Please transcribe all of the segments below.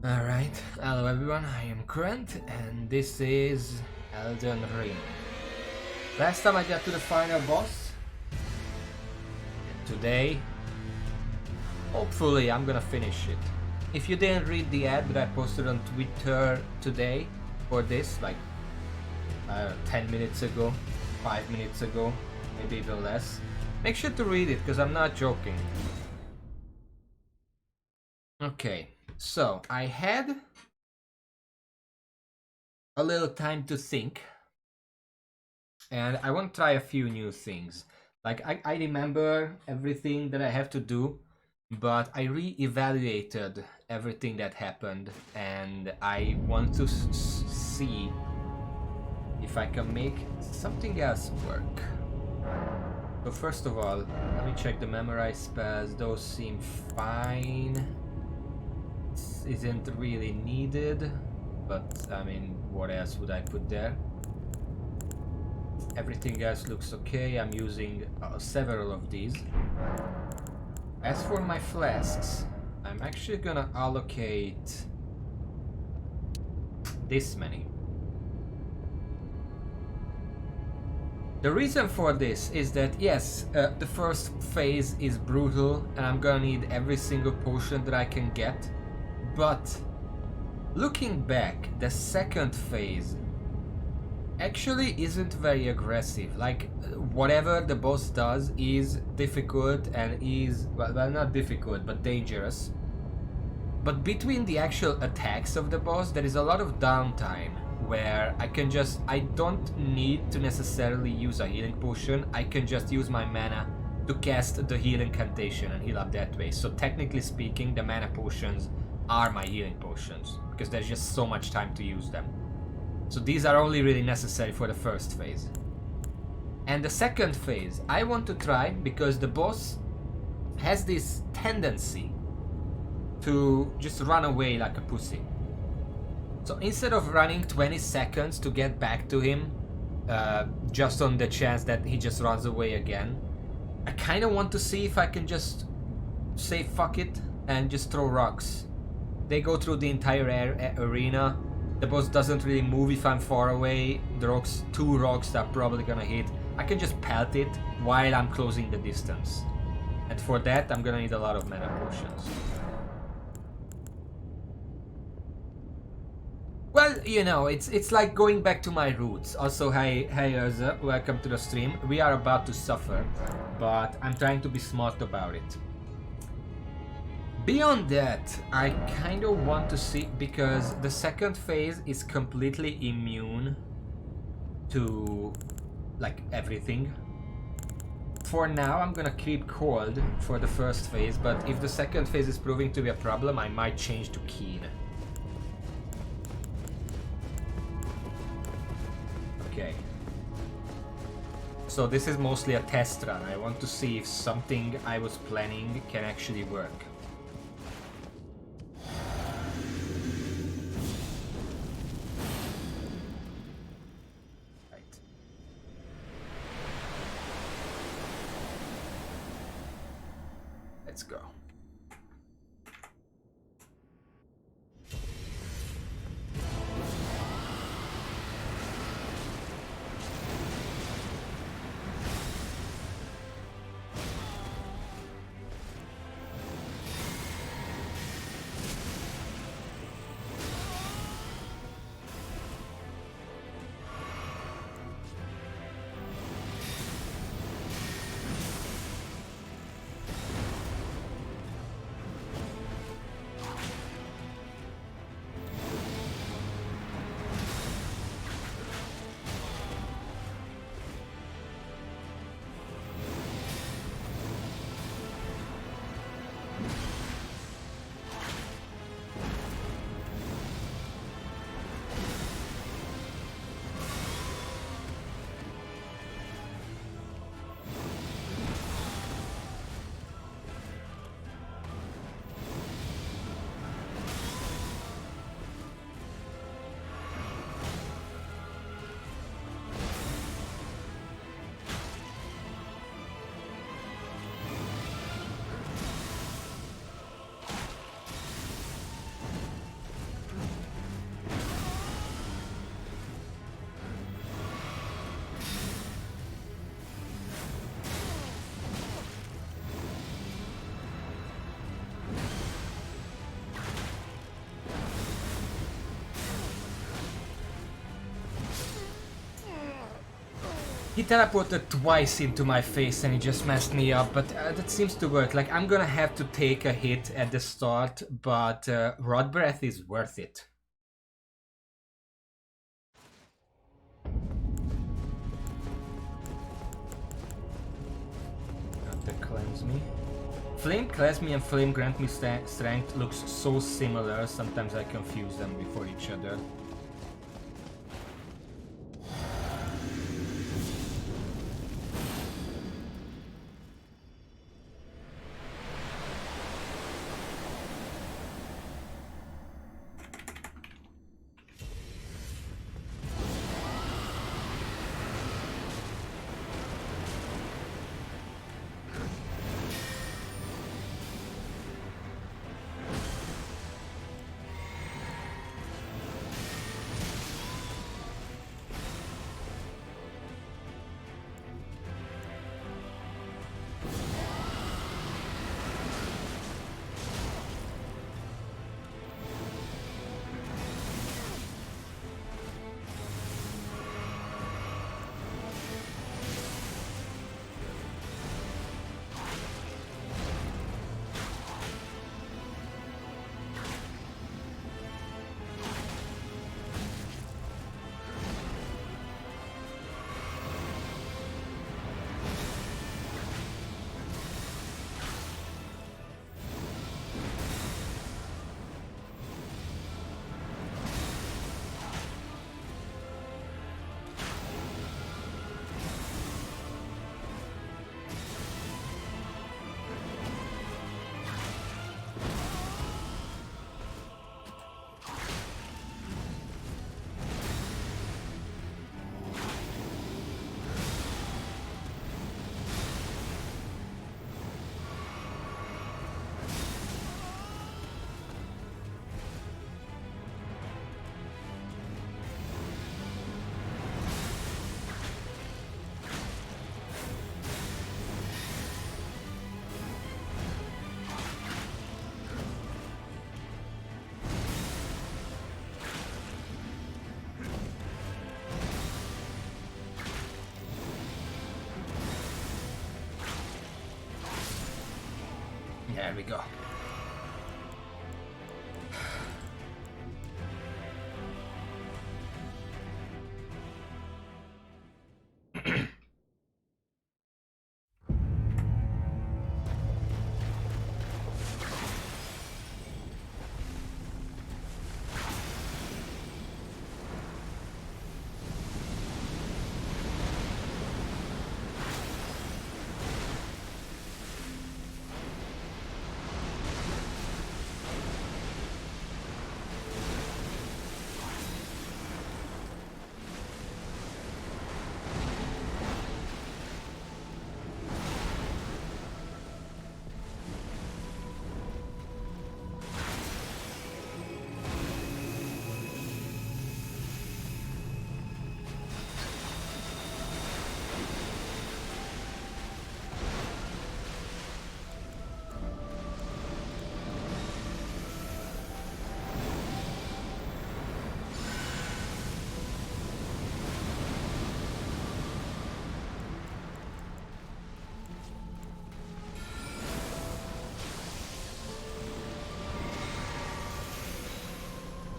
Alright, hello everyone, I am Grant and this is Elden Ring. Last time I got to the final boss. Today, hopefully I'm gonna finish it. If you didn't read the ad that I posted on Twitter today for this, like 10 minutes ago, 5 minutes ago, maybe even less, make sure to read it because I'm not joking. Okay. So, I had a little time to think, and I want to try a few new things. Like, I remember everything that I have to do, but I re-evaluated everything that happened, and I want to see if I can make something else work. So first of all, let me check the memorize spells. Those seem fine. Isn't really needed, but I mean, what else would I put there? Everything else looks okay. I'm using several of these. As for my flasks, I'm actually gonna allocate this many. The reason for this is that yes, the first phase is brutal and I'm gonna need every single potion that I can get. But looking back, the second phase actually isn't very aggressive. Like, whatever the boss does is difficult and is, well, not difficult, but dangerous. But between the actual attacks of the boss, there is a lot of downtime where I don't need to necessarily use a healing potion. I can just use my mana to cast the healing incantation and heal up that way. So technically speaking, the mana potions are my healing potions, because there's just so much time to use them. So these are only really necessary for the first phase. And the second phase, I want to try, because the boss has this tendency to just run away like a pussy. So instead of running 20 seconds to get back to him, just on the chance that he just runs away again, I kind of want to see if I can just say fuck it and just throw rocks. They go through the entire arena. The boss doesn't really move if I'm far away. The rocks, 2 rocks that are probably gonna hit. I can just pelt it while I'm closing the distance. And for that, I'm gonna need a lot of mana potions. Well, you know, it's like going back to my roots. Also, hey Urza, welcome to the stream. We are about to suffer, but I'm trying to be smart about it. Beyond that, I kind of want to see, because the second phase is completely immune to, like, everything. For now, I'm gonna keep cold for the first phase, but if the second phase is proving to be a problem, I might change to keen. Okay. So this is mostly a test run. I want to see if something I was planning can actually work. Let's go. He teleported twice into my face and he just messed me up, but that seems to work. Like, I'm gonna have to take a hit at the start, but Rod Breath is worth it. Got to cleanse me. Flame cleanse me and flame grant me strength looks so similar, sometimes I confuse them before each other. There we go.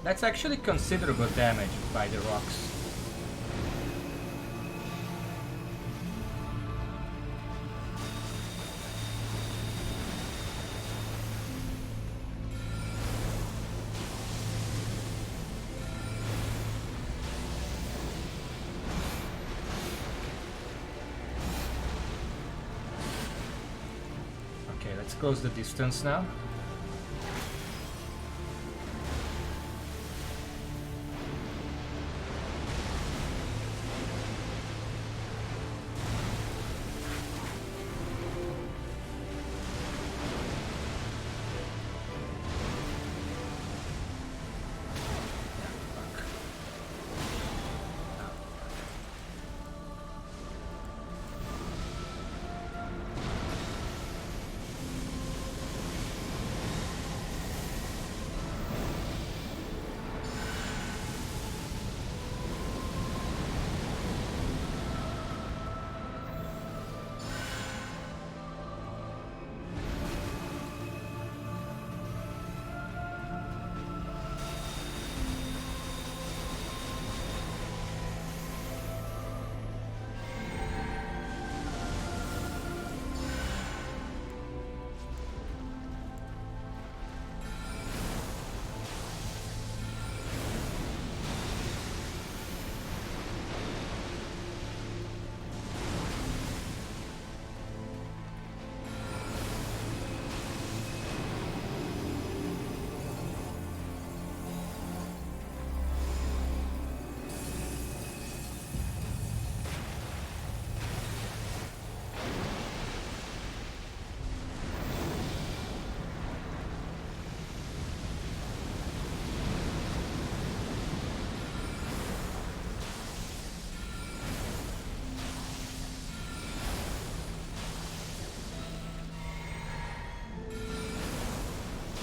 That's actually considerable damage by the rocks. Okay, let's close the distance now.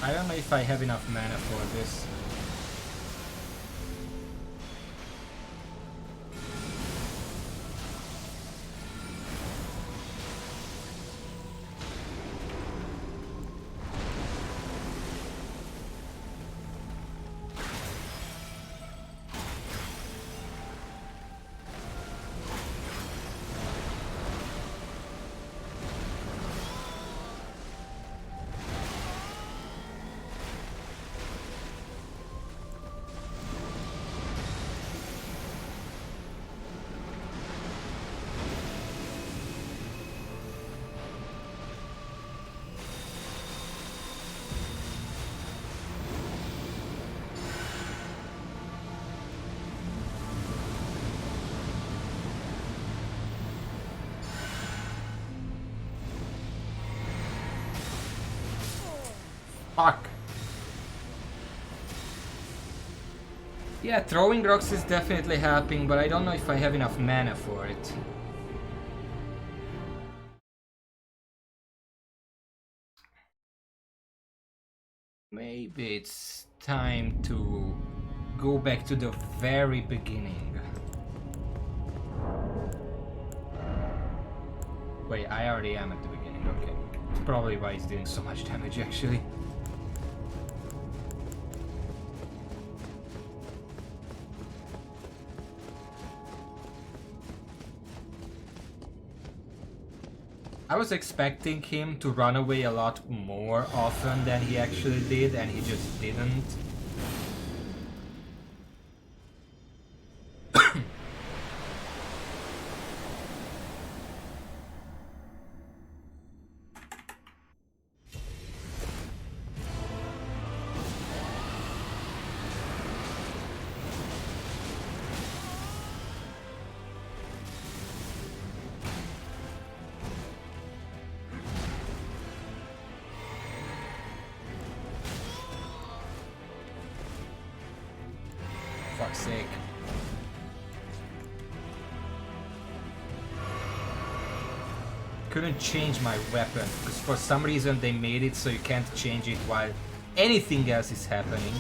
I don't know if I have enough mana for this. Fuck. Yeah, throwing rocks is definitely helping, but I don't know if I have enough mana for it. Maybe it's time to go back to the very beginning. Wait, I already am at the beginning, okay. It's probably why it's doing so much damage, actually. I was expecting him to run away a lot more often than he actually did, and he just didn't. Fuck's sake. Couldn't change my weapon, because for some reason they made it so you can't change it while anything else is happening.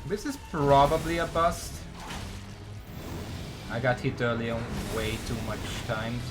This is probably a bust. I got hit early on way too much times.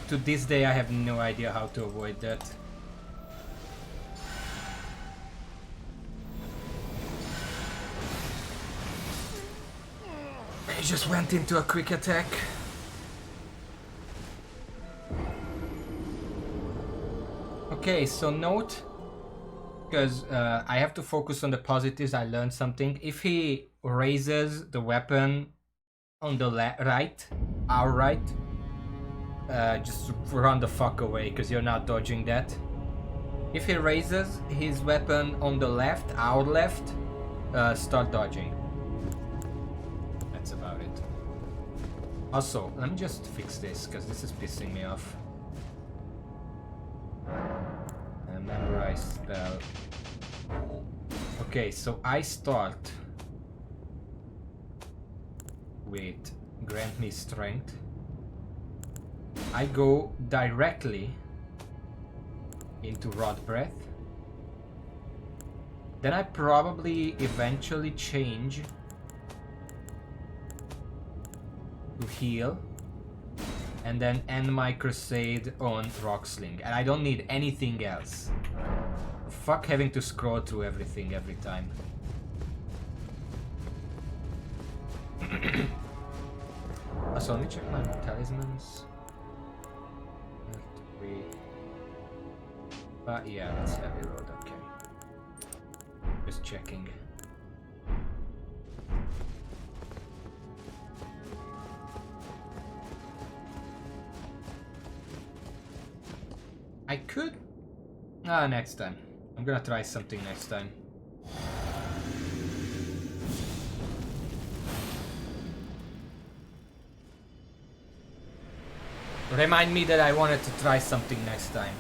To this day, I have no idea how to avoid that. He just went into a quick attack. Okay, so note, because I have to focus on the positives, I learned something. If he raises the weapon on the right, our right, just run the fuck away, because you're not dodging that. If he raises his weapon on the left, our left, start dodging. That's about it. Also, let me just fix this, because this is pissing me off. Memorize spell. Okay, so I start with grant me strength. I go directly into rod breath. Then I probably eventually change to heal. And then end my crusade on rock sling. And I don't need anything else. Fuck having to scroll through everything every time. So let me check my talismans. But yeah, that's heavy load, okay. Just checking. I could... next time. I'm gonna try something next time. Remind me that I wanted to try something next time.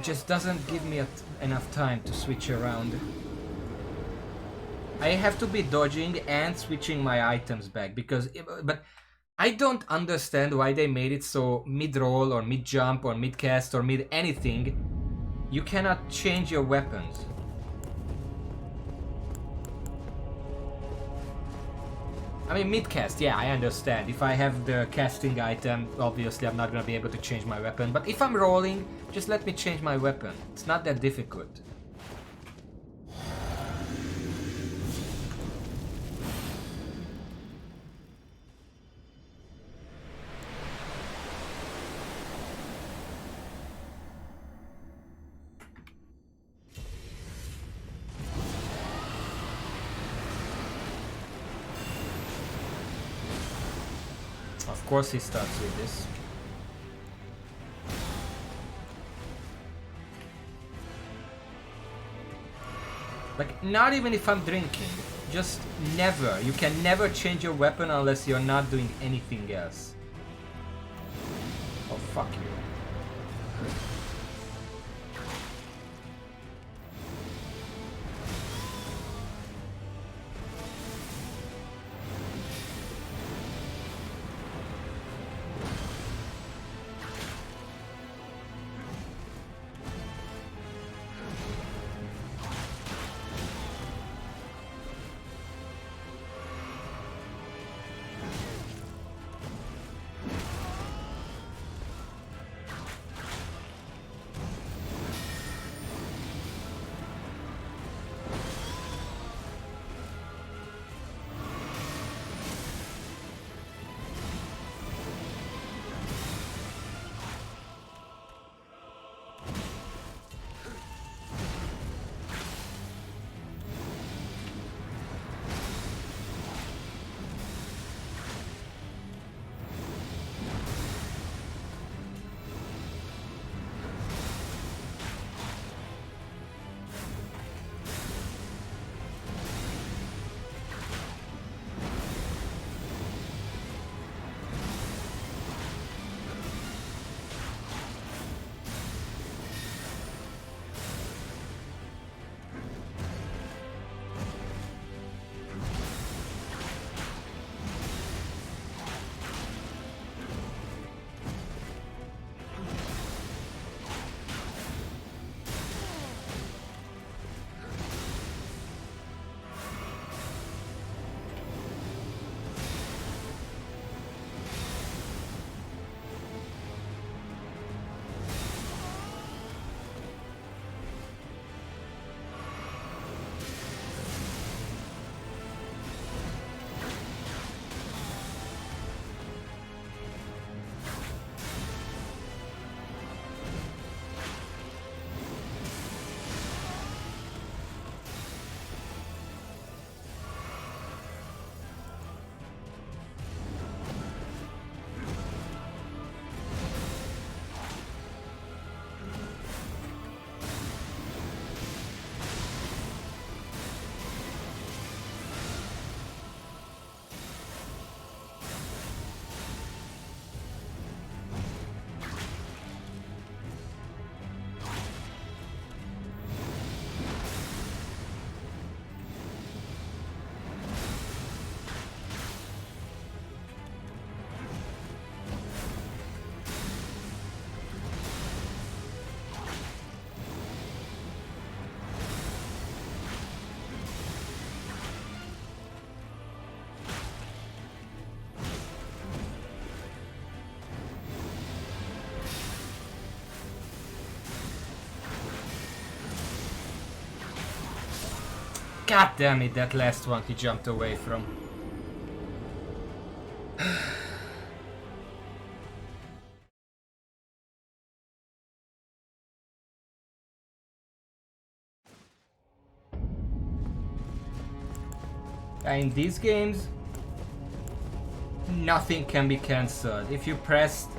Just doesn't give me enough time to switch around. I have to be dodging and switching my items back because but I don't understand why they made it so mid-roll or mid-jump or mid-cast or mid-anything you cannot change your weapons. I mean, mid-cast, yeah, I understand. If I have the casting item, obviously I'm not gonna be able to change my weapon. But if I'm rolling, just let me change my weapon. It's not that difficult. Of course he starts with this. Like, not even if I'm drinking. Just never. You can never change your weapon unless you're not doing anything else. Oh, fuck you. God damn it, that last one he jumped away from. In these games, nothing can be cancelled. If you pressed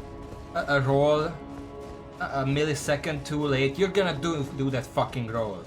a roll a millisecond too late, you're gonna do that fucking roll.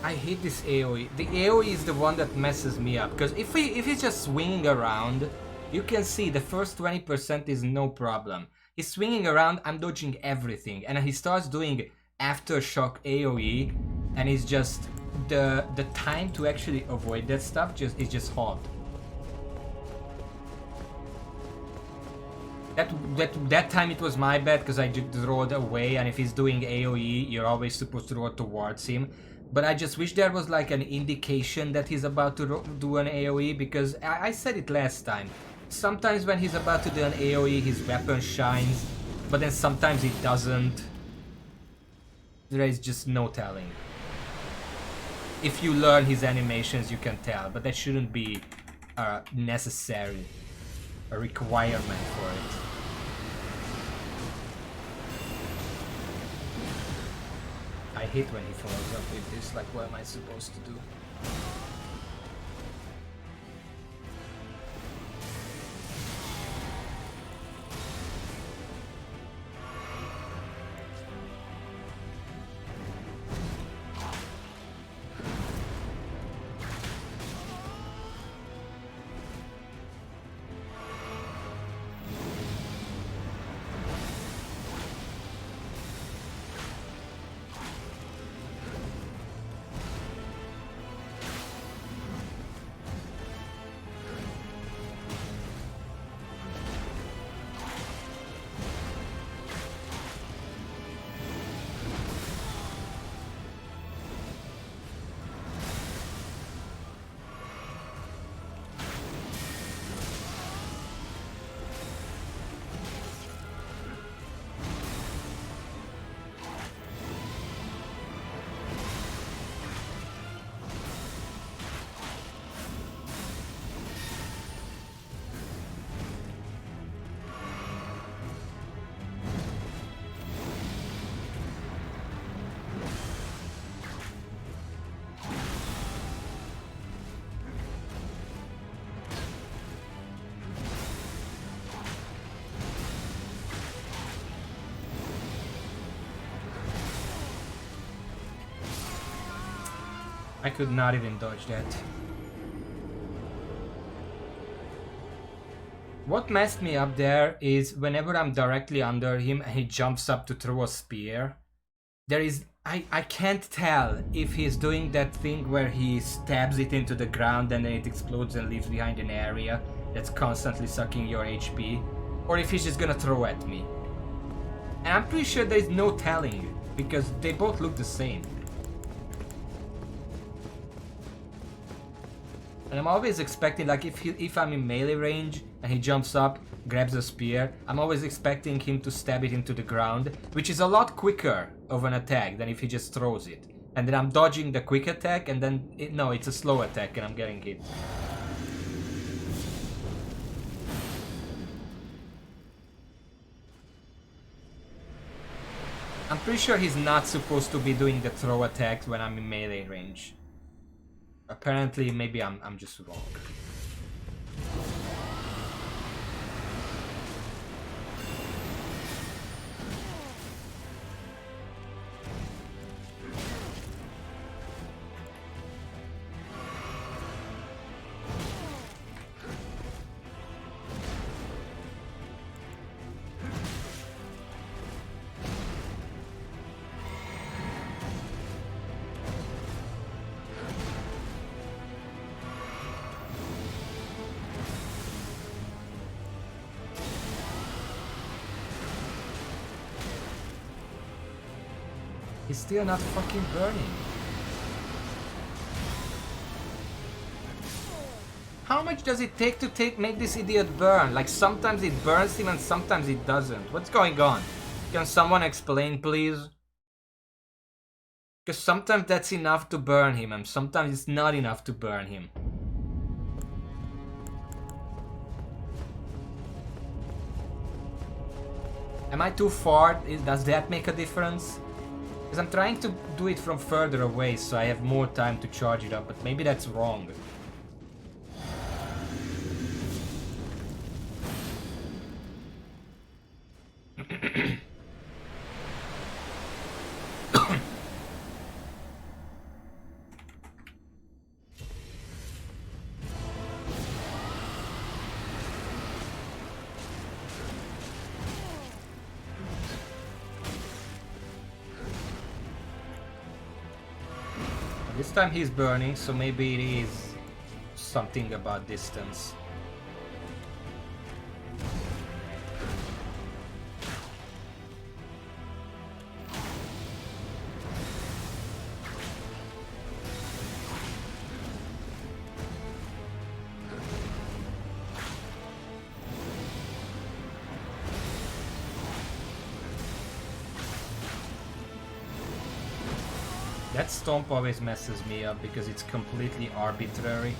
I hate this AoE. The AoE is the one that messes me up, because if he's just swinging around, you can see the first 20% is no problem. He's swinging around, I'm dodging everything, and he starts doing aftershock AoE, and it's just the time to actually avoid that stuff is just hard. That time it was my bad because I just rolled away, and if he's doing AoE, you're always supposed to roll towards him. But I just wish there was like an indication that he's about to do an AoE, because I said it last time. Sometimes when he's about to do an AoE, his weapon shines, but then sometimes it doesn't. There is just no telling. If you learn his animations, you can tell, but that shouldn't be necessary, a requirement for it. I hate when he follows up with this, like what am I supposed to do? I could not even dodge that. What messed me up there is whenever I'm directly under him and he jumps up to throw a spear, there is... I can't tell if he's doing that thing where he stabs it into the ground and then it explodes and leaves behind an area that's constantly sucking your HP, or if he's just gonna throw at me. And I'm pretty sure there's no telling, because they both look the same. And I'm always expecting, like, if I'm in melee range and he jumps up, grabs a spear, I'm always expecting him to stab it into the ground, which is a lot quicker of an attack than if he just throws it. And then I'm dodging the quick attack, and then, no, it's a slow attack and I'm getting hit. I'm pretty sure he's not supposed to be doing the throw attacks when I'm in melee range. Apparently, maybe I'm just wrong. He's still not fucking burning. How much does it take to make this idiot burn? Like sometimes it burns him and sometimes it doesn't. What's going on? Can someone explain, please? Because sometimes that's enough to burn him and sometimes it's not enough to burn him. Am I too far? Does that make a difference? Because I'm trying to do it from further away so I have more time to charge it up, but maybe that's wrong. This time he's burning, so maybe it is something about distance. That stomp always messes me up because it's completely arbitrary.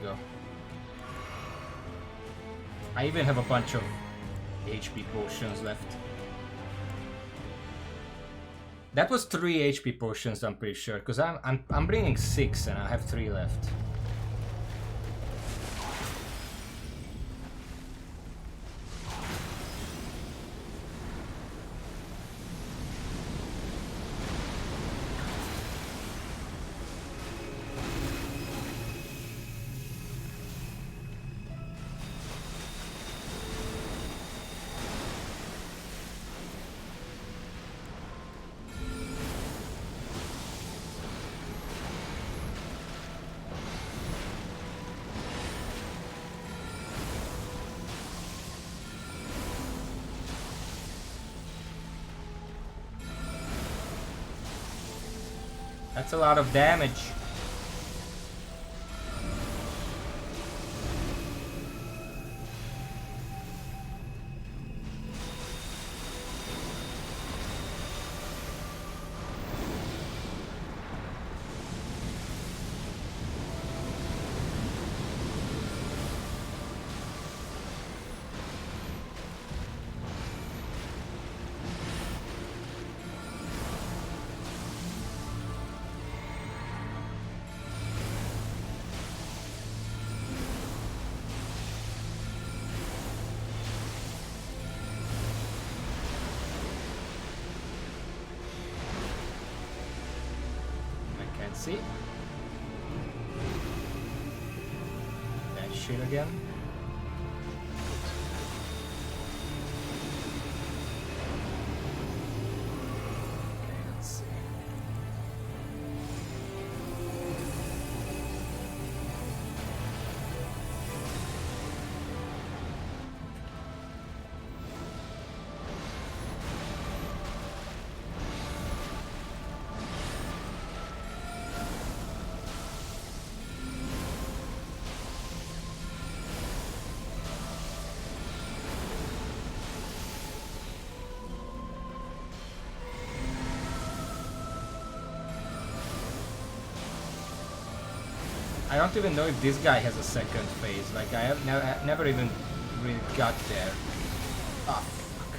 Go. I even have a bunch of HP potions left. That was 3 HP potions, I'm pretty sure, because I'm bringing 6 and I have 3 left. That's a lot of damage. see. That shit again. Okay, let's see. I don't even know if this guy has a second phase. Like I have never even really got there. Ah, fuck.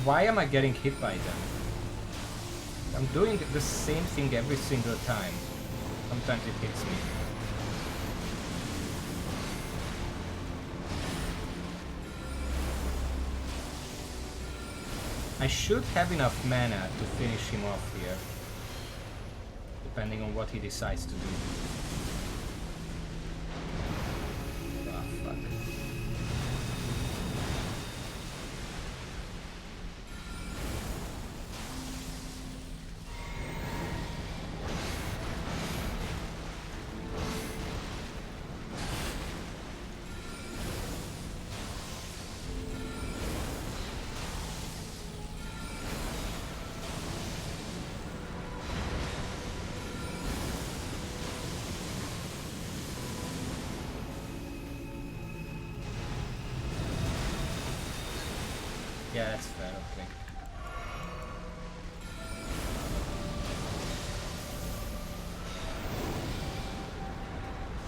Why am I getting hit by them? I'm doing the same thing every single time. Sometimes it hits me. I should have enough mana to finish him off here. Depending on what he decides to do. Ah, fuck. Yeah, that's fair, okay.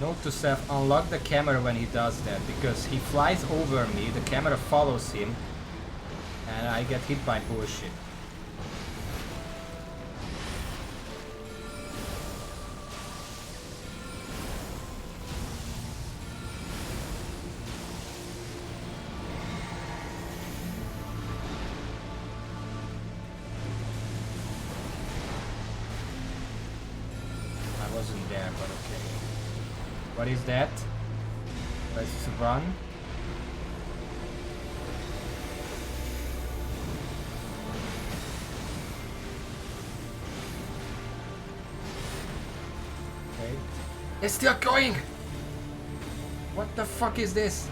Note to self, unlock the camera when he does that, because he flies over me, the camera follows him, and I get hit by bullshit. What is that? Let's run. Okay. It's still going! What the fuck is this?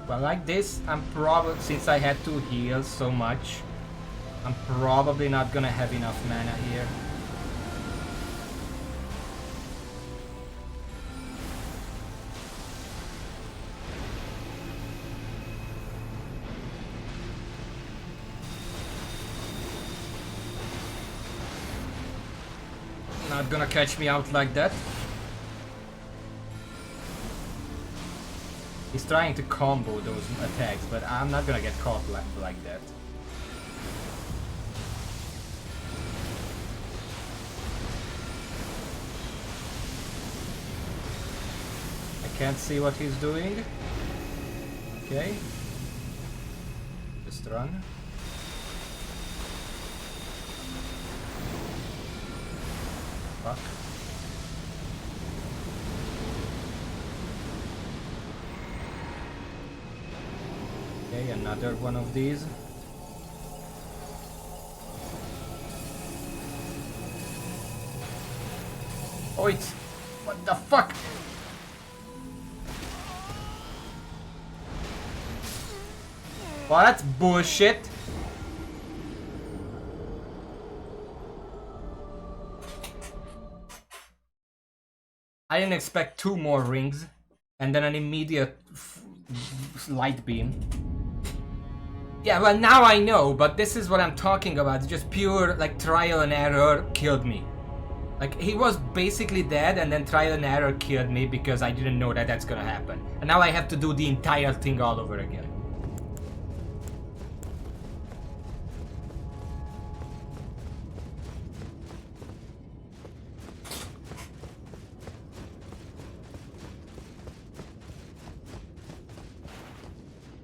Well, like this, I'm probably, since I had to heal so much, I'm probably not gonna have enough mana here. Not gonna catch me out like that. He's trying to combo those attacks, but I'm not gonna get caught like that. I can't see what he's doing. Okay. Just run. Fuck. Okay, another one of these. Oh, it's... What the fuck? Well, that's bullshit. I didn't expect 2 more rings and then an immediate light beam. Yeah, well, now I know, but this is what I'm talking about. Just pure, like, trial and error killed me. Like, he was basically dead, and then trial and error killed me because I didn't know that that's gonna happen. And now I have to do the entire thing all over again.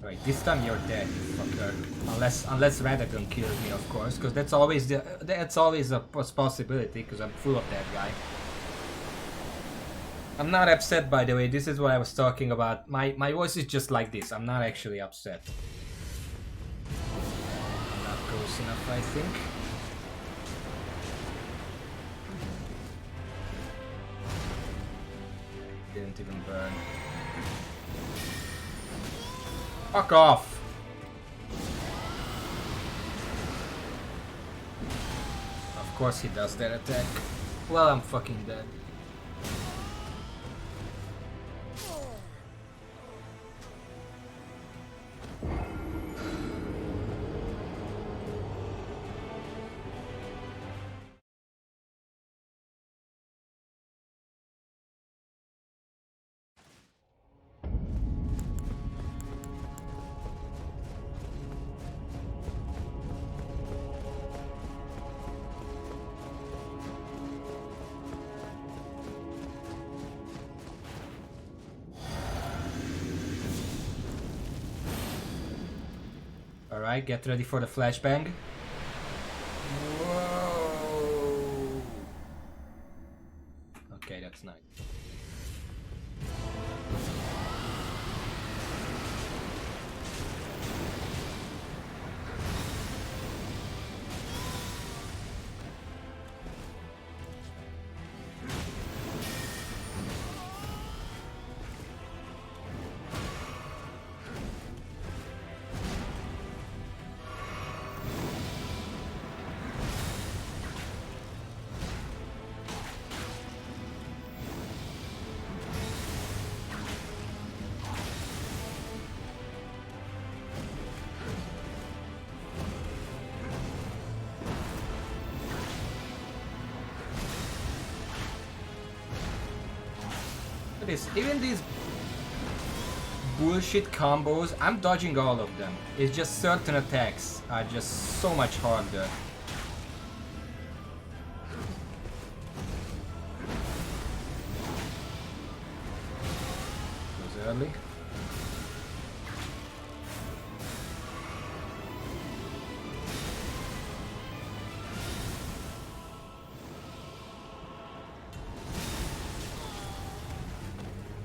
Right, this time you're dead, you fucker. Unless Radagon kills me, of course, because that's always a possibility, because I'm full of that guy. I'm not upset, by the way. This is what I was talking about. My voice is just like this. I'm not actually upset. I'm not close enough, I think. Didn't even burn. Fuck off! Of course he does that attack. Well, I'm fucking dead. Alright, get ready for the flashbang. Whoa. Okay, that's nice. Even these bullshit combos, I'm dodging all of them. It's just certain attacks are just so much harder. Goes early.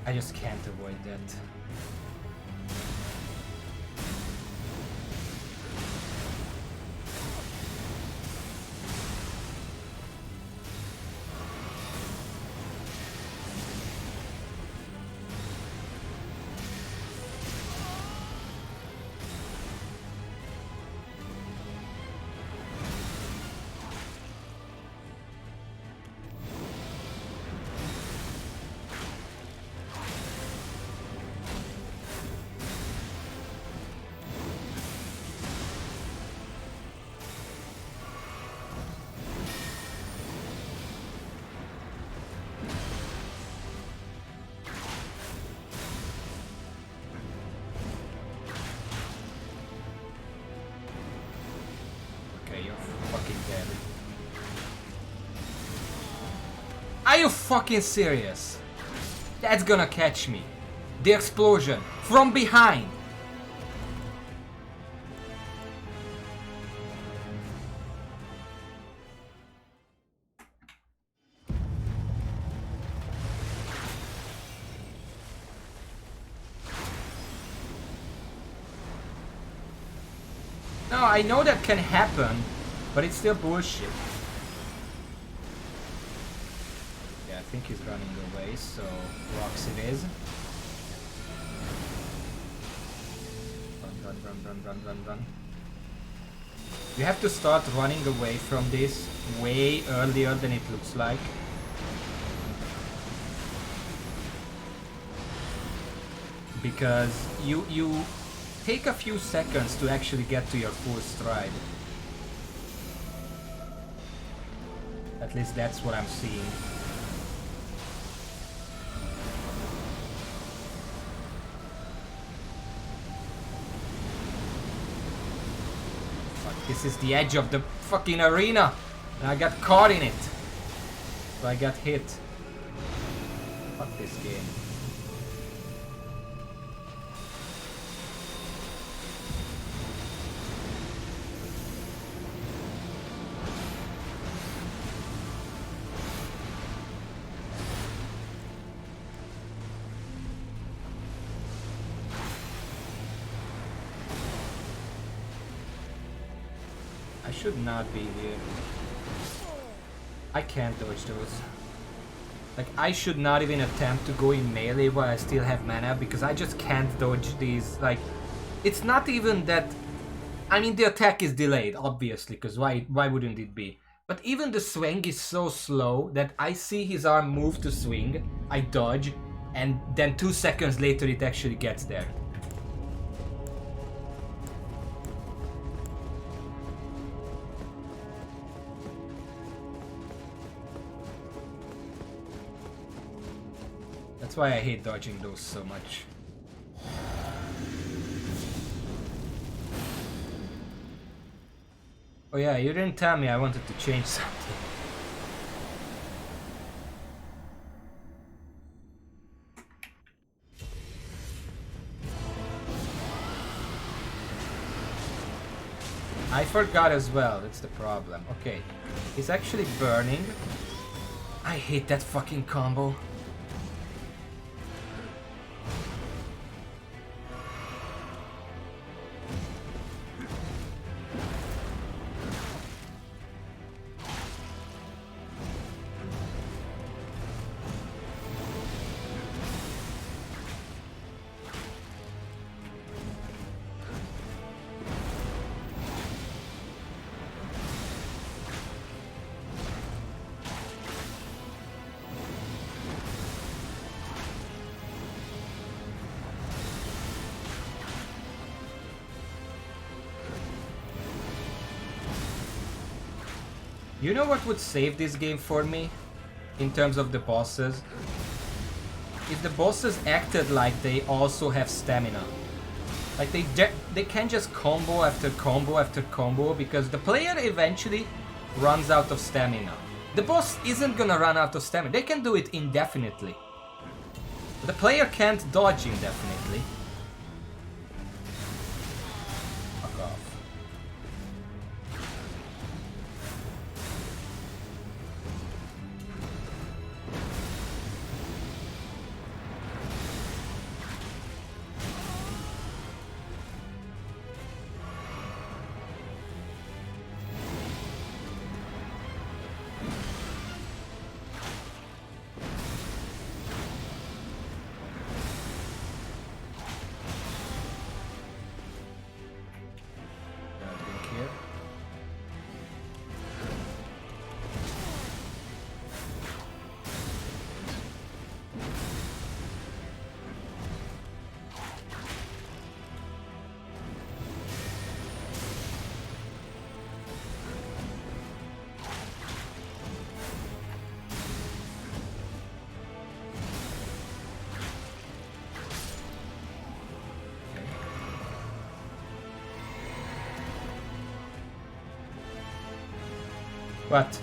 I just can't avoid that. Are you fucking serious? That's gonna catch me. The explosion from behind. No, I know that can happen, but it's still bullshit. Yeah, I think he's running away, so rocks it is. Run, run, Run, run, run, run, run. You have to start running away from this way earlier than it looks like. Because you take a few seconds to actually get to your full stride. At least that's what I'm seeing. Fuck, this is the edge of the fucking arena! And I got caught in it! So I got hit. Fuck this game. Should not be here. I can't dodge those. Like, I should not even attempt to go in melee while I still have mana, because I just can't dodge these. Like, it's not even that... I mean, the attack is delayed, obviously, because why wouldn't it be? But even the swing is so slow that I see his arm move to swing, I dodge, and then 2 seconds later it actually gets there. That's why I hate dodging those so much. Oh yeah, you didn't tell me I wanted to change something. I forgot as well, that's the problem. Okay, he's actually burning. I hate that fucking combo. You know what would save this game for me? In terms of the bosses? If the bosses acted like they also have stamina. Like they can't just combo after combo after combo, because the player eventually runs out of stamina. The boss isn't gonna run out of stamina. They can do it indefinitely. The player can't dodge indefinitely. Fuck off. What?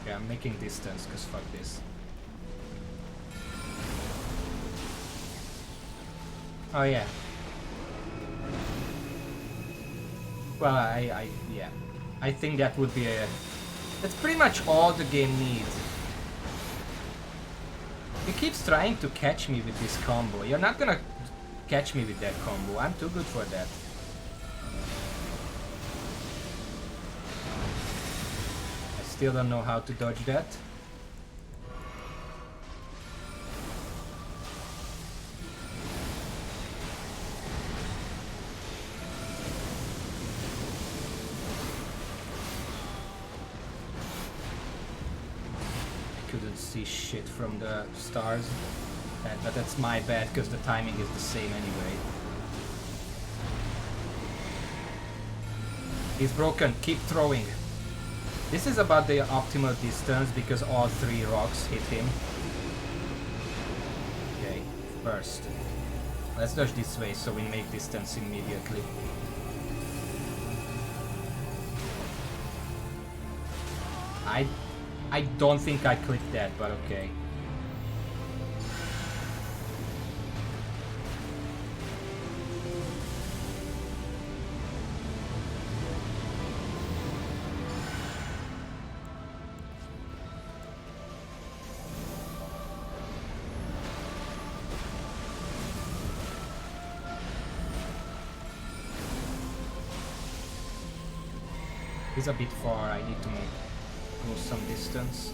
Yeah, I'm making distance, cause fuck this. Oh yeah. Well, yeah. I think that would be That's pretty much all the game needs. He keeps trying to catch me with this combo. You're not gonna catch me with that combo. I'm too good for that. I still don't know how to dodge that. Couldn't see shit from the stars, but that's my bad because the timing is the same anyway. He's broken, keep throwing. This is about the optimal distance because all three rocks hit him. Okay, first. Let's dodge this way so we make distance immediately. I don't think I clicked that, but okay. He's a bit far, I need to go some distance.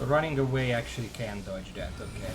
Running away actually can dodge that, okay.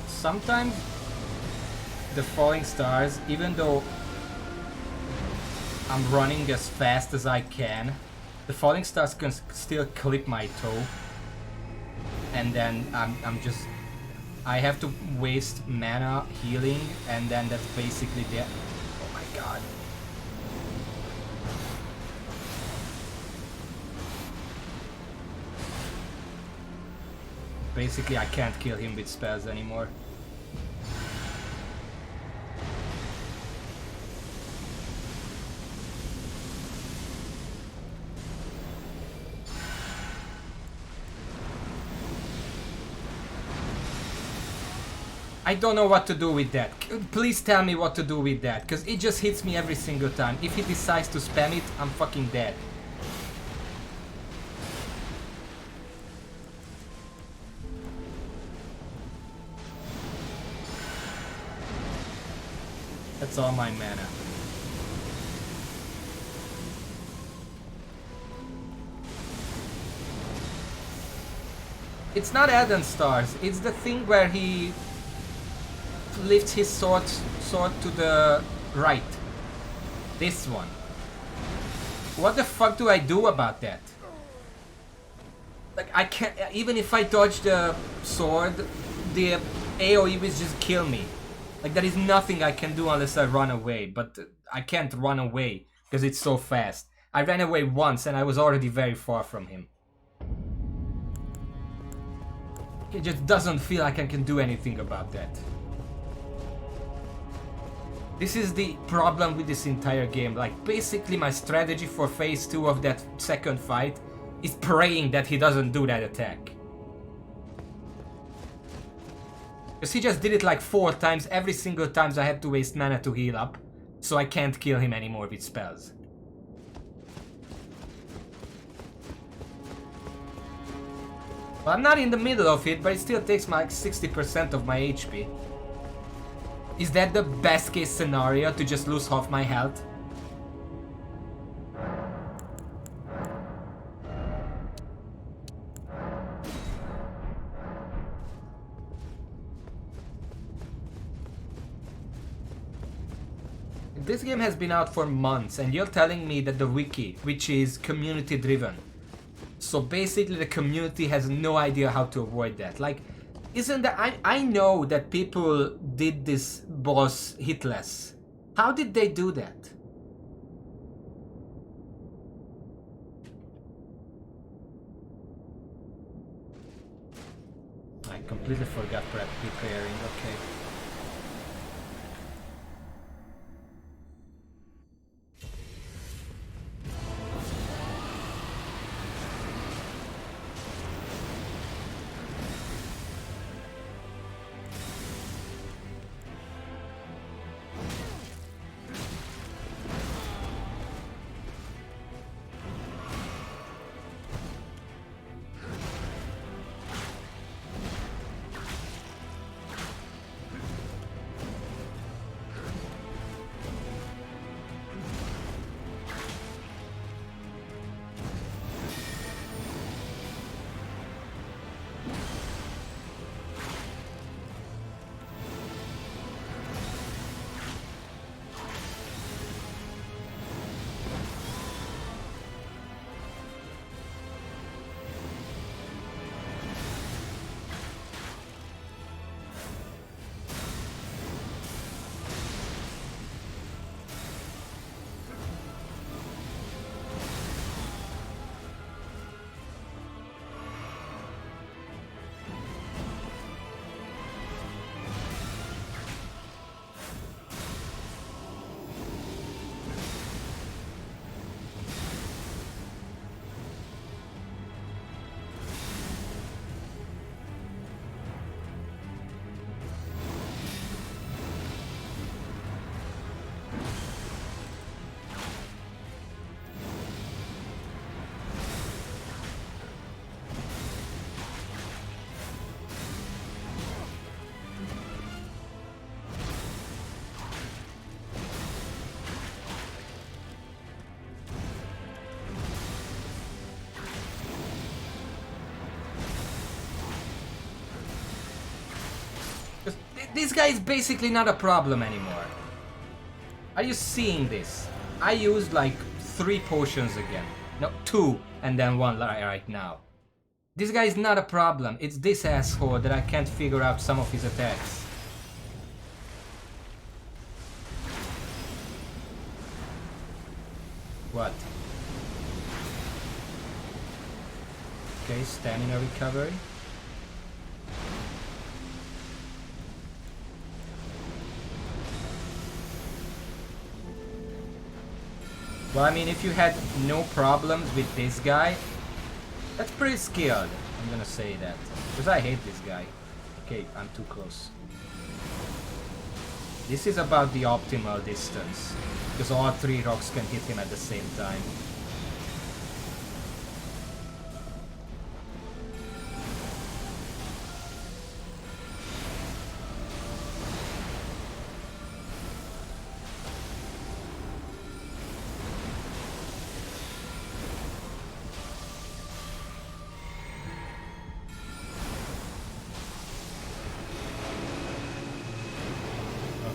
Sometimes the falling stars, even though I'm running as fast as I can, the falling stars can still clip my toe, and then I'm just I have to waste mana healing, and then that's basically the... Oh my god. Basically, I can't kill him with spells anymore. I don't know what to do with that. Please tell me what to do with that, because it just hits me every single time. If he decides to spam it, I'm fucking dead. That's all my mana. It's not Elden stars, it's the thing where he lifts his sword to the right. This one. What the fuck do I do about that? Like, I can't, even if I dodge the sword, the AoE will just kill me. Like, there is nothing I can do unless I run away, but I can't run away because it's so fast. I ran away once and I was already very far from him. It just doesn't feel like I can do anything about that. This is the problem with this entire game. Like, basically my strategy for phase 2 of that second fight is praying that he doesn't do that attack. Because he just did it like 4 times. Every single time I had to waste mana to heal up. So I can't kill him anymore with spells. Well, I'm not in the middle of it, but it still takes my, like 60% of my HP. Is that the best case scenario, to just lose half my health? This game has been out for months, and you're telling me that the wiki, which is community driven, so basically the community has no idea how to avoid that. Like, isn't that... I know that people did this boss hitless. How did they do that? I completely forgot preparing, okay. This guy is basically not a problem anymore. Are you seeing this? I used like 3 potions again. No, 2 and then 1 right now. This guy is not a problem. It's this asshole that I can't figure out some of his attacks. What? Okay, stamina recovery. Well, I mean, if you had no problems with this guy, that's pretty skilled. I'm gonna say that. Because I hate this guy. Okay, I'm too close. This is about the optimal distance. Because all three rocks can hit him at the same time.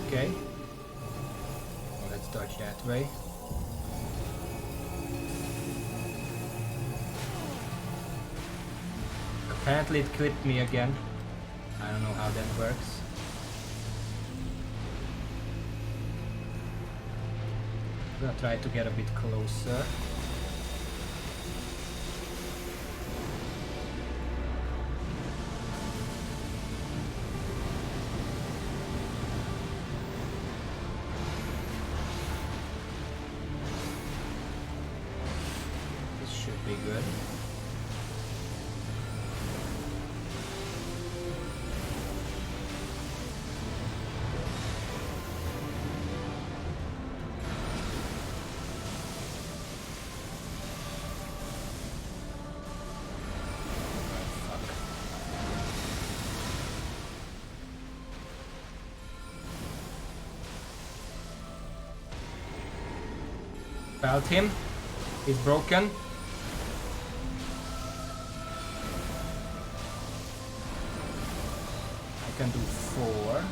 Okay. Well, let's dodge that way. Apparently it clipped me again. I don't know how that works. I'm gonna try to get a bit closer. Be good. Felt him. He's broken. Can do 4.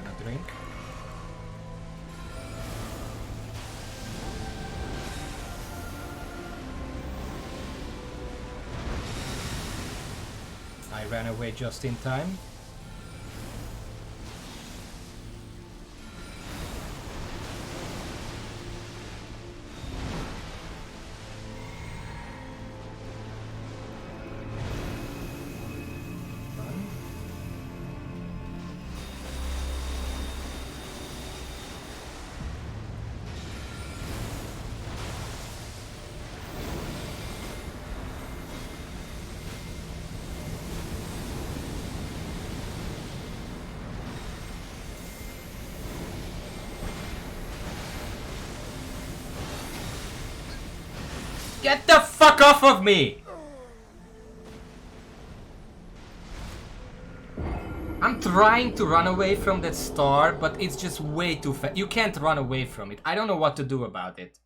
Gonna drink. I ran away just in time. Get the fuck off of me! I'm trying to run away from that star, but it's just way too fast. You can't run away from it. I don't know what to do about it.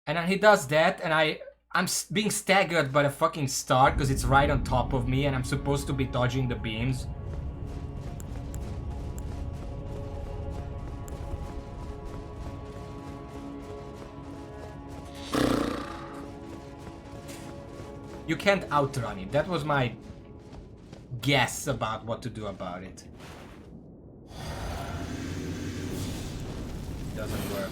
And then he does that, and I'm being staggered by the fucking star because it's right on top of me, and I'm supposed to be dodging the beams. You can't outrun it. That was my guess about what to do about it. Doesn't work.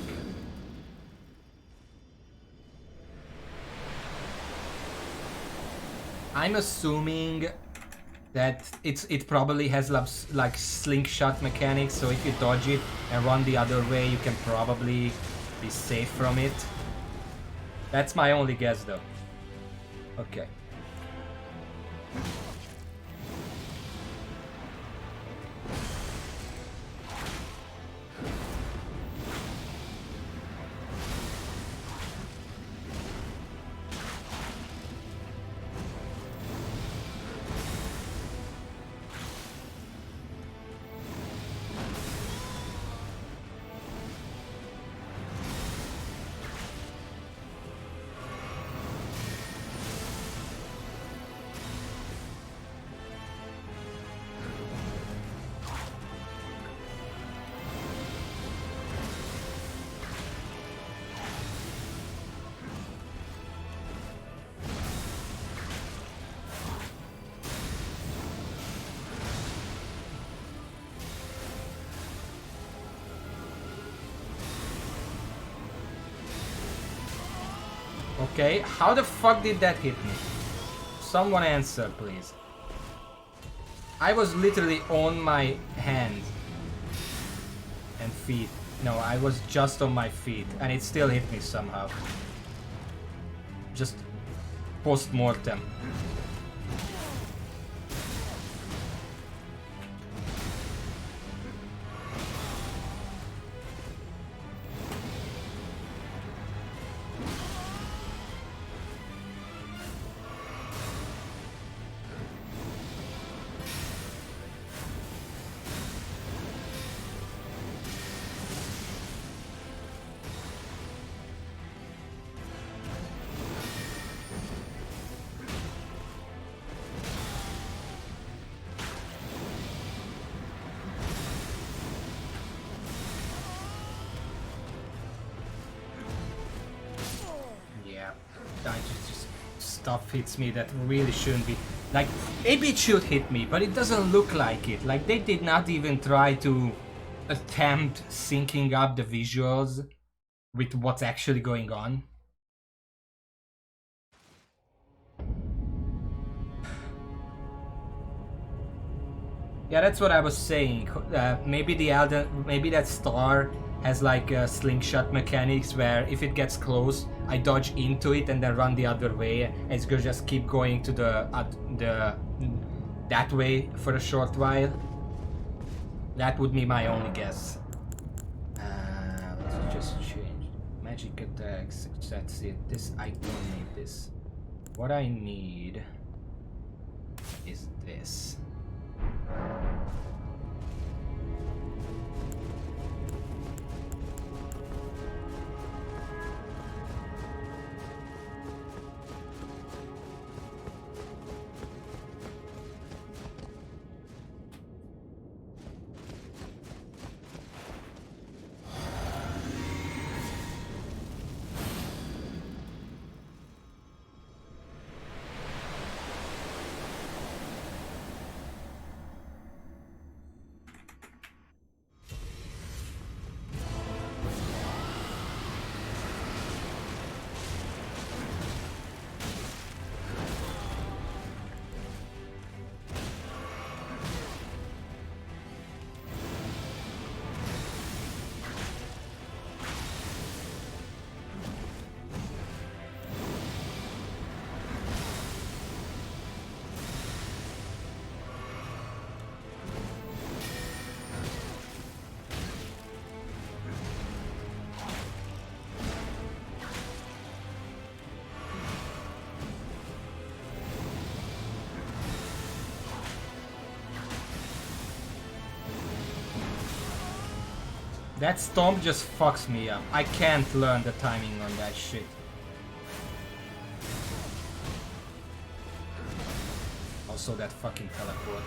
I'm assuming that it probably has like slingshot mechanics, so if you dodge it and run the other way, you can probably be safe from it. That's my only guess though. Okay. Okay, how the fuck did that hit me? Someone answer, please. I was literally on my hands and feet. No, I was just on my feet and it still hit me somehow. Just post-mortem. Stuff hits me that really shouldn't be. Like, maybe it should hit me, but it doesn't look like it. Like, they did not even try to attempt syncing up the visuals with what's actually going on. Yeah, that's what I was saying. Maybe the Elden, maybe that star has like slingshot mechanics where if it gets close, I dodge into it and then run the other way, and it's gonna just keep going to that way for a short while. That would be my only guess. Let's just change magic attacks. That's it. This I don't need this. What I need is this. That stomp just fucks me up. I can't learn the timing on that shit. Also that fucking teleport.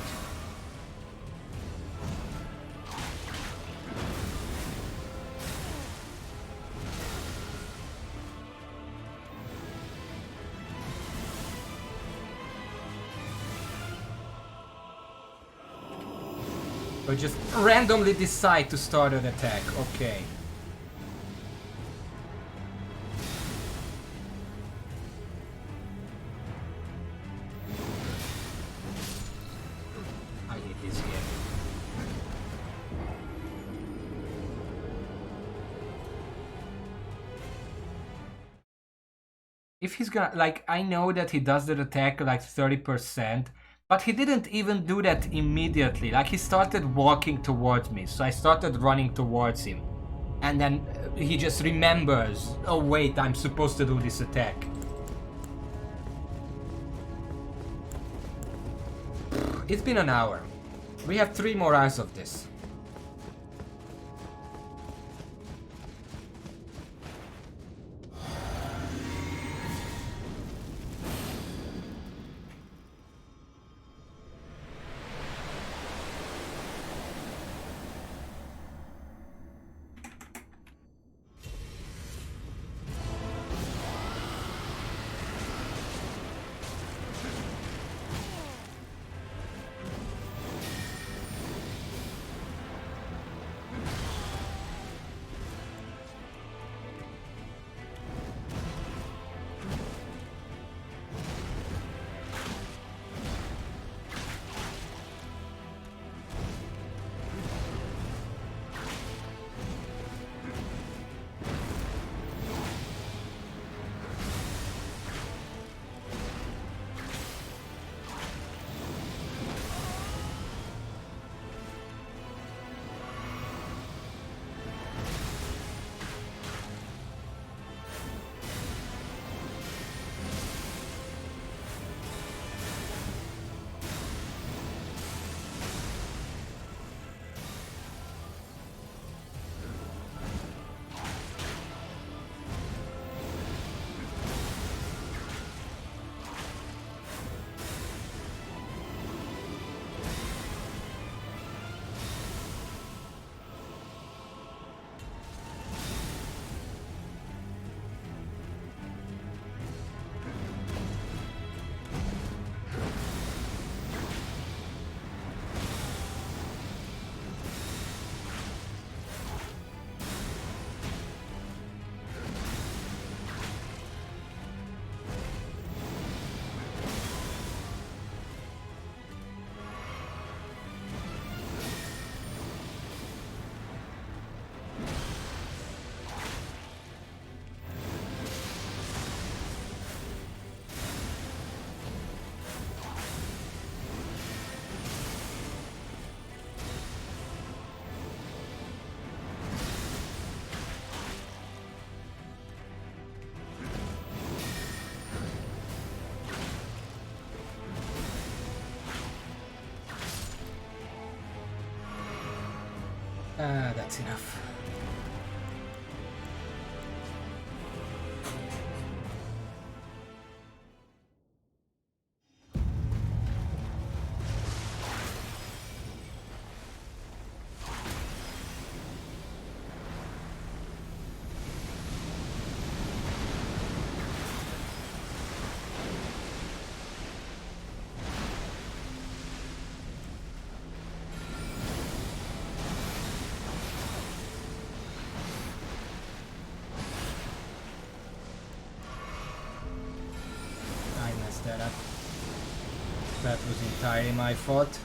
Or just randomly decide to start an attack. Okay. I hate this game. If he's gonna, like, I know that he does the attack like 30%. But he didn't even do that immediately. Like, he started walking towards me, so I started running towards him. And then he just remembers, oh wait, I'm supposed to do this attack. It's been an hour. We have 3 more hours of this. That's enough. That was entirely my fault.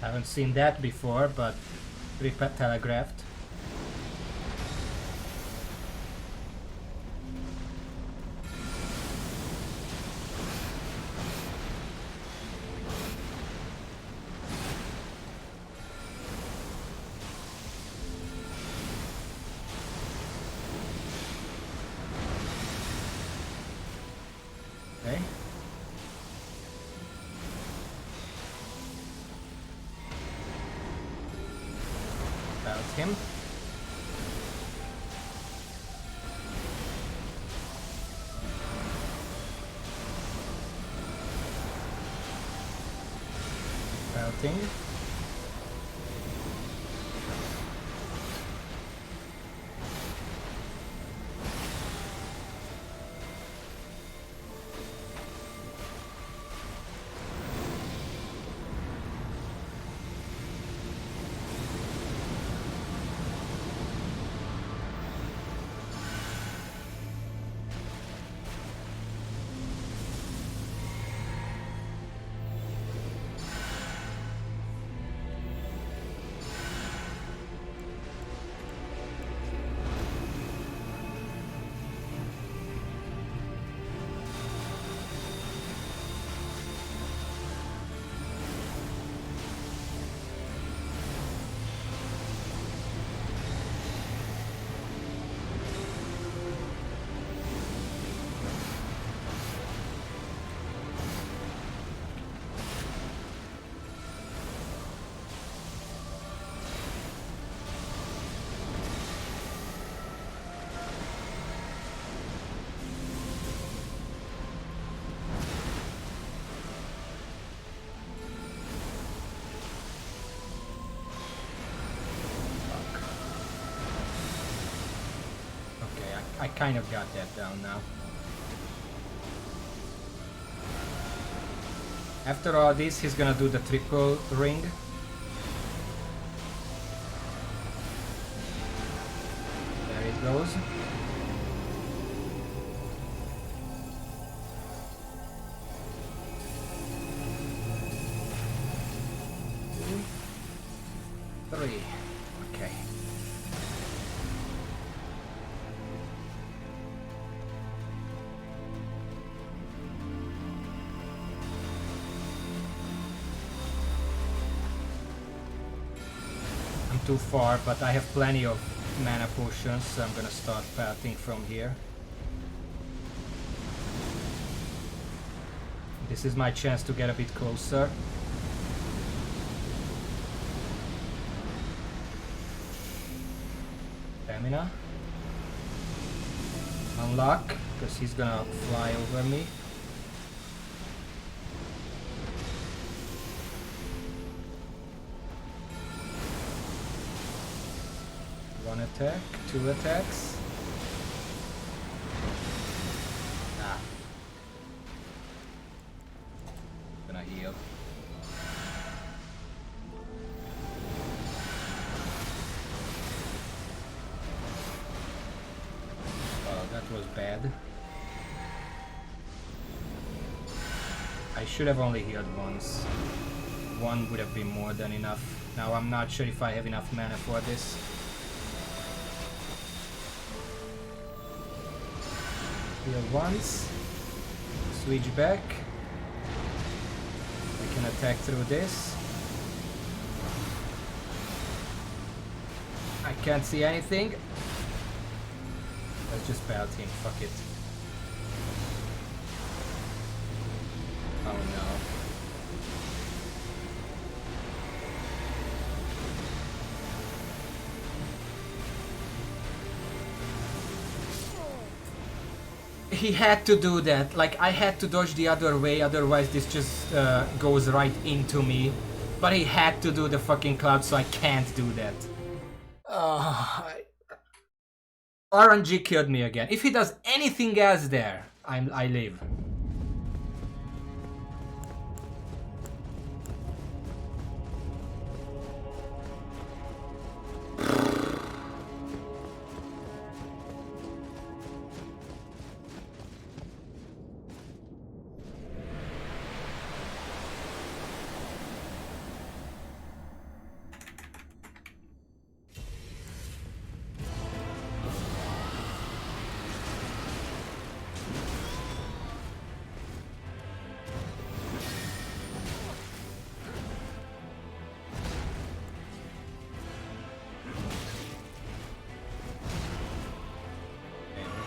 Haven't seen that before, but pretty telegraphed. Okay. Him. Belting. kind of got that down now. After all this, he's gonna do the triple ring. There it goes. Three. Okay. I'm too far, but I have plenty of mana potions, so I'm gonna start pelting from here. This is my chance to get a bit closer. Stamina. Unlock, because he's gonna fly over me. One attack, two attacks. Ah. Gonna heal. Oh, that was bad. I should have only healed once. One would have been more than enough. Now I'm not sure if I have enough mana for this. Heal once, switch back, I can attack through this. I can't see anything. Let's just belt him, fuck it. Oh no. He had to do that, like I had to dodge the other way, otherwise this just goes right into me. But he had to do the fucking cloud, so I can't do that. RNG killed me again. If he does anything else there, I live.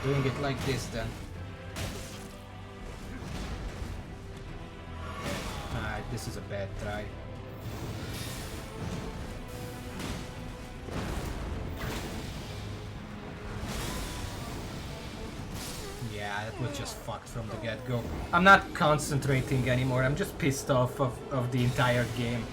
Doing it like this then. This is a bad try. Yeah, that was just fucked from the get-go. I'm not concentrating anymore, I'm just pissed off of the entire game.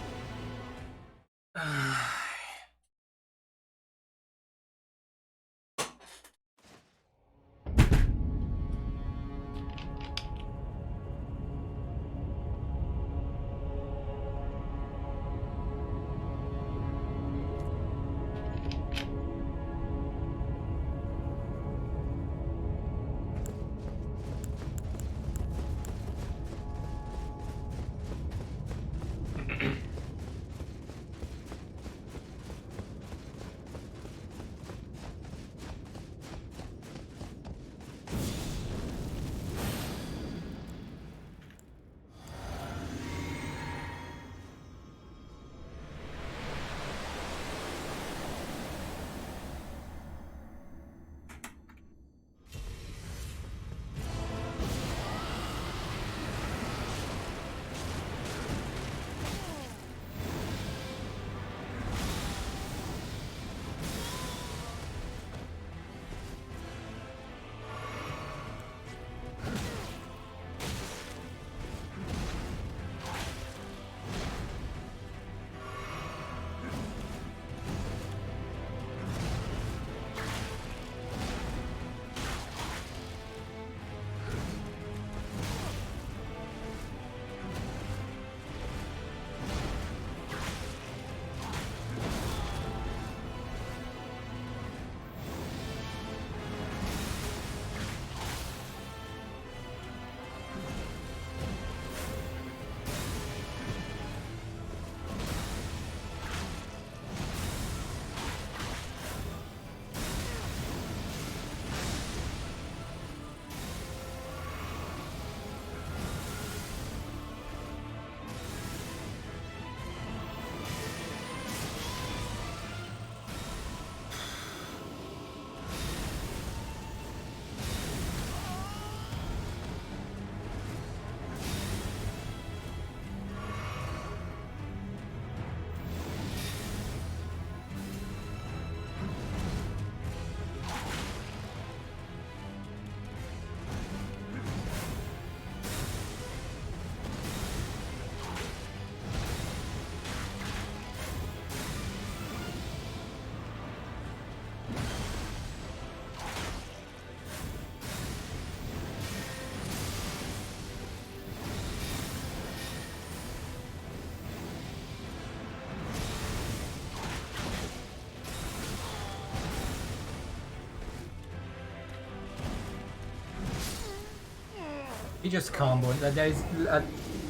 He just comboed. There is,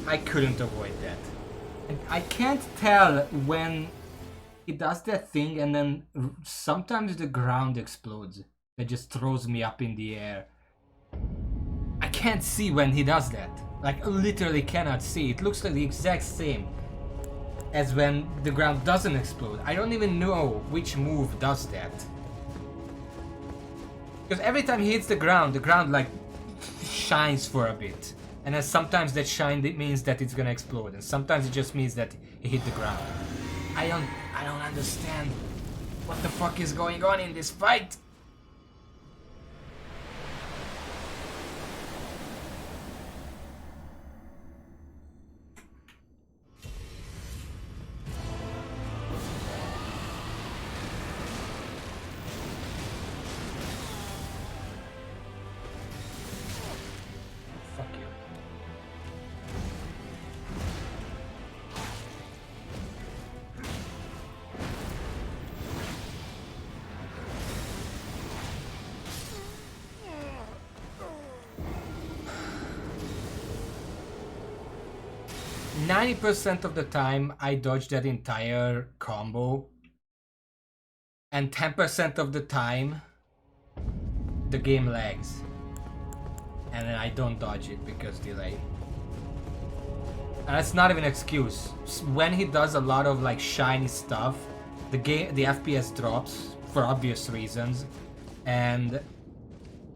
I couldn't avoid that. And I can't tell when he does that thing and then sometimes the ground explodes. That just throws me up in the air. I can't see when he does that. Like, literally cannot see. It looks like the exact same as when the ground doesn't explode. I don't even know which move does that. Because every time he hits the ground like shines for a bit. And then sometimes that shine means that it's gonna explode. And sometimes it just means that he hit the ground. I don't understand what the fuck is going on in this fight. Fuck you. 90% of the time I dodge that entire combo, and 10% of the time the game lags and then I don't dodge it because delay. And that's not even an excuse. When he does a lot of like shiny stuff, the FPS drops for obvious reasons, and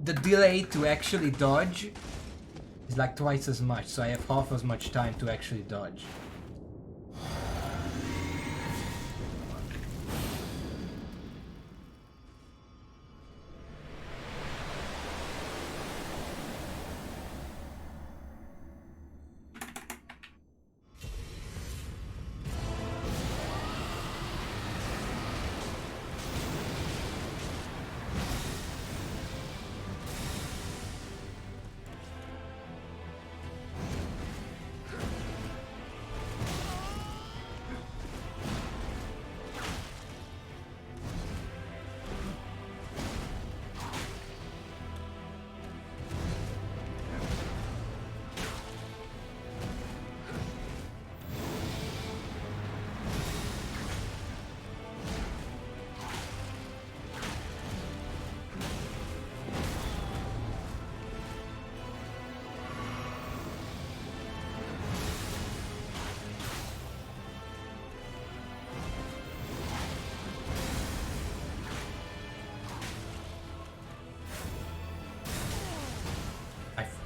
the delay to actually dodge is like twice as much, so I have half as much time to actually dodge.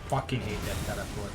Fucking hate that teleport.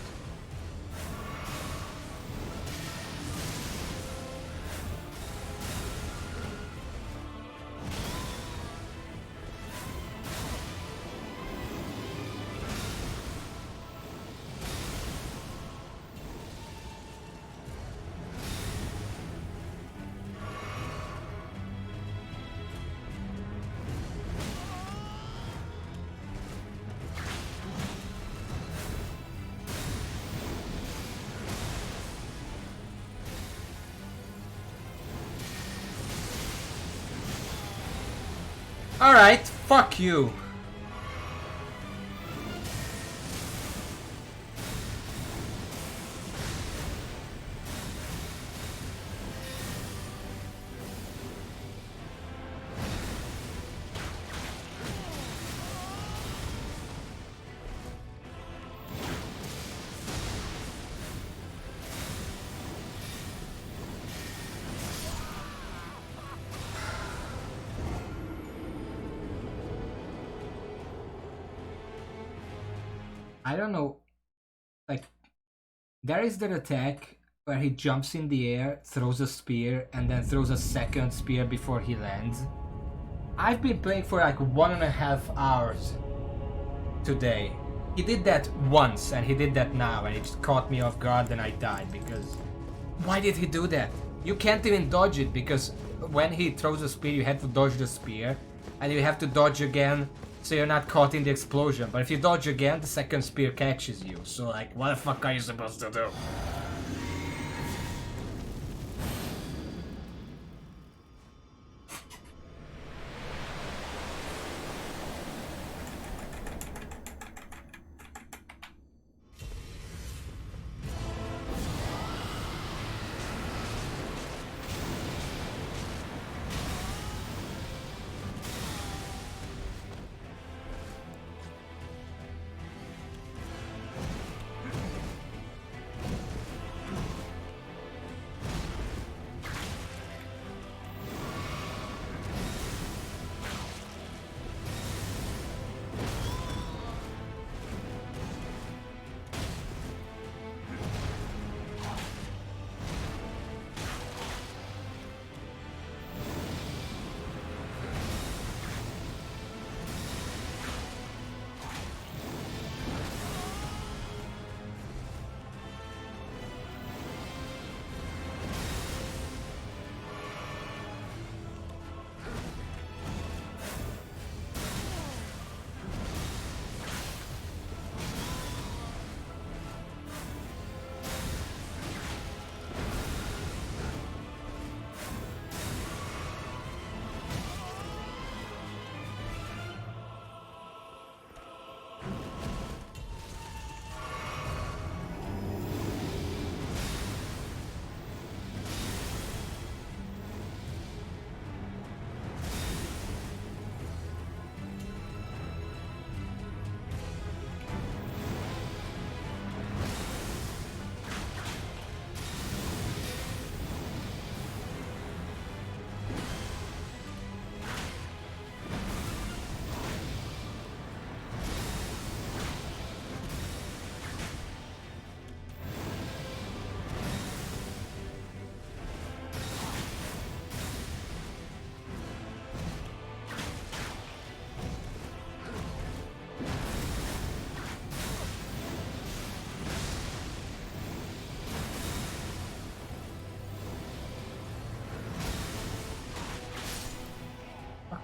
Alright, fuck you. I don't know, like, there is that attack where he jumps in the air, throws a spear, and then throws a second spear before he lands. I've been playing for like 1.5 hours today. He did that once, and he did that now, and it just caught me off guard and I died because... Why did he do that? You can't even dodge it because when he throws a spear, you have to dodge the spear, and you have to dodge again so you're not caught in the explosion. But if you dodge again, the second spear catches you. So like, what the fuck are you supposed to do?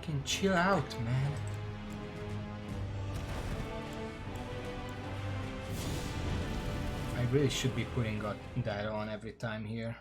Fucking chill out, man. I really should be putting that on every time here.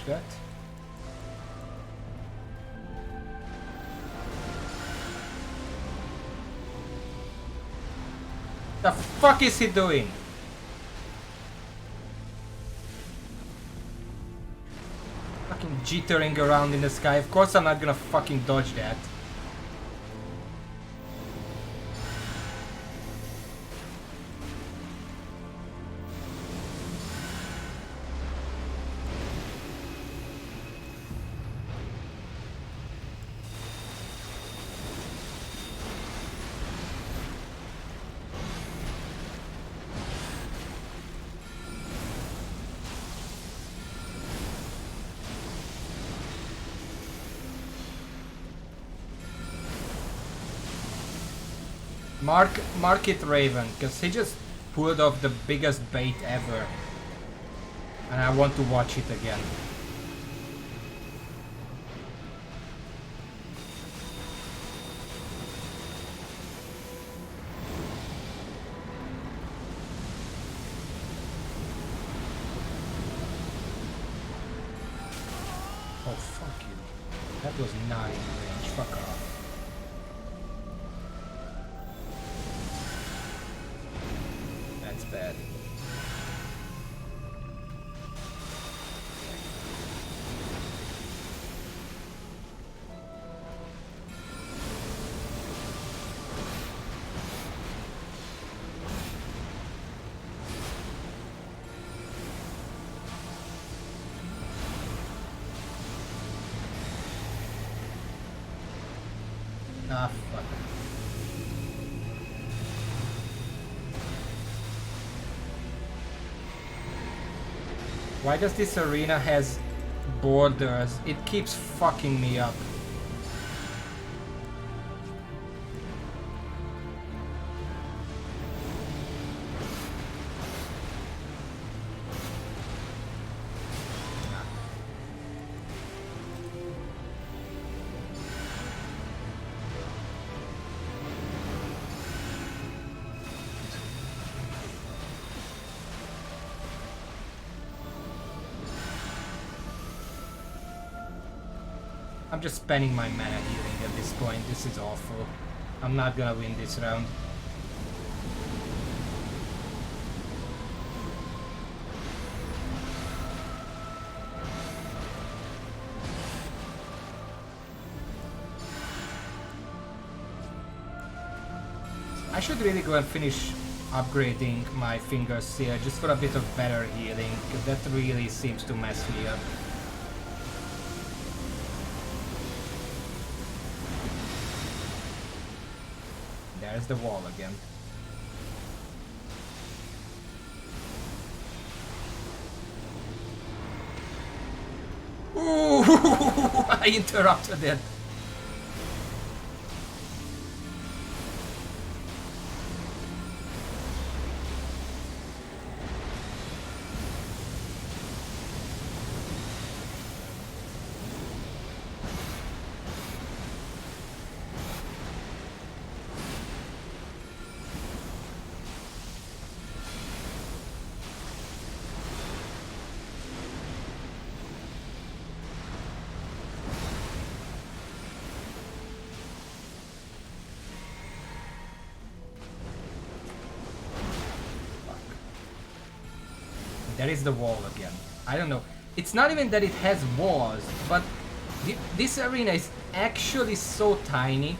That. The fuck is he doing? Fucking jittering around in the sky. Of course I'm not gonna fucking dodge that. Mark it, Raven, because he just pulled off the biggest bait ever. And I want to watch it again. Oh, fuck you. That was not in range. Fuck off. Bad. Ah, fuck. Why does this arena has borders? It keeps fucking me up. I'm just spending my mana healing at this point. This is awful. I'm not gonna win this round. I should really go and finish upgrading my fingers here just for a bit of better healing, because that really seems to mess me up. There's the wall again. Ooh, I interrupted it. There is the wall again. I don't know. It's not even that it has walls, but this arena is actually so tiny.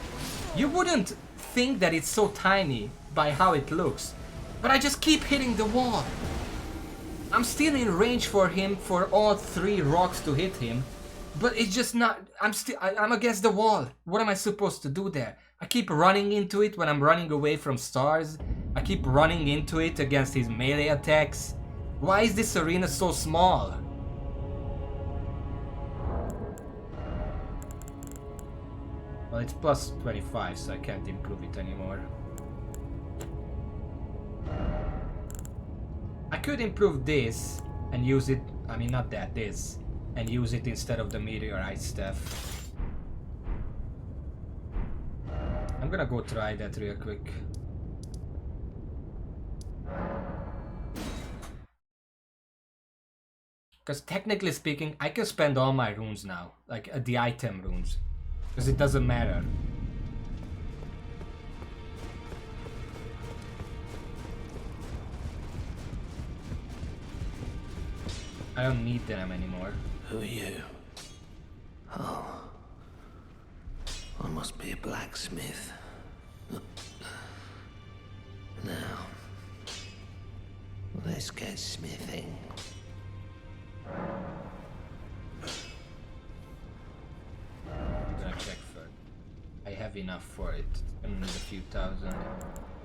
You wouldn't think that it's so tiny by how it looks, but I just keep hitting the wall. I'm still in range for him, for all 3 rocks to hit him, but it's just not. I'm against the wall. What am I supposed to do there? I keep running into it when I'm running away from stars. I keep running into it against his melee attacks. Why is this arena so small? Well, it's plus 25, so I can't improve it anymore. I could improve this and use it, I mean not that, this, and use it instead of the meteorite stuff. I'm gonna go try that real quick. Because technically speaking, I can spend all my runes now, like the item runes, because it doesn't matter. I don't need them anymore. Who are you? Oh, I must be a blacksmith. Now, let's get smithing. I'm gonna check first. I have enough for it. I need a few thousand.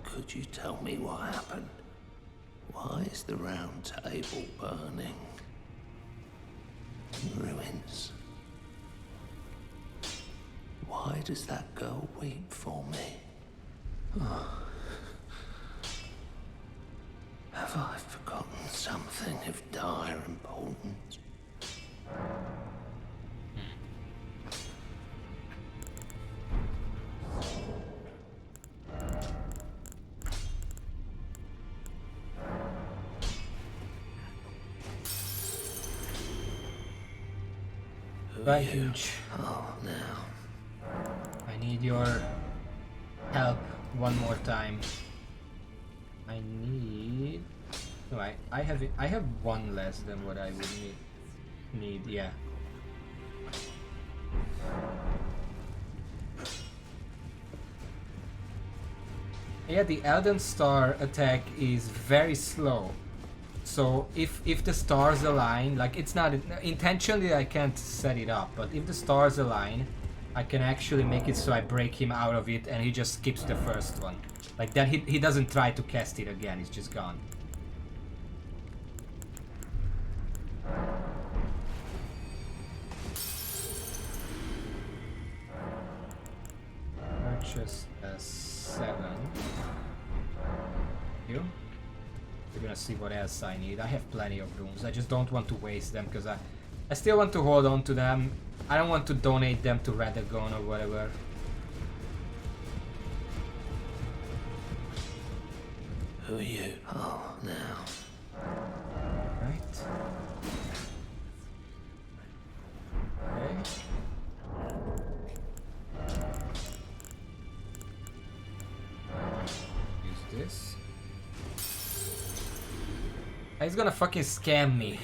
Could you tell me what happened? Why is the round table burning? In ruins. Why does that girl weep for me? Oh. Have I forgotten something of dire importance? Huge. Oh, now. I need your help one more time. I need. No, I have one less than what I would need. Yeah. Yeah, the Elden star attack is very slow. So if the stars align, like it's not intentionally, I can't set it up, but if the stars align, I can actually make it so I break him out of it and he just skips the first one. Like that, he doesn't try to cast it again, he's just gone. Purchase a 7. You? We're gonna see what else I need. I have plenty of runes. I just don't want to waste them because I still want to hold on to them. I don't want to donate them to Radagon or whatever. Who are you? Oh, now. Right. Okay. this. He's gonna fucking scam me.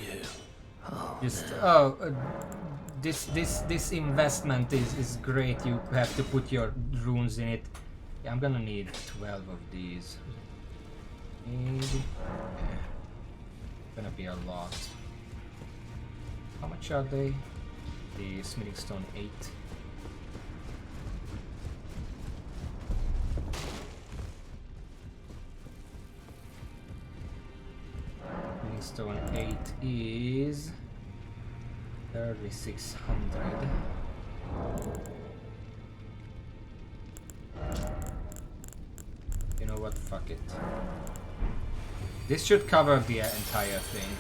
Just this investment is great. You have to put your runes in it. Yeah, I'm gonna need 12 of these. Gonna be a lot. How much are they? The smithing stone 8. Smithing stone 8 is 3600. You know what? Fuck it. This should cover the entire thing.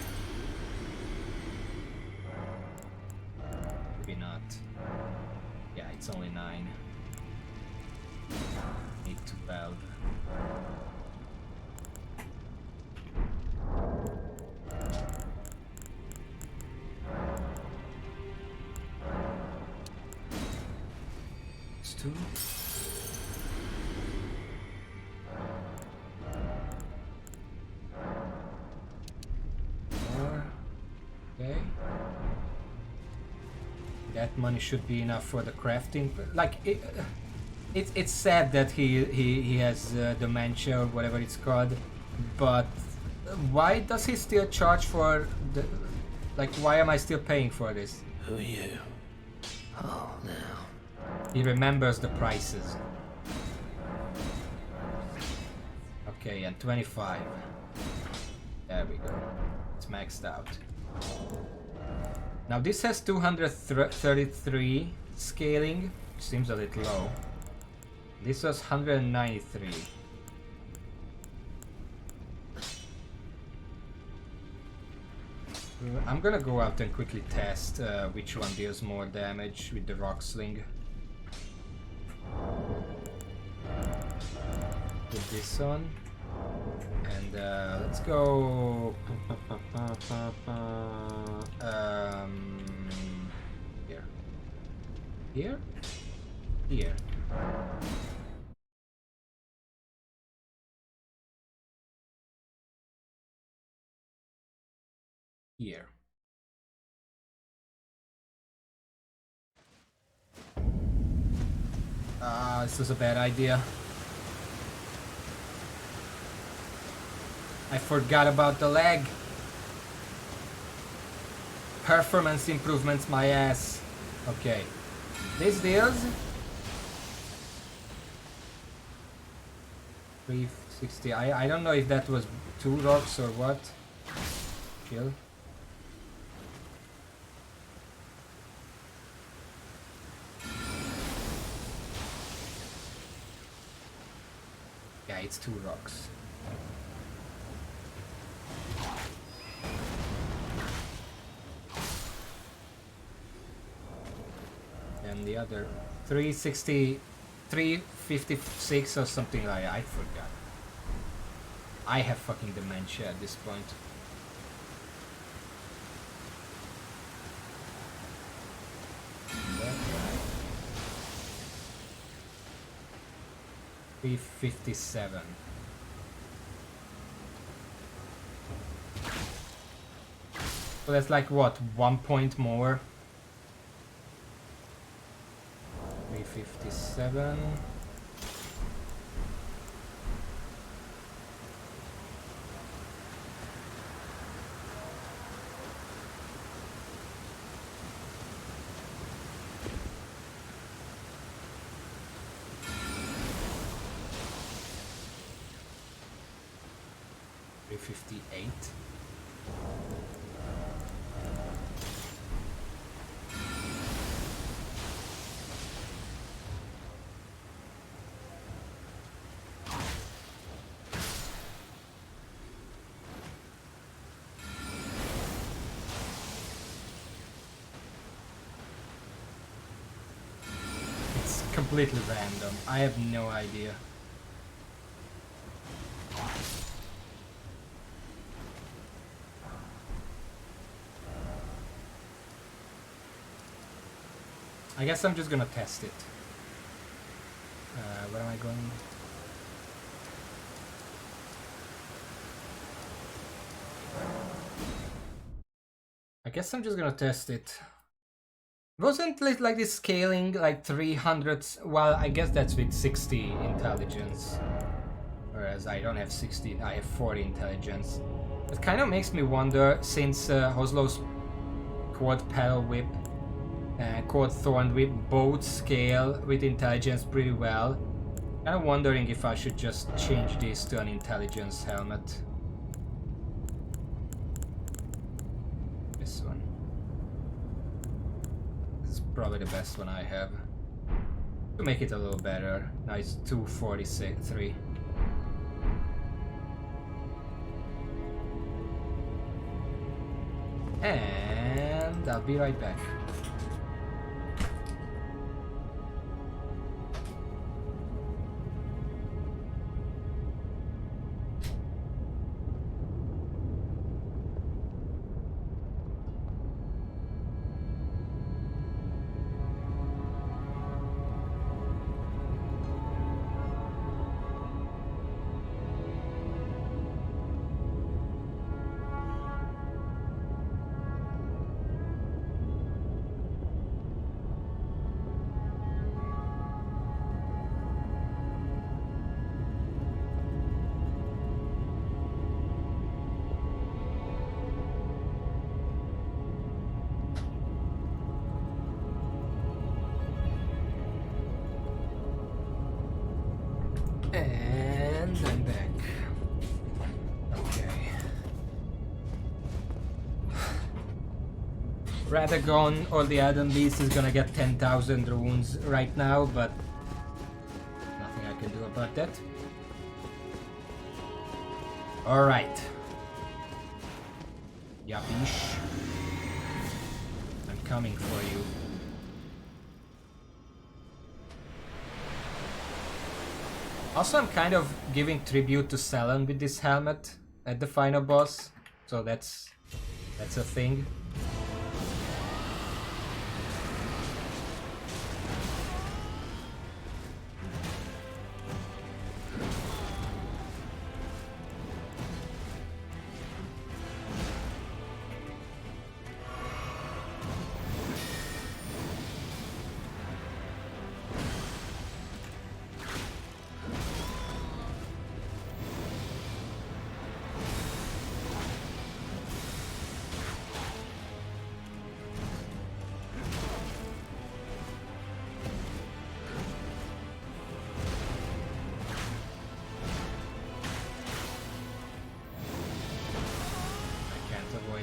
Maybe not. Yeah, it's only 9. Need 12. It's 2. Okay. That money should be enough for the crafting. Like it's sad that he has dementia or whatever it's called, but why does he still charge for the? Like, why am I still paying for this? Who are you? Oh, now. He remembers the prices. Okay, and 25. There we go. It's maxed out. Now this has 233 scaling, which seems a little low. This was 193. I'm gonna go out and quickly test which one deals more damage with the rock sling. Put this on. And let's go here. Here? Here. Here. This was a bad idea. I forgot about the lag. Performance improvements, my ass. Okay. This deals 360. I don't know if that was 2 rocks or what. Chill. Yeah, it's 2 rocks. And the other 360, 356 or something like that. I forgot. I have fucking dementia at this point. That right. 357. So that's like what, 1 point more? 357. $358. Completely random. I have no idea. I guess I'm just gonna test it. Where am I going? I guess I'm just gonna test it. Wasn't it like this scaling like 300? Well, I guess that's with 60 intelligence. Whereas I don't have 60, I have 40 intelligence. It kind of makes me wonder, since Hoslow's Quad Pedal Whip and Quad Thorn Whip both scale with intelligence pretty well. Kind of wondering if I should just change this to an intelligence helmet. This one. This is probably the best one I have. To make it a little better. Now it's 243. And I'll be right back. And I'm back. Okay. Radagon or the Elden Beast is gonna get 10,000 runes right now, but nothing I can do about that. Alright. Yabish. I'm coming for you. Also, I'm kind of giving tribute to Selen with this helmet at the final boss, so that's a thing.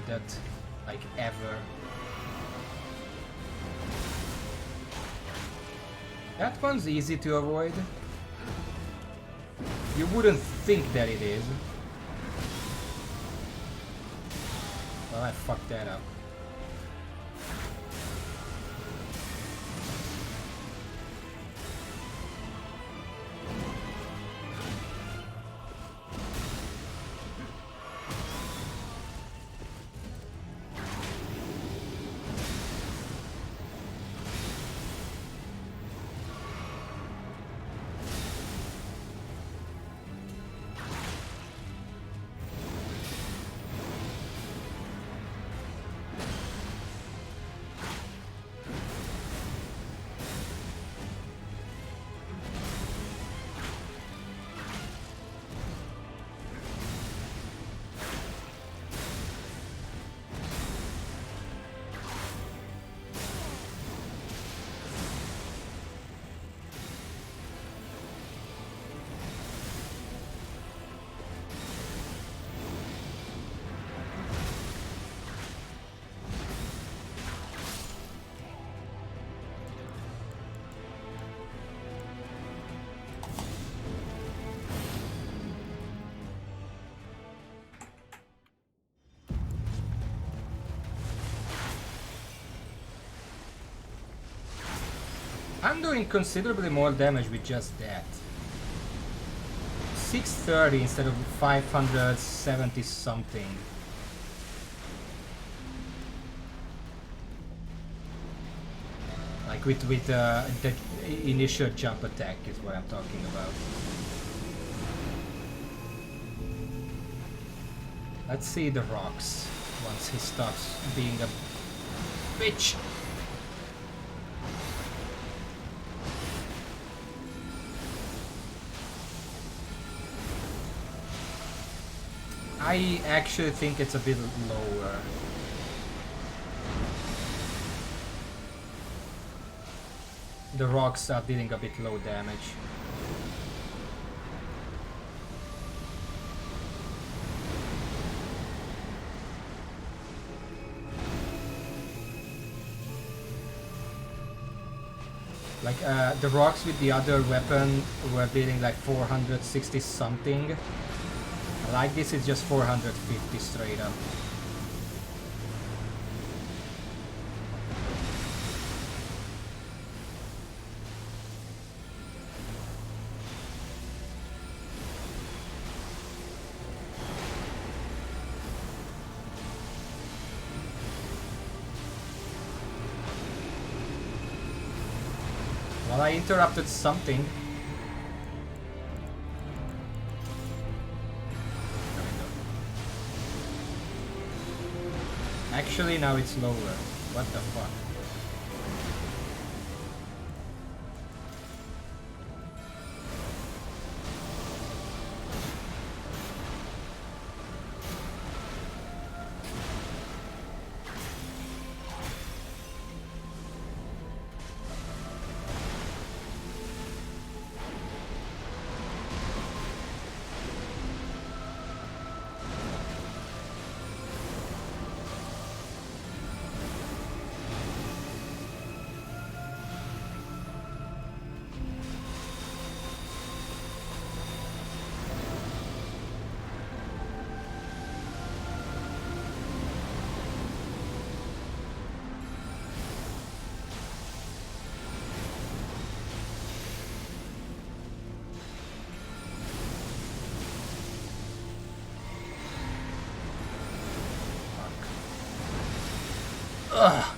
That, like, ever. That one's easy to avoid. You wouldn't think that it is. Well, I fucked that up. I'm doing considerably more damage with just that. 630 instead of 570 something. Like with the initial jump attack is what I'm talking about. Let's see the rocks. Once he stops being a bitch. I actually think it's a bit lower. The rocks are dealing a bit low damage. Like the rocks with the other weapon were dealing like 460 something. Like this is just 450 straight up. Well, I interrupted something. Actually, now it's lower. What the fuck? Ugh.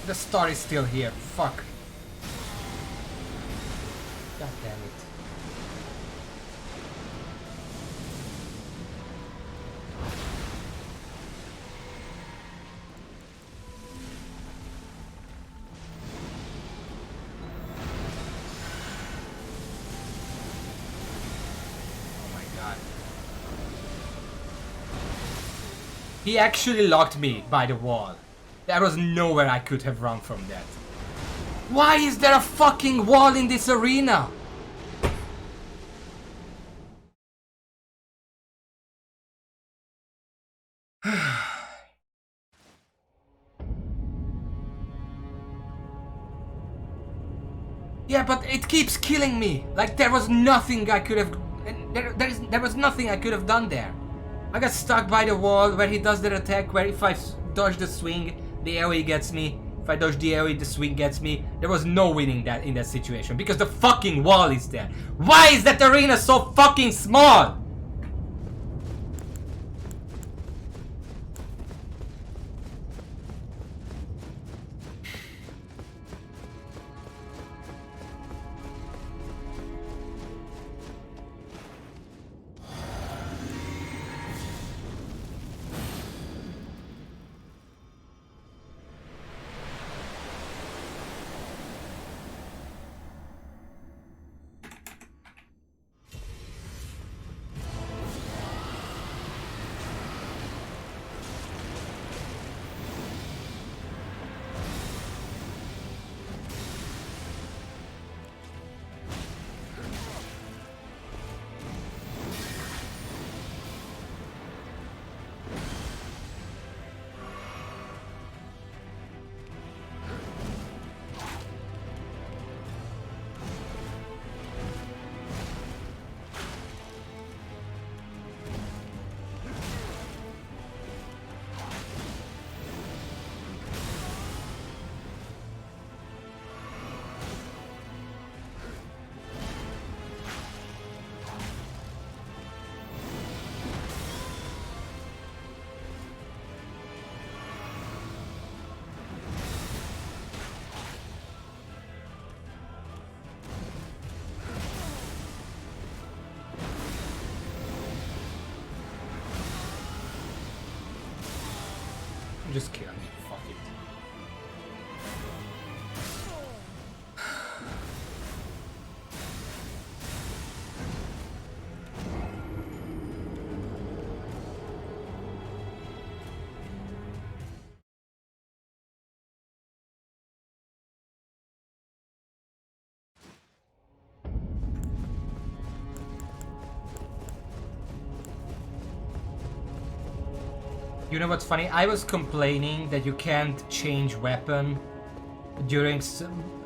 The star is still here. Fuck. God damn it. Oh my god. He actually locked me by the wall. There was nowhere I could have run from that. Why is there a fucking wall in this arena? Yeah, but it keeps killing me. Like there was nothing I could have. There was nothing I could have done there. I got stuck by the wall where he does that attack where if I dodge the swing, the AoE gets me. If I dodge the AoE, the swing gets me. There was no winning that in that situation because the fucking wall is there. Why is that arena so fucking small? just kill me. Fuck it. You know what's funny? I was complaining that you can't change weapon during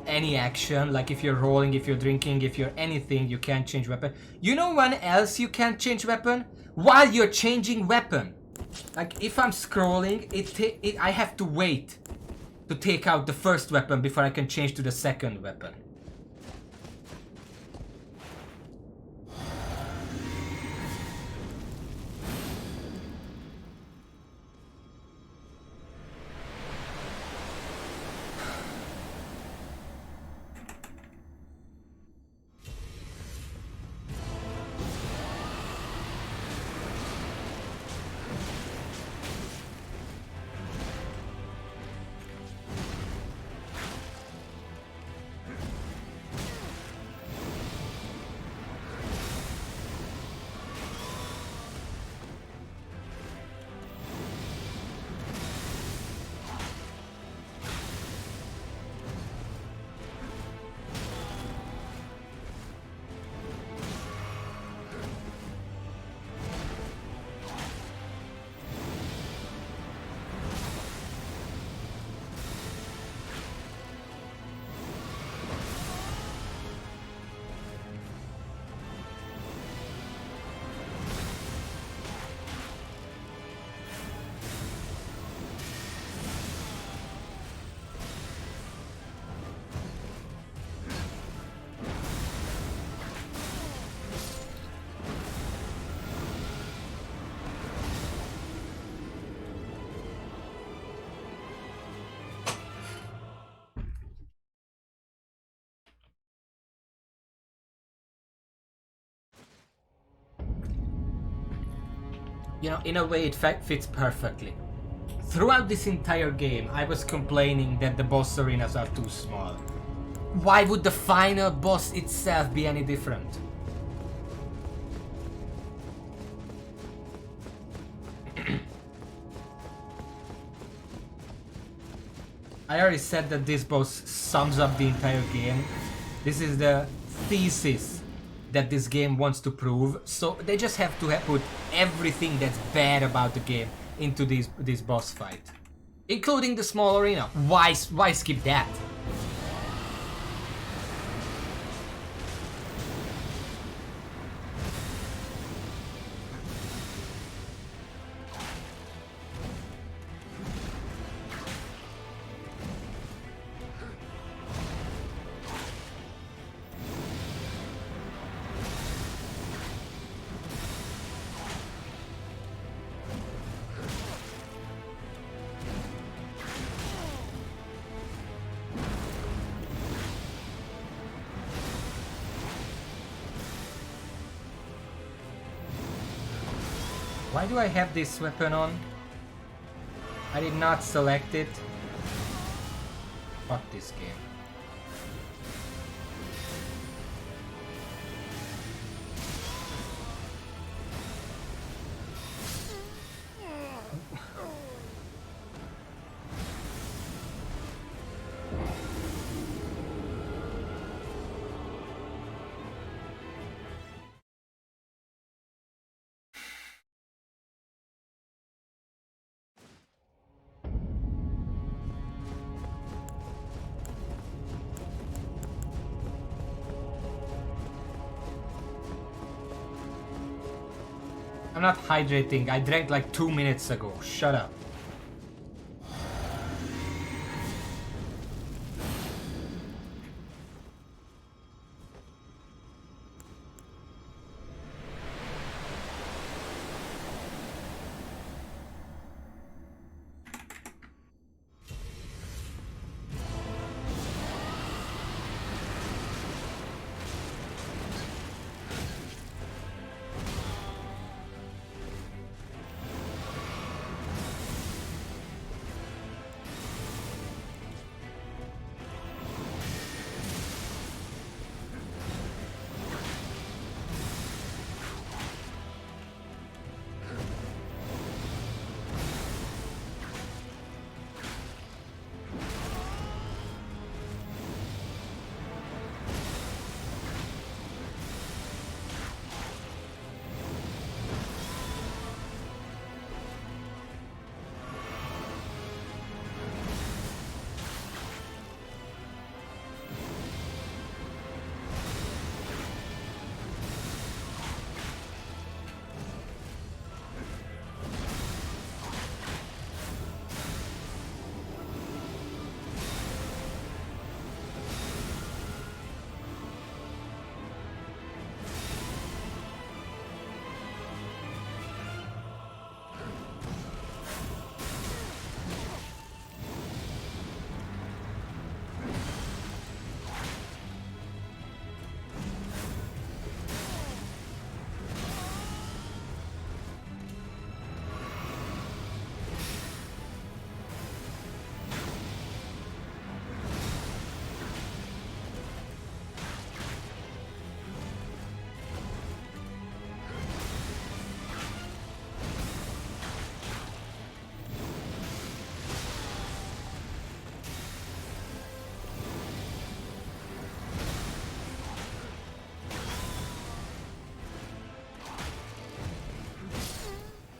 any action. Like if you're rolling, if you're drinking, if you're anything, you can't change weapon. You know when else you can't change weapon? While you're changing weapon. Like if I'm scrolling, I have to wait to take out the first weapon before I can change to the second weapon. You know, in a way it fits perfectly. Throughout this entire game, I was complaining that the boss arenas are too small. Why would the final boss itself be any different? I already said that this boss sums up the entire game. This is the thesis that this game wants to prove, so they just have to put everything that's bad about the game into this boss fight, including the small arena. Why skip that? Why do I have this weapon on? I did not select it. Fuck this game. I'm not hydrating. I drank like 2 minutes ago. Shut up.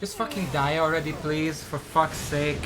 Just fucking die already, please, for fuck's sake.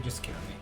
Just kill me.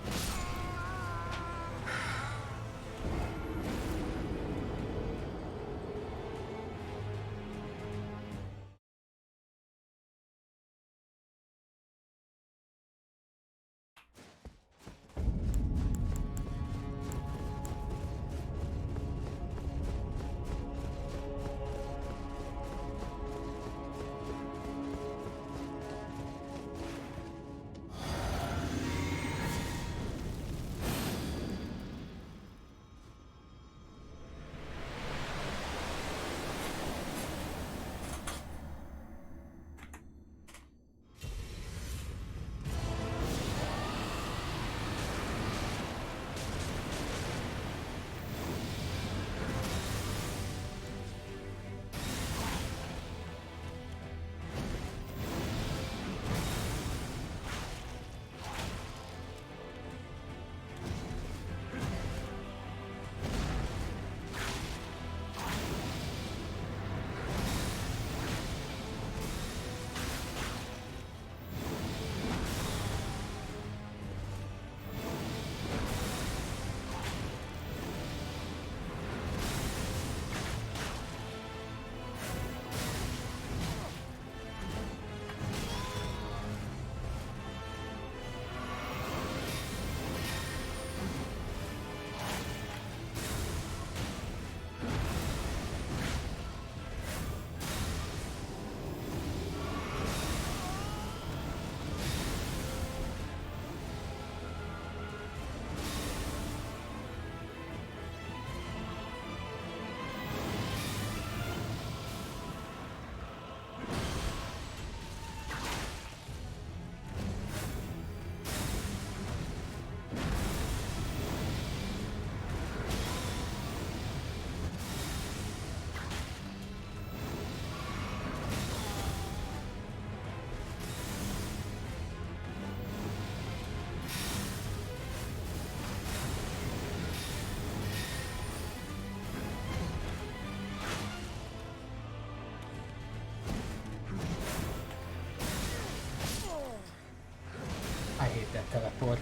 That teleport.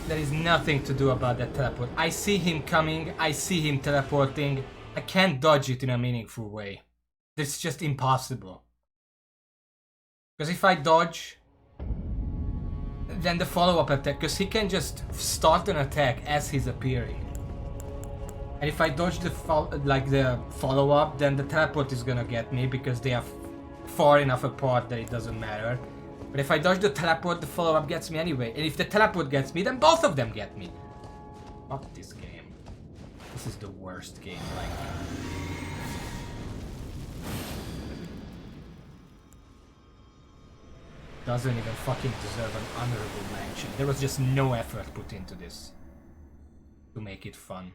There is nothing to do about that teleport. I see him coming, I see him teleporting. I can't dodge it in a meaningful way. It's just impossible. Because if I dodge, then the follow-up attack, because he can just start an attack as he's appearing. And if I dodge the follow-up, then the teleport is gonna get me because they are far enough apart that it doesn't matter. But if I dodge the teleport, the follow-up gets me anyway. And if the teleport gets me, then both of them get me. Fuck this game. This is the worst game, like... Doesn't even fucking deserve an honorable mention. There was just no effort put into this to make it fun.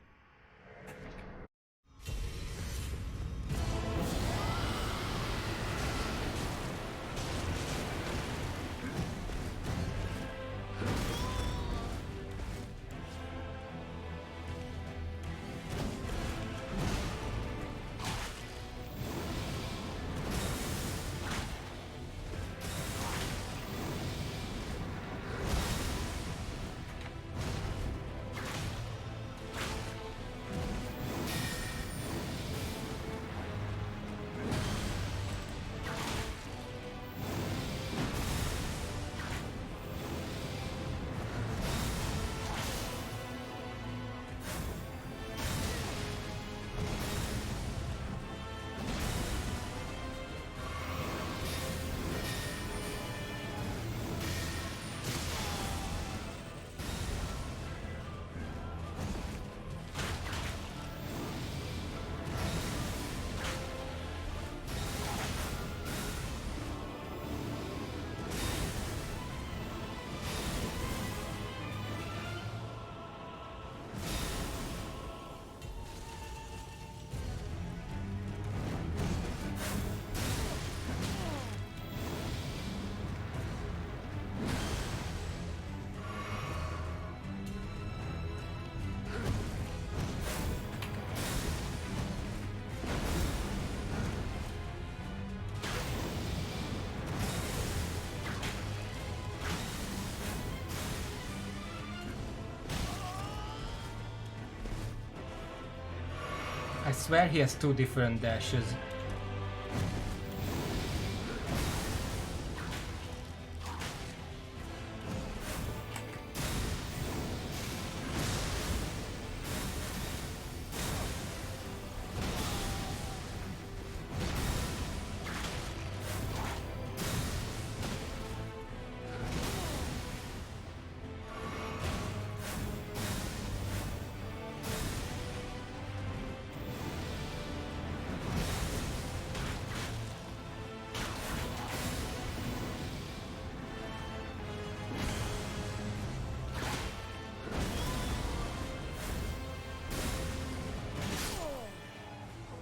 I swear he has 2 different dashes.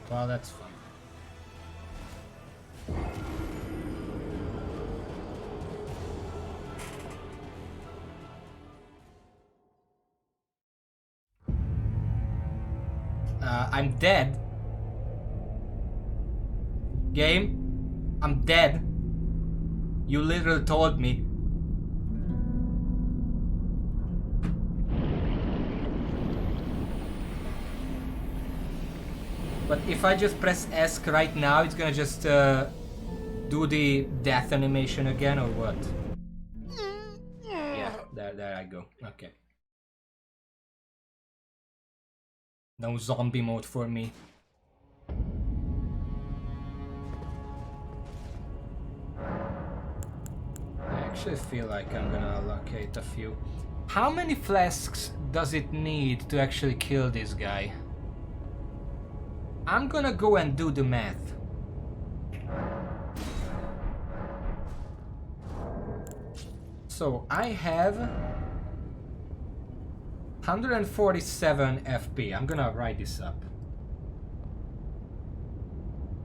Well, that's fun. I'm dead. Game, I'm dead. You literally told me. But if I just press S right now, it's gonna just do the death animation again, or what? Yeah, there I go. Okay. No zombie mode for me. I actually feel like I'm gonna allocate a few. How many flasks does it need to actually kill this guy? I'm gonna go and do the math. So I have 147 FP. I'm gonna write this up.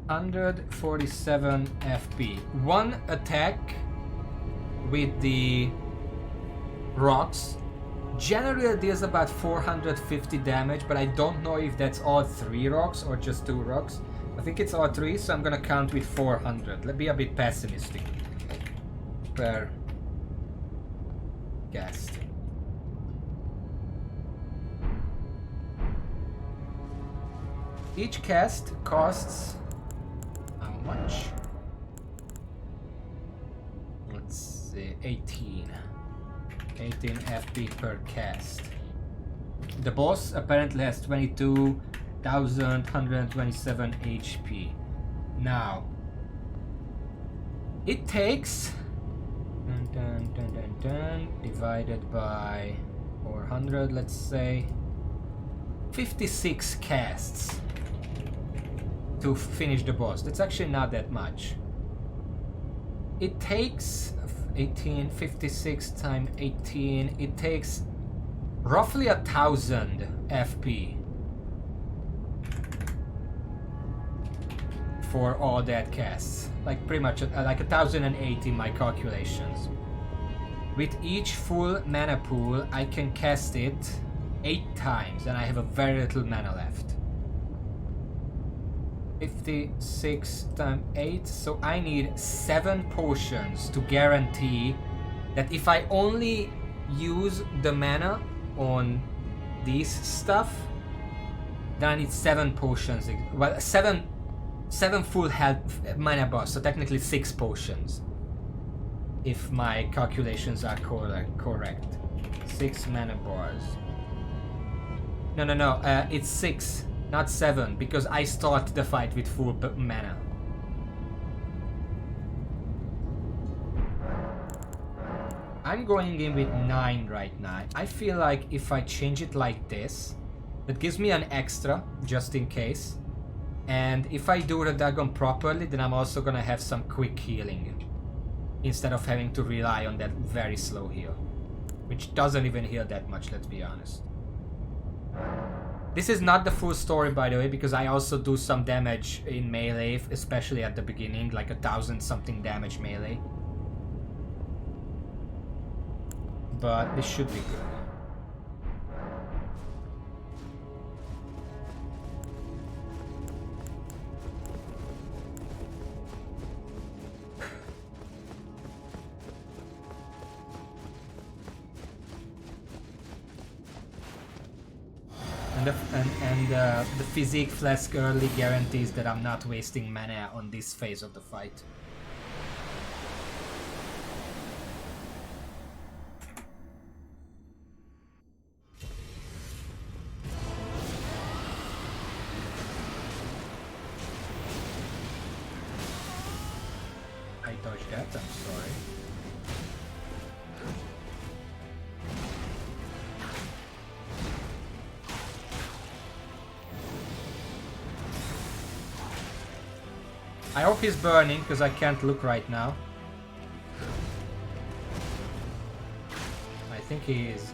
147 FP. One attack with the rocks generally deals about 450 damage, but I don't know if that's all 3 rocks or just 2 rocks. I think it's all 3, so I'm gonna count with 400. Let's be a bit pessimistic. Per cast. Each cast costs how much? Let's see, 18 FP per cast. The boss apparently has 22,127 HP. Now, it takes divided by 400, let's say 56 casts to finish the boss. That's actually not that much. It takes 56 times 18. It takes roughly 1,000 FP for all that casts. Like pretty much like 1,080 in my calculations. With each full mana pool, I can cast it 8 times, and I have a very little mana left. 56 times 8, so I need 7 potions to guarantee that if I only use the mana on these stuff, then I need 7 potions. Well, 7 full health mana bars, so technically 6 potions. If my calculations are correct. 6 mana bars. No, it's 6. Not 7, because I start the fight with full mana. I'm going in with 9 right now. I feel like if I change it like this, that gives me an extra, just in case. And if I do the Dagon properly, then I'm also gonna have some quick healing, instead of having to rely on that very slow heal. Which doesn't even heal that much, let's be honest. This is not the full story, by the way, because I also do some damage in melee, especially at the beginning, like 1,000 something damage melee. But this should be good. And the physique flask early guarantees that I'm not wasting mana on this phase of the fight. I dodged that, I'm sorry. I hope he's burning, because I can't look right now. I think he is.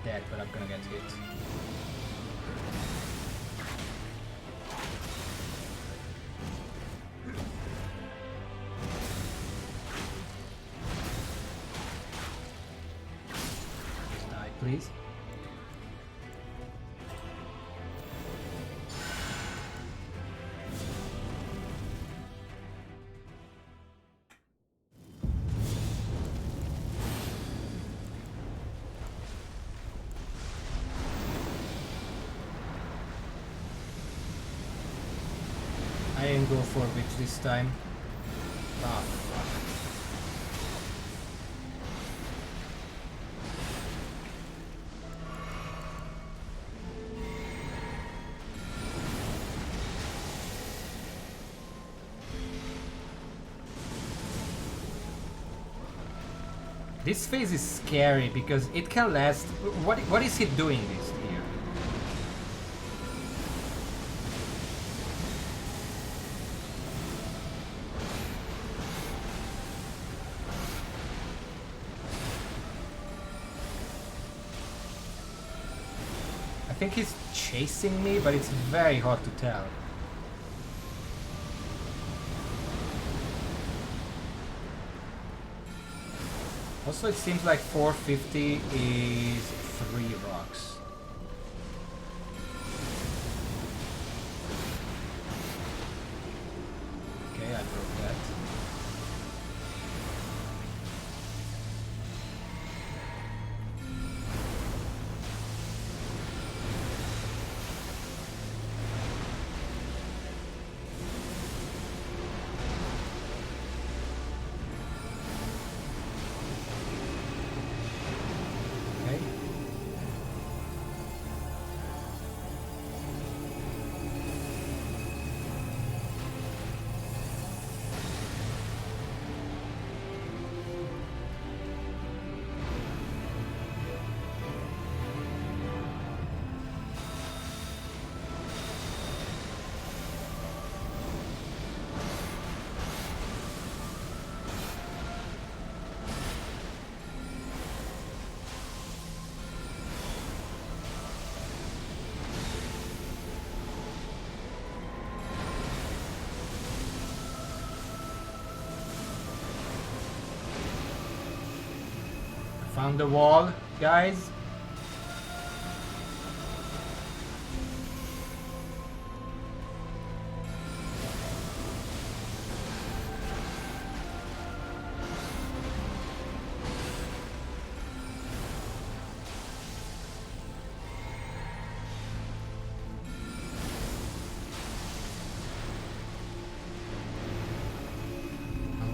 Dead, but I'm gonna get hit. Just die, please. I didn't go for a witch this time. Ah, fuck. This phase is scary because it can last. What is he doing this here? I think he's chasing me, but it's very hard to tell. Also, it seems like 450 is 3 rocks. Okay, I broke that. Found the wall, guys.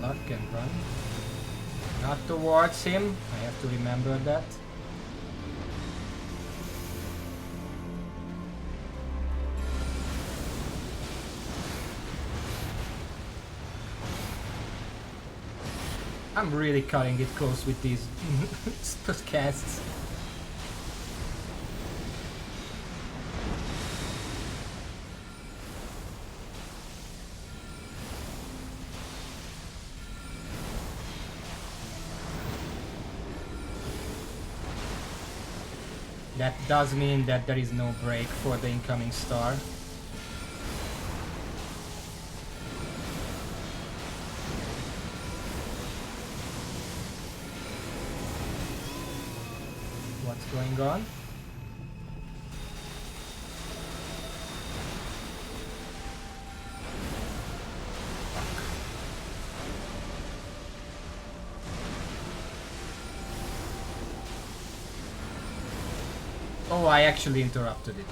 duck and run. Not towards him. I have to remember that. I'm really cutting it close with these casts. That does mean that there is no break for the incoming star. What's going on? Oh, I actually interrupted it.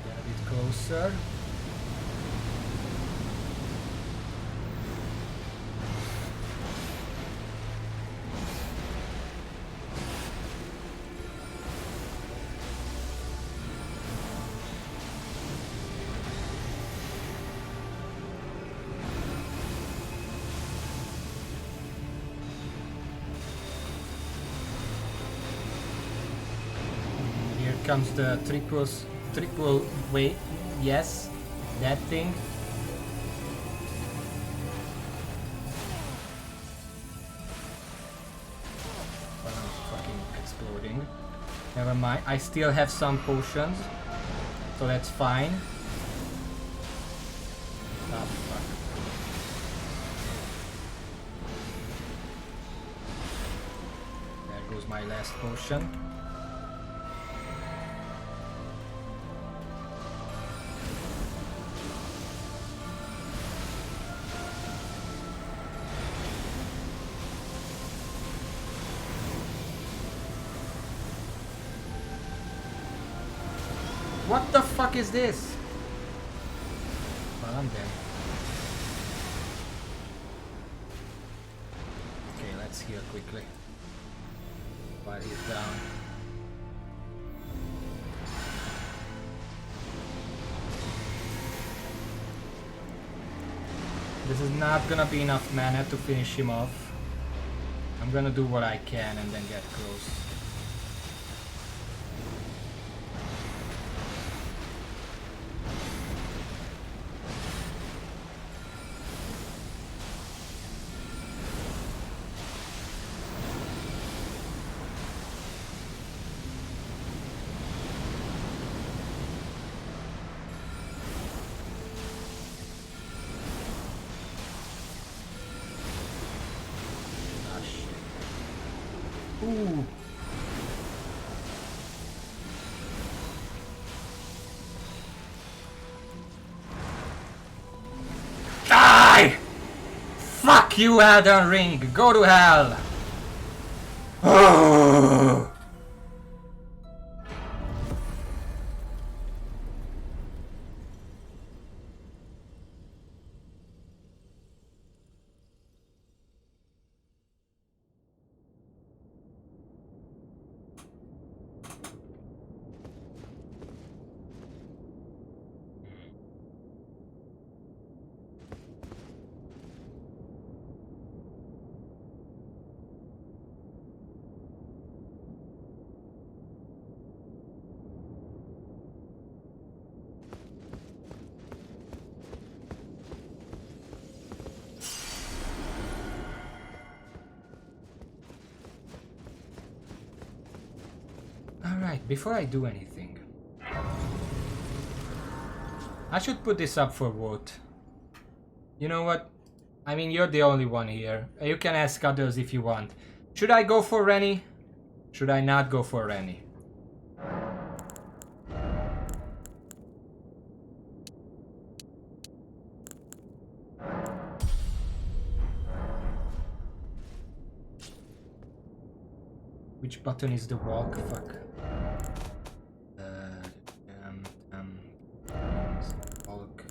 Get a bit closer. Comes the triple wait, yes, that thing. Well, I'm fucking exploding. Never mind, I still have some potions, so that's fine. Ah, fuck. There goes my last potion. What the fuck is this? Well, I'm dead. Okay, let's heal quickly. While he's down. This is not gonna be enough mana to finish him off. I'm gonna do what I can and then get close. Ooh. Die! Fuck you, Elden Ring! Go to hell! Oh. Alright, before I do anything, I should put this up for vote. You know what? I mean, you're the only one here. You can ask others if you want. Should I go for Rennie? Should I not go for Rennie? Which button is the walk? Fuck. Walk.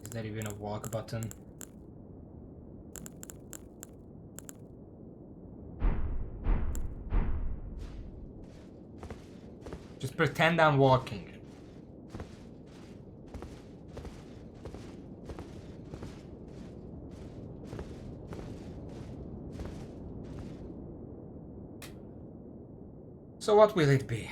Is there even a walk button? Just pretend I'm walking. So what will it be?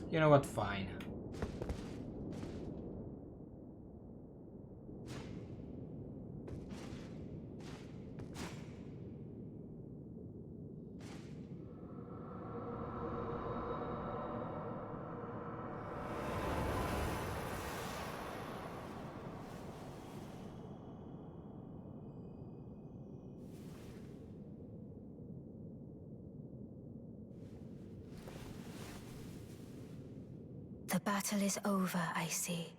You know what, fine. The battle is over, I see.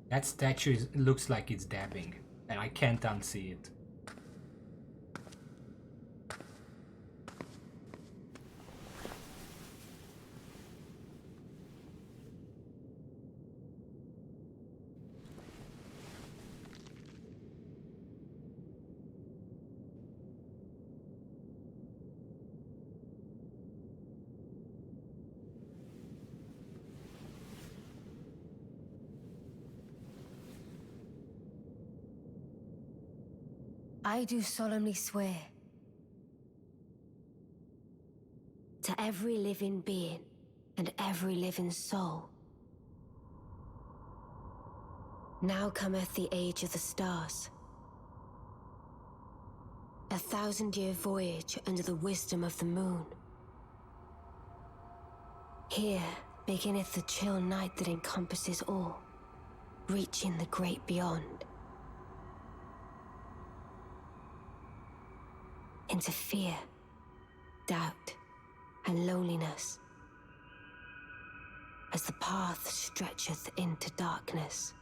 That statue looks like it's dabbing, and I can't unsee it. I do solemnly swear to every living being and every living soul. Now cometh the age of the stars. 1,000-year voyage under the wisdom of the moon. Here beginneth the chill night that encompasses all, reaching the great beyond. Into fear, doubt, and loneliness, as the path stretcheth into darkness.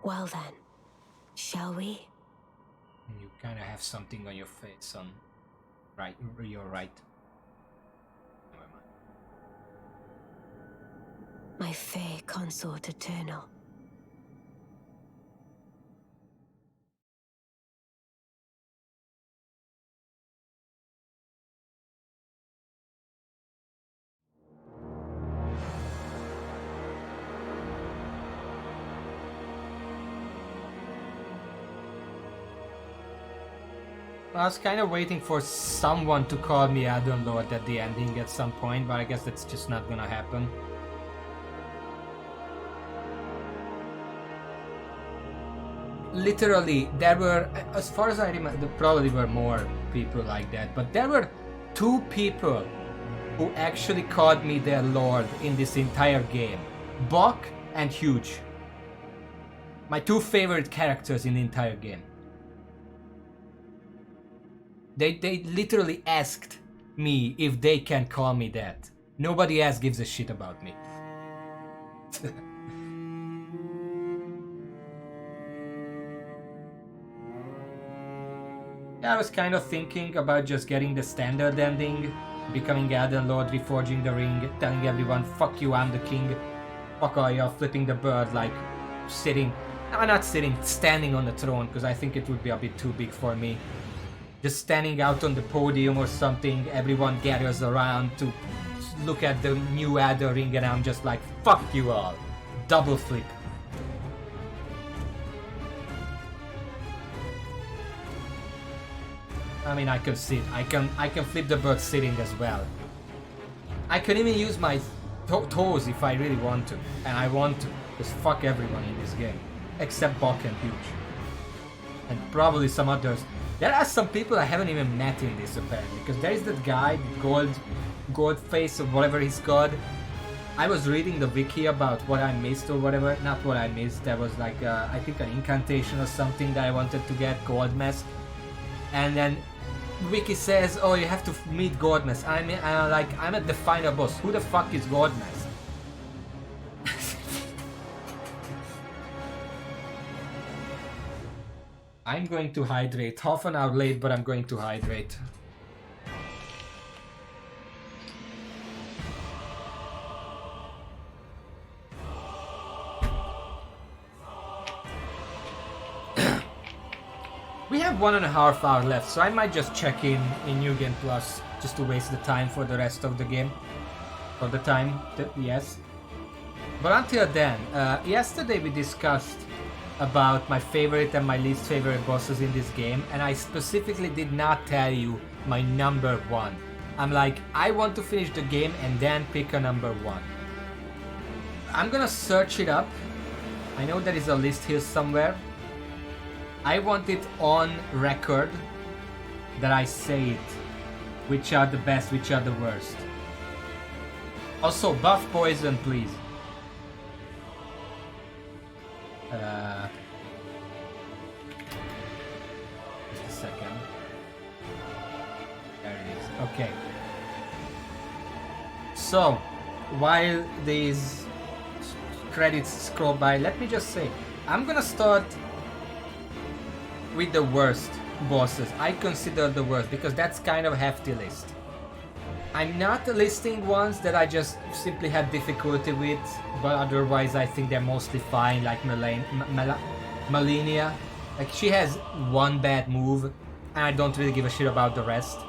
Well then, shall we? You kind of have something on your face, on right, your right. Never mind. My fair consort eternal. I was kind of waiting for someone to call me Elden Lord at the ending at some point, but I guess that's just not gonna happen. Literally, there were, as far as I remember, there probably were more people like that, but there were 2 people who actually called me their Lord in this entire game. Buck and Huge. My 2 favorite characters in the entire game. They literally asked me if they can call me that. Nobody else gives a shit about me. Yeah, I was kind of thinking about just getting the standard ending, becoming Elden Lord, reforging the ring, telling everyone, fuck you, I'm the king. Fuck all y'all, flipping the bird, like sitting, no, not sitting, standing on the throne, because I think it would be a bit too big for me. Just standing out on the podium or something, everyone gathers around to look at the new Elden Ring, and I'm just like, fuck you all. Double flip. I mean, I can sit. I can flip the bird sitting as well. I can even use my toes if I really want to. And I want to. Because fuck everyone in this game. Except Bok and Huge. And probably some others. There are some people I haven't even met in this apparently. Because there is that guy, gold face or whatever he's called. I was reading the wiki about what I missed or whatever. Not what I missed. There was like, I think an incantation or something that I wanted to get. Gold Mask. And then wiki says, oh, you have to meet Godmas. I'm at the final boss. Who the fuck is Godmas? I'm going to hydrate. Half an hour late, but I'm going to hydrate. We have 1.5 hours left, so I might just check in New Game Plus just to waste the time for the rest of the game. For the time, yes. But until then, yesterday we discussed about my favorite and my least favorite bosses in this game, and I specifically did not tell you my number one. I'm like, I want to finish the game and then pick a number one. I'm gonna search it up. I know there is a list here somewhere. I want it on record that I say it. Which are the best, which are the worst. Also, buff poison, please. Just a second. There it is. Okay. So, while these credits scroll by, let me just say, I'm gonna start with the worst bosses. I consider the worst because that's kind of a hefty list. I'm not listing ones that I just simply had difficulty with, but otherwise I think they're mostly fine, like Malenia. Like, she has one bad move, and I don't really give a shit about the rest.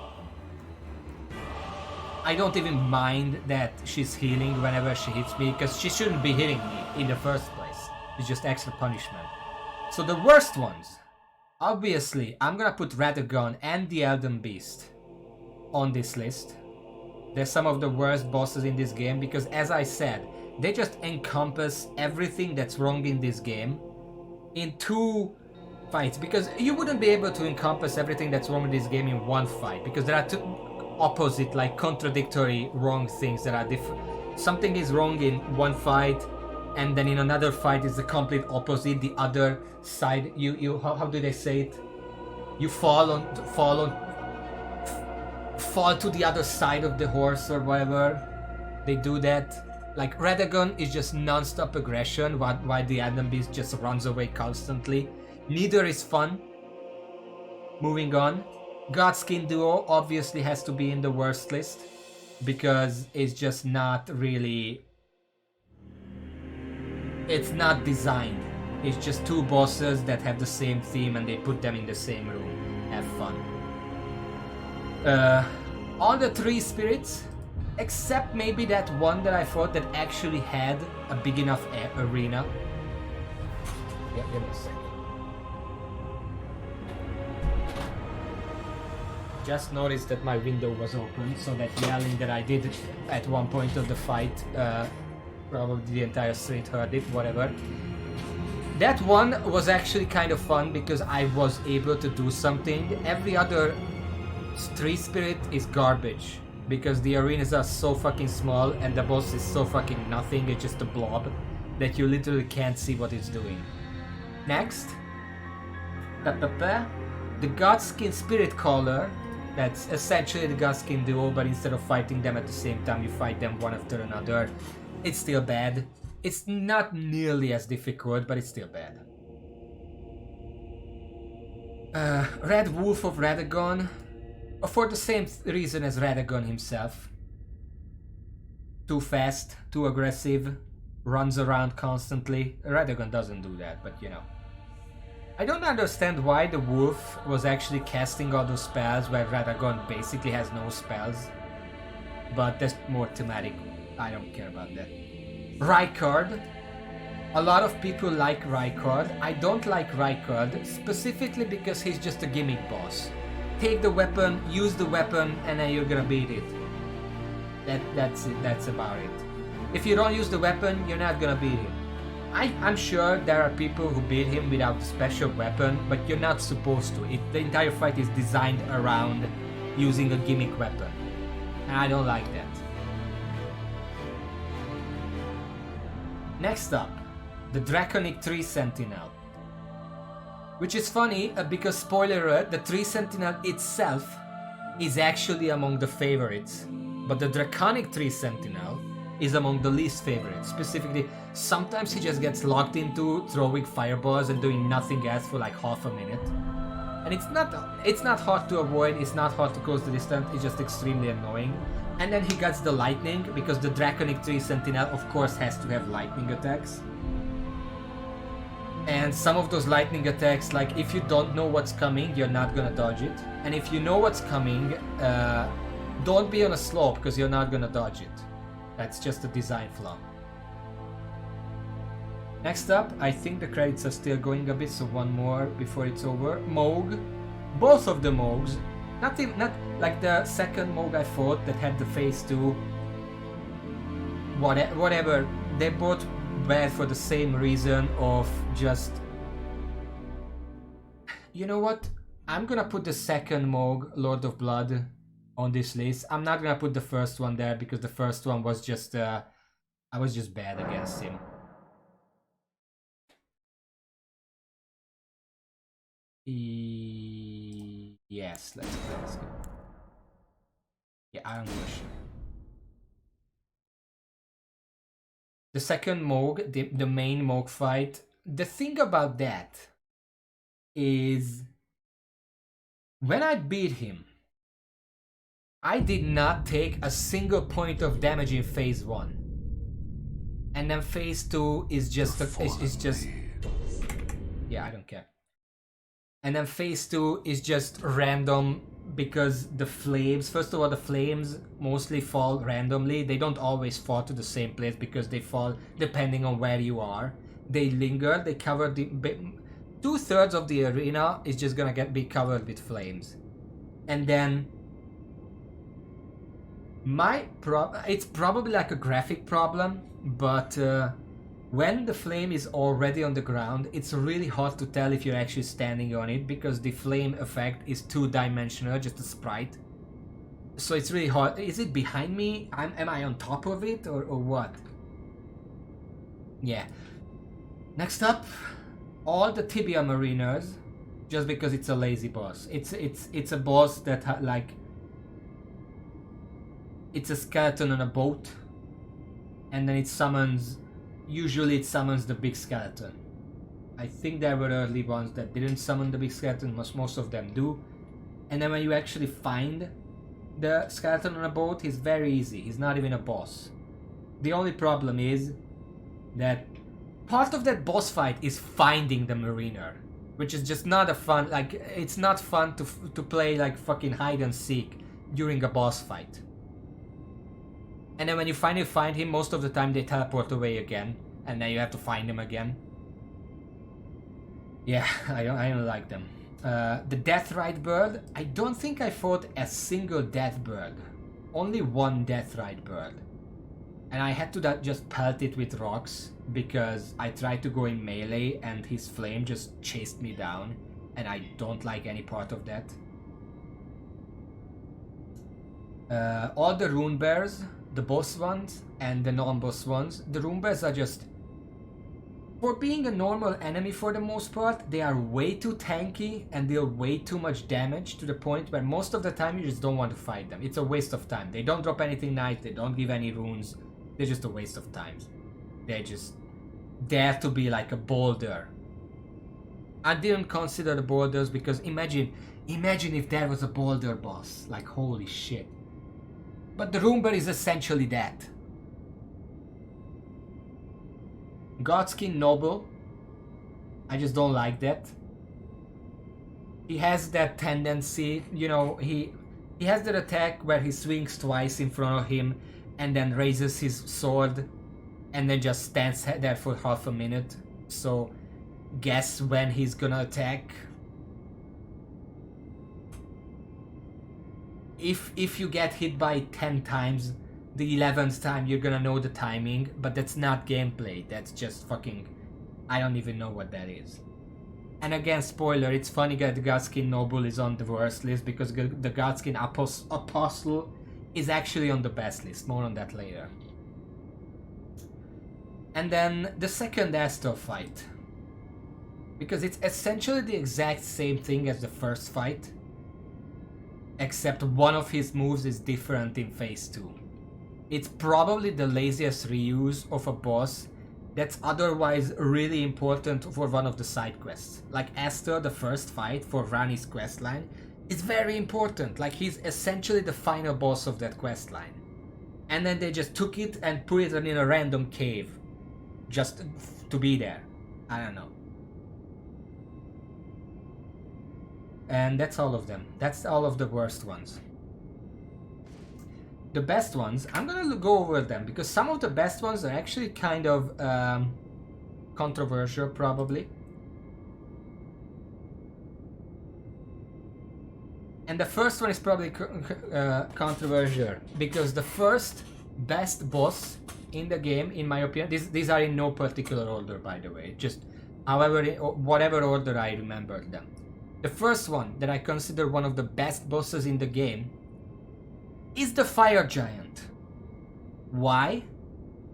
I don't even mind that she's healing whenever she hits me, because she shouldn't be hitting me in the first place. It's just extra punishment. So the worst ones, obviously, I'm gonna put Radagon and the Elden Beast on this list. They're some of the worst bosses in this game because, as I said, they just encompass everything that's wrong in this game in 2 fights. Because you wouldn't be able to encompass everything that's wrong in this game in 1 fight, because there are 2 opposite, like contradictory wrong things that are different. Something is wrong in 1 fight, and then in another fight is the complete opposite. The other side, how do they say it? You fall to the other side of the horse or whatever. They do that. Like, Radagon is just non-stop aggression while the Elden Beast just runs away constantly. Neither is fun. Moving on. Godskin Duo obviously has to be in the worst list because it's just not really... It's not designed. It's just 2 bosses that have the same theme and they put them in the same room. Have fun. All the 3 spirits, except maybe that one that I thought that actually had a big enough arena. Yeah, give me a second. Just noticed that my window was open, so that yelling that I did at one point of the fight, probably the entire street heard it, whatever. That one was actually kind of fun because I was able to do something. Every other 3 spirit is garbage because the arenas are so fucking small and the boss is so fucking nothing. It's just a blob that you literally can't see what it's doing. Next, the Godskin Spirit Caller. That's essentially the Godskin Duo, but instead of fighting them at the same time, you fight them one after another. It's still bad. It's not nearly as difficult, but it's still bad. Red Wolf of Radagon. For the same reason as Radagon himself. Too fast, too aggressive, runs around constantly. Radagon doesn't do that, but you know. I don't understand why the wolf was actually casting all those spells where Radagon basically has no spells. But that's more thematic. I don't care about that. Rykard. A lot of people like Rykard. I don't like Rykard, specifically because he's just a gimmick boss. take the weapon, use the weapon, and then you're gonna beat it. That's it. That's about it. If you don't use the weapon, you're not gonna beat him. I'm sure there are people who beat him without a special weapon, but you're not supposed to. The entire fight is designed around using a gimmick weapon. And I don't like that. Next up, the Draconic Tree Sentinel. Which is funny because, spoiler alert, the Tree Sentinel itself is actually among the favorites. But the Draconic Tree Sentinel is among the least favorites. Specifically, sometimes he just gets locked into throwing fireballs and doing nothing else for like half a minute. And it's not hard to avoid, it's not hard to close the distance, it's just extremely annoying. And then he gets the lightning, because the Draconic Tree Sentinel of course has to have lightning attacks. And some of those lightning attacks, like if you don't know what's coming, you're not gonna dodge it. And if you know what's coming, don't be on a slope, because you're not gonna dodge it. That's just a design flaw. Next up, I think the credits are still going a bit, so one more before it's over. Moog. Both of the Moogs. Not like the second Moog I fought that had the phase 2. Whatever. They're both bad for the same reason of just... You know what? I'm gonna put the second Moog, Lord of Blood, on this list. I'm not gonna put the first one there because the first one was just... I was just bad against him. Yes, let's go. Yeah, Iron Worship. The second Moog, the main Moog fight, the thing about that is when I beat him, I did not take a single point of damage in phase 1. And then phase 2 is just yeah, I don't care. And then phase 2 is just random because the flames, first of all, the flames mostly fall randomly. They don't always fall to the same place because they fall depending on where you are. They linger, they cover the... 2/3 of the arena is just gonna be covered with flames. And then... it's probably like a graphic problem, but... when the flame is already on the ground, it's really hard to tell if you're actually standing on it because the flame effect is 2-dimensional, just a sprite. So it's really hard. Is it behind me? Am I on top of it or what? Yeah. Next up, all the Tibia Mariners, just because it's a lazy boss. It's a boss that like... It's a skeleton on a boat, and then it summons... Usually it summons the big skeleton. I think there were early ones that didn't summon the big skeleton, most of them do. And then when you actually find the skeleton on a boat, he's very easy. He's not even a boss. The only problem is that part of that boss fight is finding the Mariner, which is just not a fun, like, it's not fun to play like fucking hide and seek during a boss fight. And then when you finally find him, most of the time they teleport away again. And then you have to find him again. Yeah, I don't like them. The Deathrite Bird. I don't think I fought a single Death Bird. Only one Deathrite Bird. And I had to just pelt it with rocks. Because I tried to go in melee and his flame just chased me down. And I don't like any part of that. All the Rune Bears. The boss ones and the non-boss ones. The Rune Bears are just... For being a normal enemy for the most part, they are way too tanky and deal way too much damage to the point where most of the time you just don't want to fight them. It's a waste of time. They don't drop anything nice, they don't give any runes. They're just a waste of time. They're just there to be like a boulder. I didn't consider the boulders because imagine if there was a boulder boss. Like, holy shit. But the Rune Bear is essentially that. Godskin Noble. I just don't like that. He has that tendency, you know, he has that attack where he swings twice in front of him and then raises his sword and then just stands there for half a minute. So guess when he's gonna attack. if you get hit by 10 times, the 11th time you're gonna know the timing, but that's not gameplay, that's just fucking... I don't even know what that is. And again, spoiler, it's funny that the Godskin Noble is on the worst list because the Godskin Apostle is actually on the best list. More on that later. And then the second Astor fight. Because it's essentially the exact same thing as the first fight. Except one of his moves is different in phase 2. It's probably the laziest reuse of a boss that's otherwise really important for one of the side quests. Like Astor, the first fight for Rani's questline, is very important. Like he's essentially the final boss of that questline. And then they just took it and put it in a random cave. Just to be there. I don't know. And that's all of them. That's all of the worst ones. The best ones, I'm gonna go over them because some of the best ones are actually kind of controversial, probably. And the first one is probably controversial because the first best boss in the game, in my opinion, these are in no particular order, by the way, just however, whatever order I remember them. The first one that I consider one of the best bosses in the game is the Fire Giant. Why?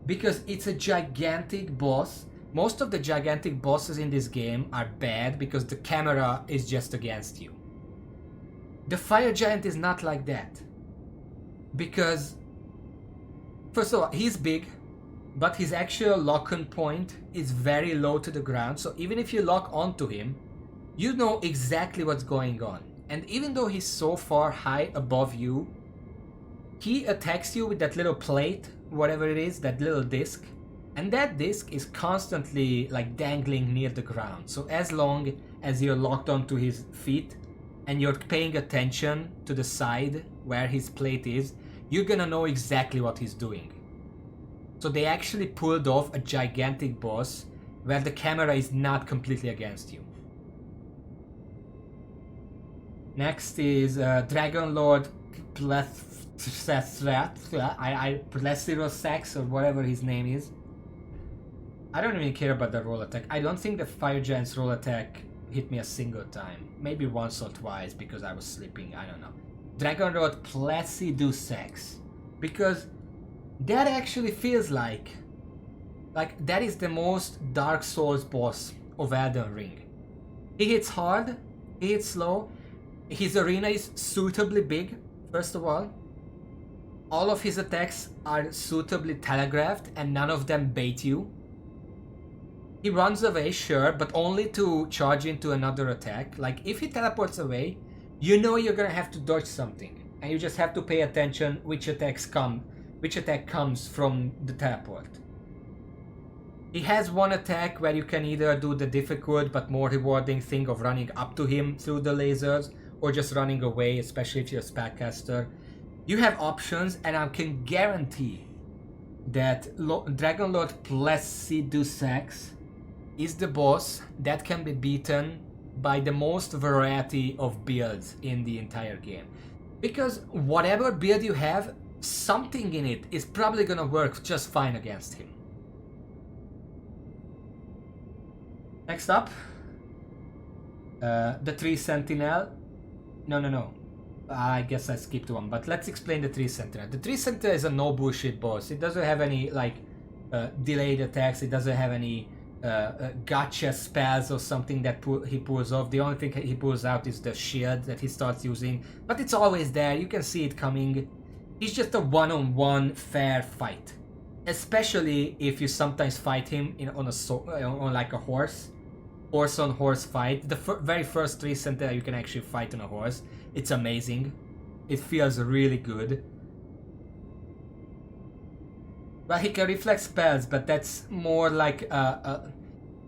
Because it's a gigantic boss. Most of the gigantic bosses in this game are bad because the camera is just against you. The Fire Giant is not like that. Because, first of all, he's big, but his actual lock-on point is very low to the ground, so even if you lock onto him, you know exactly what's going on. And even though he's so far high above you, he attacks you with that little plate, whatever it is, that little disc. And that disc is constantly like dangling near the ground. So as long as you're locked onto his feet and you're paying attention to the side where his plate is, you're gonna know exactly what he's doing. So they actually pulled off a gigantic boss where the camera is not completely against you. Next is Dragon Lord Plesirosax or whatever his name is. I don't really care about the roll attack. I don't think the Fire Giant's roll attack hit me a single time. Maybe once or twice because I was sleeping, I don't know. Dragon Lord Plesirosax. Because that actually feels like that is the most Dark Souls boss of Elden Ring. He hits hard, he hits slow. His arena is suitably big, first of all. All of his attacks are suitably telegraphed and none of them bait you. He runs away, sure, but only to charge into another attack. Like, if he teleports away, you know you're gonna have to dodge something. And you just have to pay attention which attack comes from the teleport. He has one attack where you can either do the difficult but more rewarding thing of running up to him through the lasers, or just running away, especially if you're a spellcaster. You have options, and I can guarantee that Dragon Lord Plesirosax is the boss that can be beaten by the most variety of builds in the entire game. Because whatever build you have, something in it is probably gonna work just fine against him. Next up, the Tree Sentinel. No. I guess I skipped one, but let's explain the Tree Sentinel. The Tree Sentinel is a no bullshit boss. It doesn't have any delayed attacks. It doesn't have any gotcha spells or something that he pulls off. The only thing he pulls out is the shield that he starts using, but it's always there. You can see it coming. He's just a one-on-one fair fight, especially if you sometimes fight him on like a horse on horse fight. The very first Tree Sentinel you can actually fight on a horse. It's amazing. It feels really good. Well, he can reflect spells, but that's more like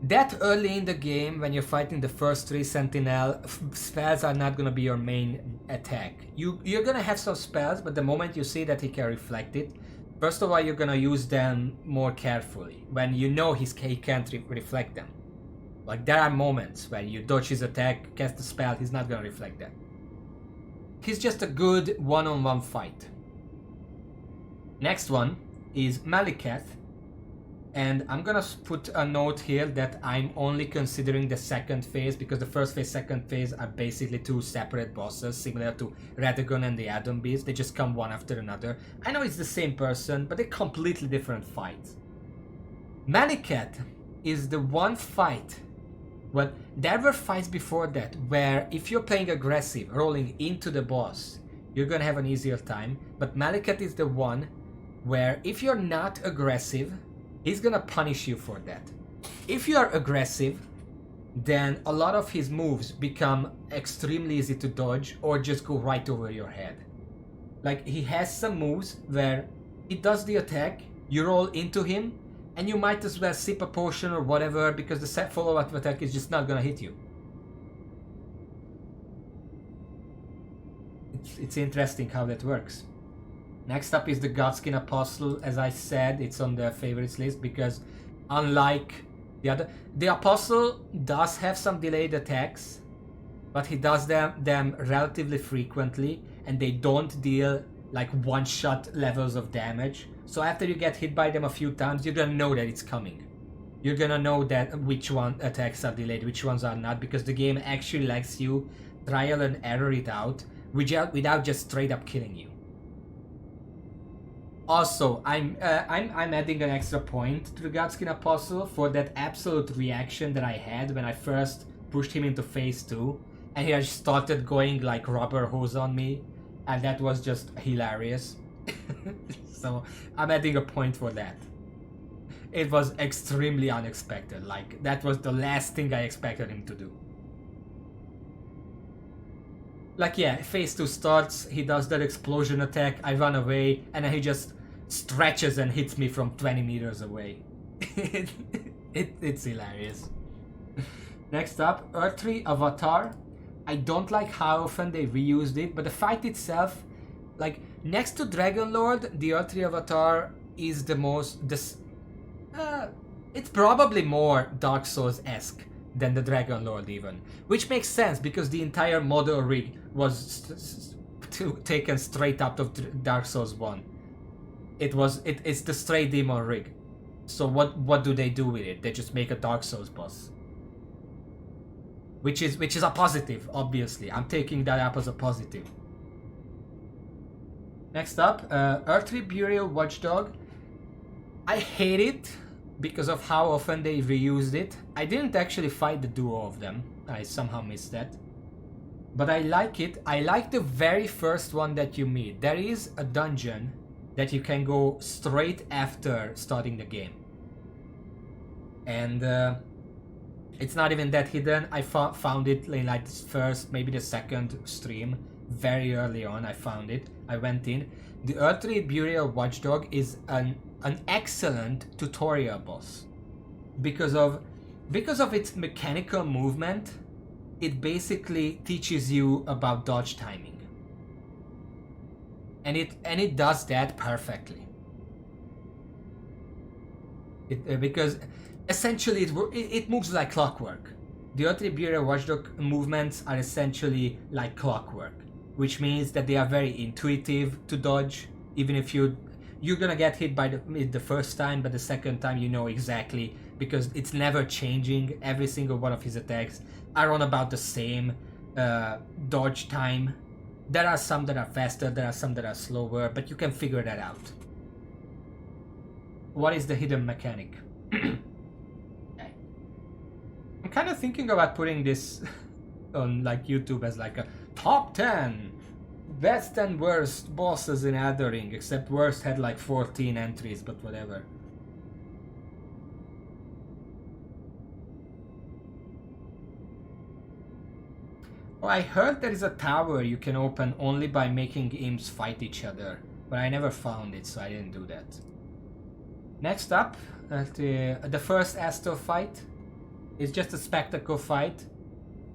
that early in the game when you're fighting the first Tree Sentinel, spells are not gonna be your main attack. You're gonna have some spells, but the moment you see that he can reflect it, first of all you're gonna use them more carefully when you know he can't reflect them. Like, there are moments when you dodge his attack, cast a spell, he's not gonna reflect that. he's just a good one-on-one fight. Next one is Maliketh, and I'm gonna put a note here that I'm only considering the second phase because the first phase, second phase are basically two separate bosses, similar to Radagon and the Atom Beast. They just come one after another. I know it's the same person, but they're completely different fights. Maliketh is the one fight. Well, there were fights before that where if you're playing aggressive, rolling into the boss, you're gonna have an easier time. But Maliketh is the one where if you're not aggressive, he's gonna punish you for that. If you are aggressive, then a lot of his moves become extremely easy to dodge or just go right over your head. Like, he has some moves where he does the attack, you roll into him, and you might as well sip a potion or whatever because the set follow-up attack is just not gonna hit you. It's interesting how that works. Next up is the Godskin Apostle. As I said, it's on the favorites list because unlike the other... The Apostle does have some delayed attacks, but he does them relatively frequently and they don't deal like one-shot levels of damage. So after you get hit by them a few times, you're gonna know that it's coming. You're gonna know that which one attacks are delayed, which ones are not, because the game actually lets you trial and error it out without just straight up killing you. Also, I'm adding an extra point to the Godskin Apostle for that absolute reaction that I had when I first pushed him into phase 2 and he just started going like rubber hose on me, and that was just hilarious. So I'm adding a point for that. It was extremely unexpected, like that was the last thing I expected him to do. Like, yeah, phase 2 starts, he does that explosion attack, I run away, and then he just stretches and hits me from 20 meters away. It's hilarious. Next up, Earthly Avatar. I don't like how often they reused it, but the fight itself, like, next to Dragon Lord, the Earthly Avatar is the most... it's probably more Dark Souls-esque than the Dragon Lord even. Which makes sense, because the entire model rig was taken straight out of Dark Souls 1. It's the straight demon rig. So what do they do with it? They just make a Dark Souls boss. Which is a positive, obviously. I'm taking that up as a positive. Next up, Earthly Burial Watchdog. I hate it because of how often they reused it. I didn't actually fight the duo of them. I somehow missed that. But I like it. I like the very first one that you meet. There is a dungeon that you can go straight after starting the game. And it's not even that hidden. I found it in like the first, maybe the second stream. Very early on I found it. I went in. The Earthly Burial Watchdog is an excellent tutorial boss. Because of its mechanical movement, it basically teaches you about dodge timing. And it does that perfectly. Because essentially it moves like clockwork. The Earthly Burial Watchdog movements are essentially like clockwork, which means that they are very intuitive to dodge. Even if you're gonna get hit by the first time, but the second time you know exactly, because it's never changing. Every single one of his attacks are on about the same dodge time. There are some that are faster, there are some that are slower, but you can figure that out. What is the hidden mechanic? Okay. I'm kind of thinking about putting this on like YouTube as like a top 10 best and worst bosses in Elden Ring, except worst had like 14 entries, but whatever. Oh, I heard there is a tower you can open only by making imps fight each other, but I never found it, so I didn't do that. Next up, the first Astor fight is just a spectacle fight,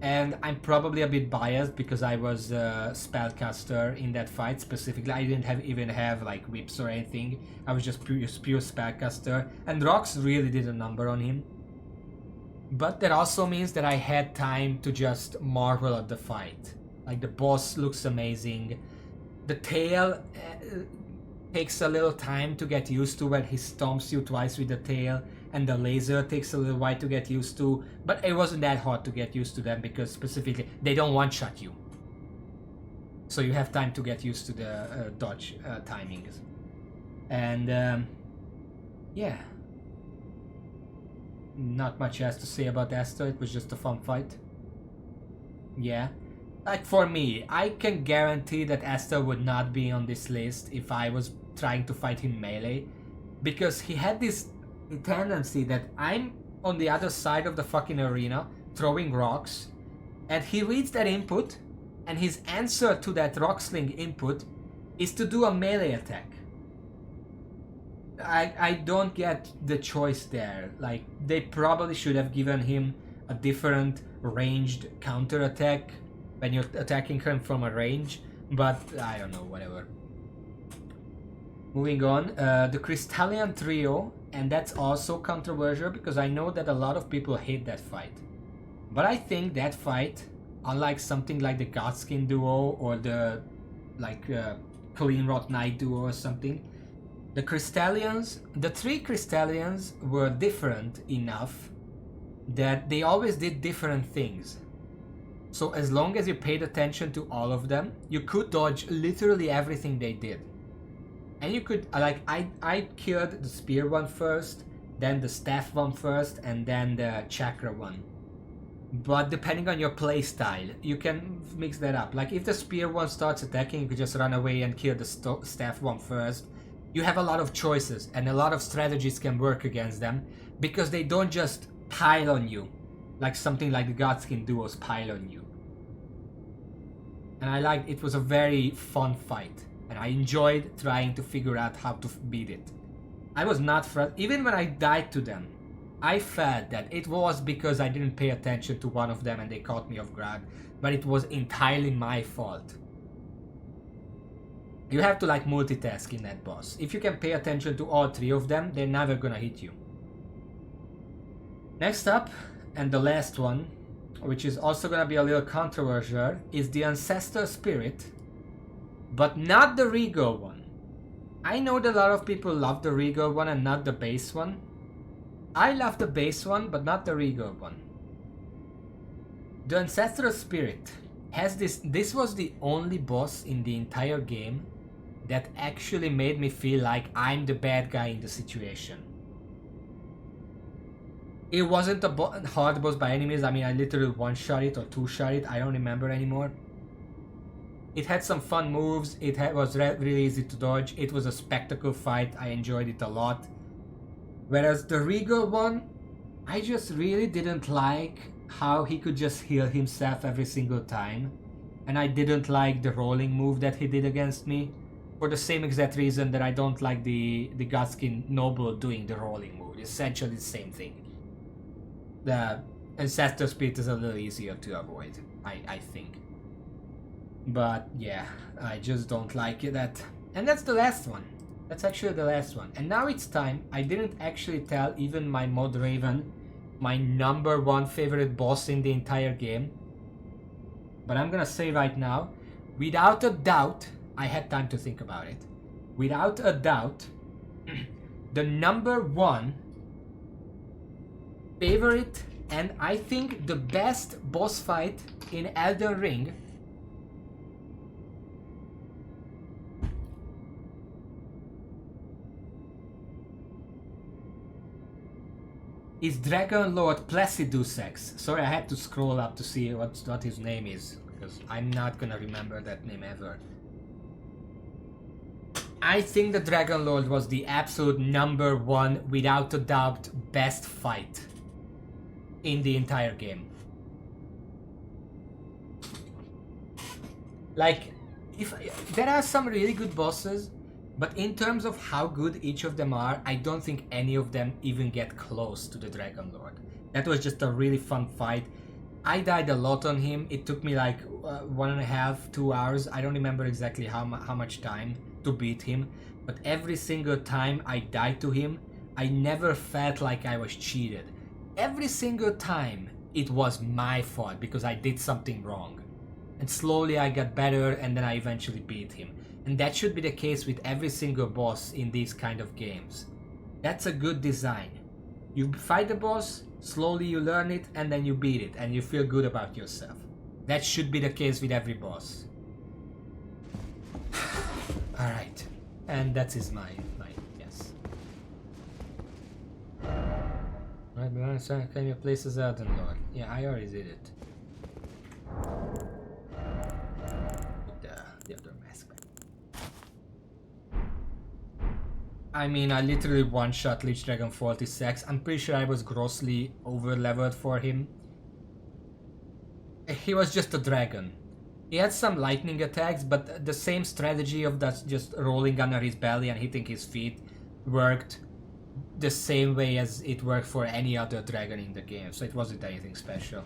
and I'm probably a bit biased because I was a spellcaster in that fight specifically. I didn't even have like whips or anything. I was just pure spellcaster, and rocks really did a number on him. But that also means that I had time to just marvel at the fight. Like the boss looks amazing. The tail takes a little time to get used to when he stomps you twice with the tail, and the laser takes a little while to get used to, but it wasn't that hard to get used to them because specifically they don't one-shot you. So you have time to get used to the dodge timings. And yeah. Not much else to say about Astor, it was just a fun fight. Yeah. Like for me, I can guarantee that Astor would not be on this list if I was trying to fight him melee. Because he had this tendency that I'm on the other side of the fucking arena throwing rocks, and he reads that input, and his answer to that rock sling input is to do a melee attack. I don't get the choice there. Like, they probably should have given him a different ranged counter attack when you're attacking him from a range, but I don't know, whatever. Moving on, the Crystallion Trio, and that's also controversial because I know that a lot of people hate that fight. But I think that fight, unlike something like the Godskin duo or the Clean Rot Knight duo or something, the three Crystallions were different enough that they always did different things. So as long as you paid attention to all of them, you could dodge literally everything they did. And you could, like, I killed the spear one first, then the staff one first, and then the chakra one. But depending on your playstyle, you can mix that up. Like, if the spear one starts attacking, you could just run away and kill the staff one first. You have a lot of choices, and a lot of strategies can work against them, because they don't just pile on you, like something like the Godskin duos pile on you. And I liked it. Was a very fun fight, and I enjoyed trying to figure out how to beat it. I was not even when I died to them, I felt that it was because I didn't pay attention to one of them and they caught me off guard, but it was entirely my fault. You have to like multitask in that boss. If you can pay attention to all three of them, they're never gonna hit you. Next up, and the last one, which is also gonna be a little controversial, is the Ancestral Spirit, but not the Regal one. I know that a lot of people love the Regal one and not the base one. I love the base one, but not the Regal one. The Ancestral Spirit has this was the only boss in the entire game that actually made me feel like I'm the bad guy in the situation. It wasn't a hard boss by any means. I mean, I literally one-shot it or two-shot it. I don't remember anymore. It had some fun moves. It was really easy to dodge. It was a spectacle fight. I enjoyed it a lot. Whereas the Regal one, I just really didn't like how he could just heal himself every single time. And I didn't like the rolling move that he did against me. For the same exact reason that I don't like the Godskin Noble doing the rolling move. Essentially the same thing. The Ancestral Spirit is a little easier to avoid, I think. But yeah, I just don't like that. And that's the last one. That's actually the last one. And now it's time. I didn't actually tell even my Mod Raven my #1 favorite boss in the entire game. But I'm gonna say right now, without a doubt, I had time to think about it. Without a doubt, the #1 favorite and I think the best boss fight in Elden Ring is Dragon Lord Placidusax. Sorry, I had to scroll up to see what his name is, because I'm not gonna remember that name ever. I think the Dragon Lord was the absolute #1, without a doubt, best fight in the entire game. Like, if there are some really good bosses, but in terms of how good each of them are, I don't think any of them even get close to the Dragon Lord. That was just a really fun fight. I died a lot on him. It took me like 1.5, 2 hours. I don't remember exactly how much time to beat him. But every single time I died to him, I never felt like I was cheated. Every single time it was my fault because I did something wrong. and slowly I got better, and then I eventually beat him. And that should be the case with every single boss in these kind of games. That's a good design. You fight the boss, slowly you learn it, and then you beat it, and you feel good about yourself. That should be the case with every boss. Alright, and that is my guess. Right, can you place as Elden Lord? Yeah, I already did it. With the other mask. I mean, I literally one-shot Lich Dragon 46. I'm pretty sure I was grossly over-leveled for him. He was just a dragon. He had some lightning attacks, but the same strategy of that just rolling under his belly and hitting his feet worked the same way as it worked for any other dragon in the game, so it wasn't anything special.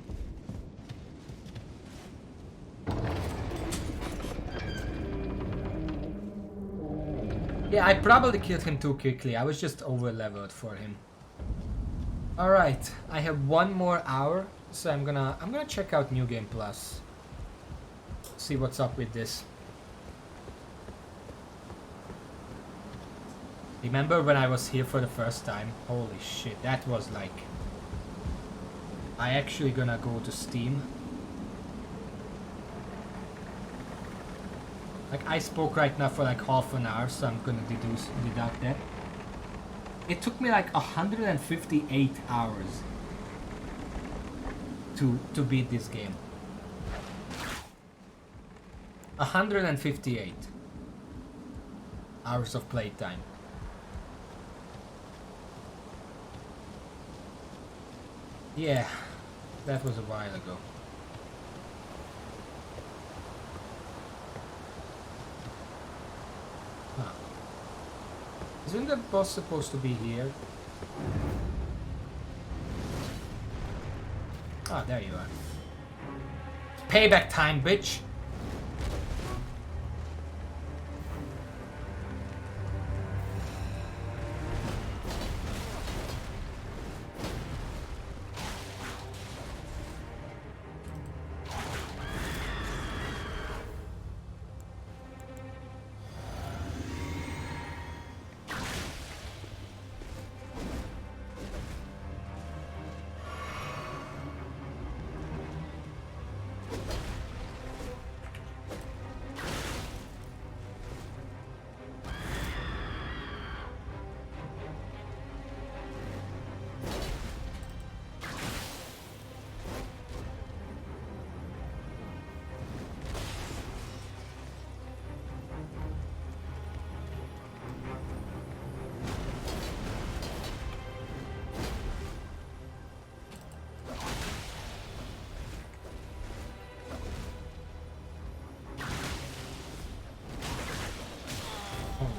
Yeah, I probably killed him too quickly. I was just over-leveled for him. Alright, I have 1 more hour, so I'm gonna check out New Game Plus. See what's up with this. Remember when I was here for the first time? Holy shit, that was like... I actually gonna go to Steam. Like, I spoke right now for like half an hour, so I'm gonna deduct that. It took me like 158 hours to beat this game. 158 hours of playtime. Yeah, that was a while ago. Huh. Isn't the boss supposed to be here? Ah, there you are. Payback time, bitch!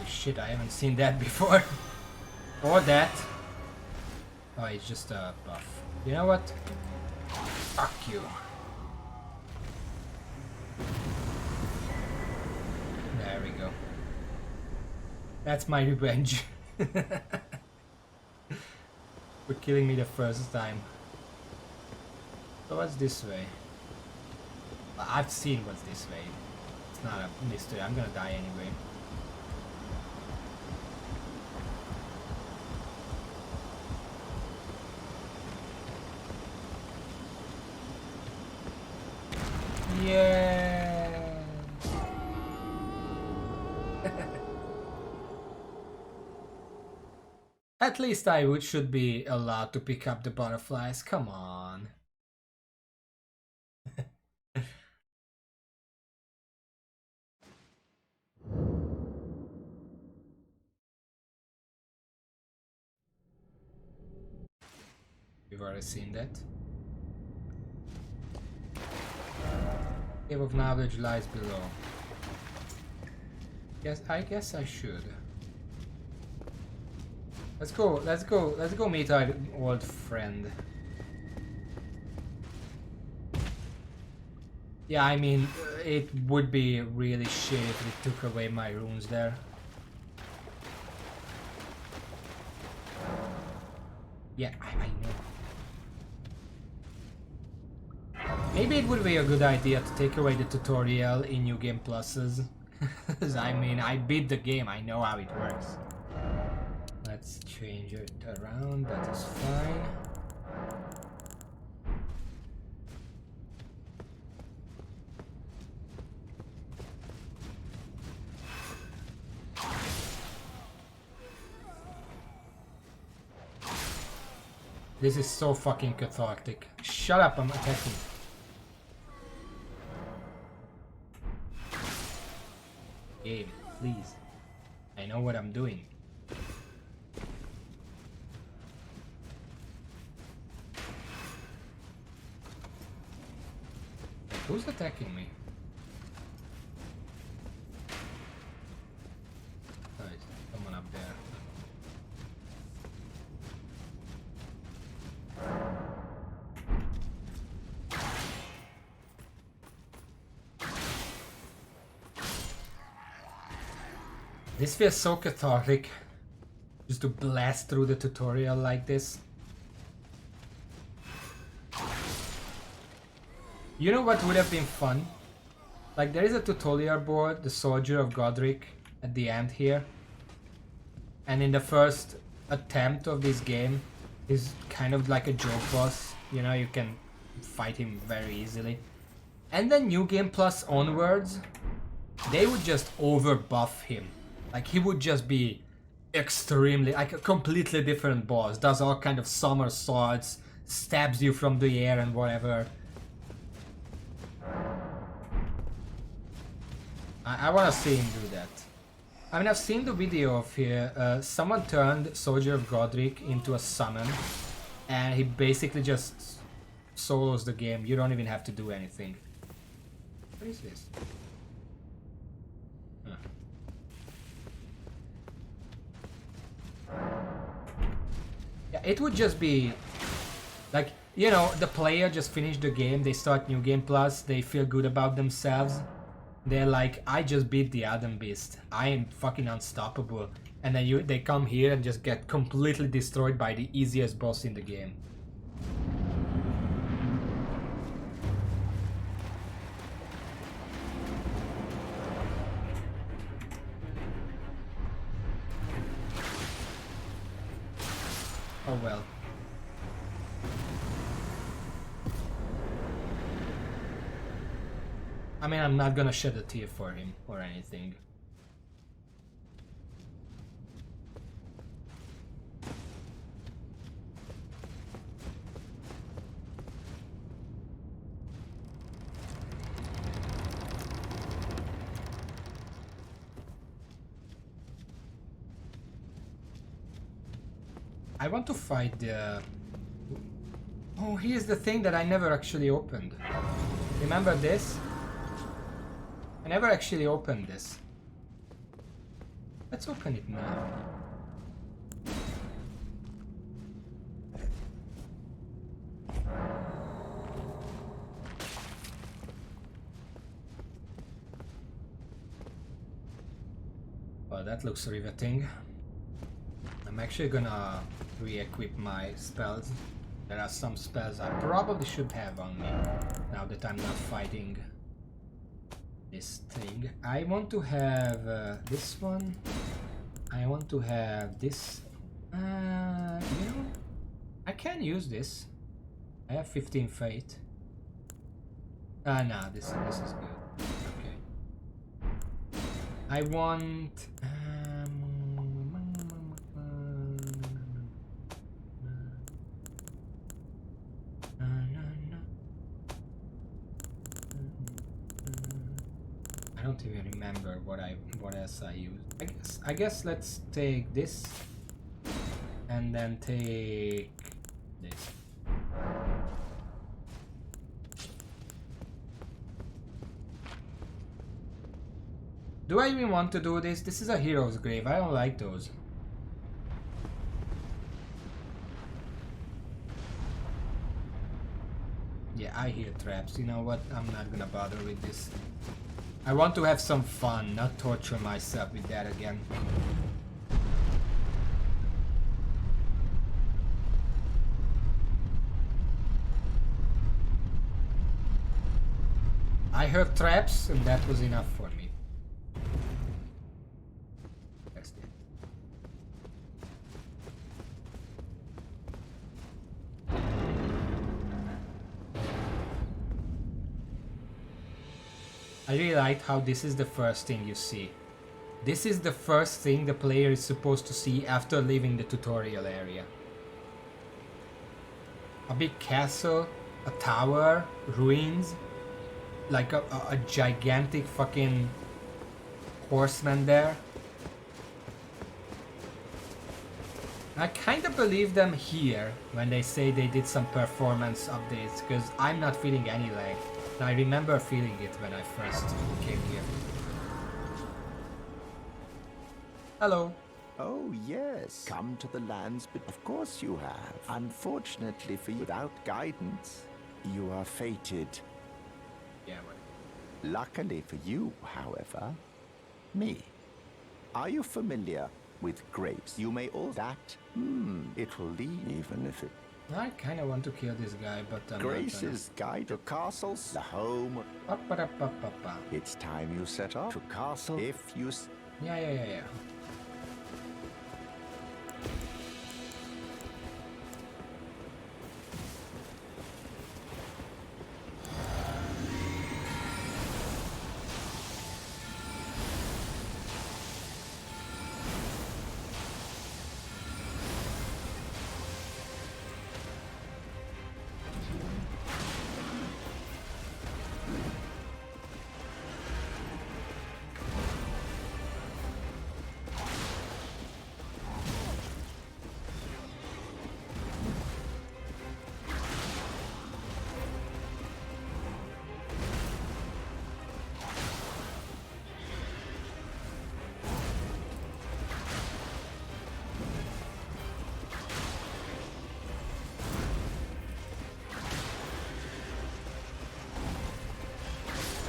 Shit, I haven't seen that before. Or that. Oh, it's just a buff. You know what? Fuck you. There we go. That's my revenge. For killing me the first time. So what's this way? I've seen what's this way. It's not a mystery. I'm gonna die anyway. Yeah. At least I should be allowed to pick up the butterflies. Come on. We've already seen that. Cave of knowledge lies below. I guess I should. Let's go meet our old friend. Yeah, I mean, it would be really shit if it took away my runes there. Yeah, I know. Maybe it would be a good idea to take away the tutorial in New Game Pluses. I mean, I beat the game, I know how it works. Let's change it around, that is fine. This is so fucking cathartic. Shut up, I'm attacking. Game, please. I know what I'm doing. Who's attacking me? Nice, someone up there. This feels so cathartic, just to blast through the tutorial like this. You know what would have been fun? Like, there is a tutorial board, the Soldier of Godric, at the end here. And in the first attempt of this game, is kind of like a joke boss. You know, you can fight him very easily. And then New Game Plus onwards, they would just over buff him. Like, he would just be extremely, like a completely different boss. Does all kind of somersaults, stabs you from the air and whatever. I want to see him do that. I mean, I've seen the video of here. Someone turned Soldier of Godric into a summon. And he basically just solos the game. You don't even have to do anything. What is this? Yeah, it would just be like, you know, the player just finished the game, they start New Game Plus, they feel good about themselves. They're like, I just beat the Adam Beast, I am fucking unstoppable. And then they come here and just get completely destroyed by the easiest boss in the game. Oh well. I mean, I'm not gonna shed a tear for him or anything. I want to fight the... Oh, here's the thing that I never actually opened. Remember this? I never actually opened this. Let's open it now. Well, that looks riveting. I'm actually gonna re-equip my spells. There are some spells I probably should have on me now that I'm not fighting this thing. I want to have this one. I want to have this. You know, I can use this. I have 15 fate. Nah, this is good. Okay. I want. I don't even remember what else I used. I guess let's take this and then take this. Do I even want to do this? This is a hero's grave. I don't like those. Yeah, I hear traps. You know what? I'm not gonna bother with this. I want to have some fun, not torture myself with that again. I heard traps and that was enough for me. That's it. I really like how this is the first thing you see. This is the first thing the player is supposed to see after leaving the tutorial area. A big castle, a tower, ruins, like a gigantic fucking horseman there. I kind of believe them here when they say they did some performance updates, because I'm not feeling any lag. And I remember feeling it when I first came here. Hello. Oh, yes. Come to the lands, but of course you have. Unfortunately for you, without guidance, you are fated. Yeah, right. Luckily for you, however, me. Are you familiar with grace? You may all that. It will lead, even if it... I kind of want to kill this guy, but I'm Grace's guide to castles, the home. It's time you set off to castle if you... Yeah.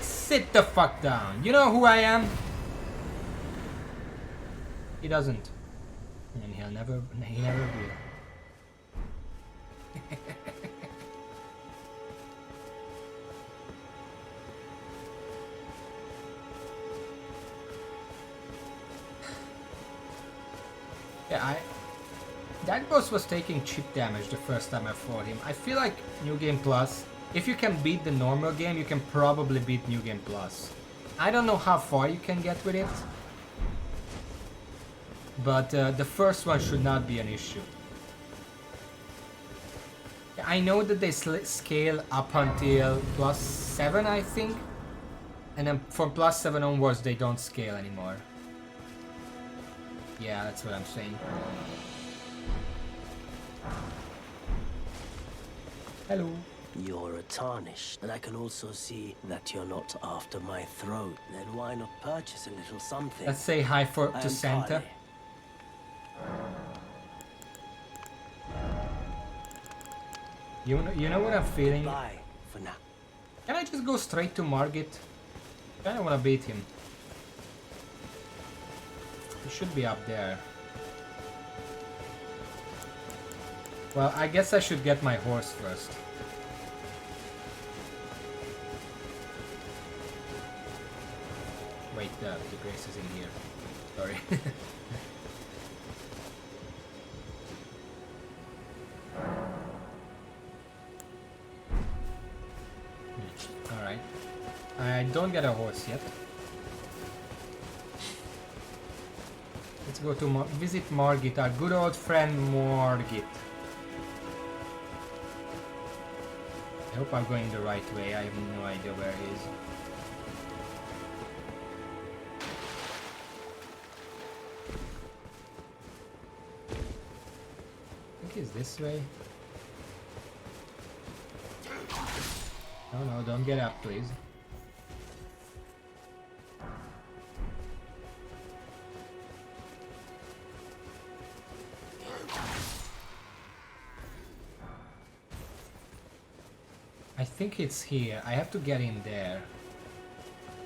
Sit the fuck down. You know who I am? He doesn't. And he never will. Yeah, that boss was taking chip damage the first time I fought him. I feel like New Game Plus, if you can beat the normal game, you can probably beat New Game Plus. I don't know how far you can get with it, but the first one should not be an issue. I know that they scale up until +7, I think, and then from +7 onwards they don't scale anymore. Yeah, that's what I'm saying. Hello. You're a tarnished, and I can also see that you're not after my throat. Then why not purchase a little something? Let's say hi to Santa. You know what I'm feeling? Bye for now. Can I just go straight to Margit? I kinda wanna beat him. He should be up there. Well, I guess I should get my horse first. Wait, the Grace is in here. Sorry. Alright. I don't get a horse yet. Let's go to visit Margit, our good old friend Margit. I hope I'm going the right way. I have no idea where he is. I think it's this way. No, don't get up, please. I think it's here. I have to get in there.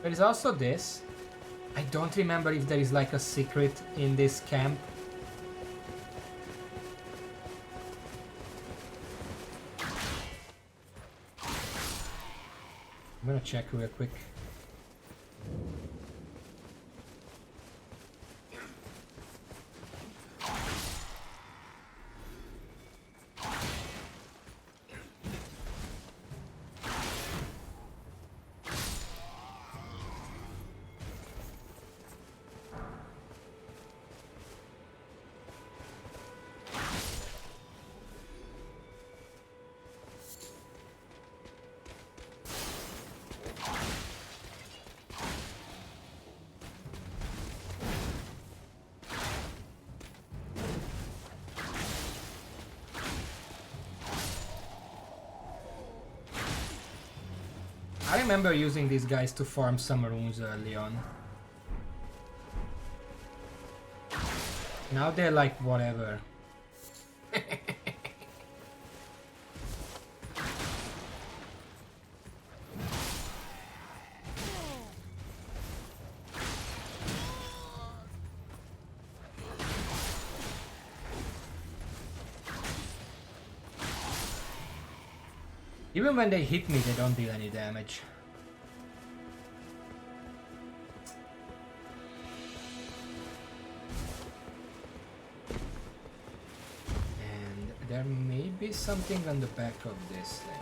There is also this. I don't remember if there is like a secret in this camp. I'm gonna check real quick. I remember using these guys to farm some runes early on. Now they're like whatever. Even when they hit me, they don't deal any damage. And there may be something on the back of this thing.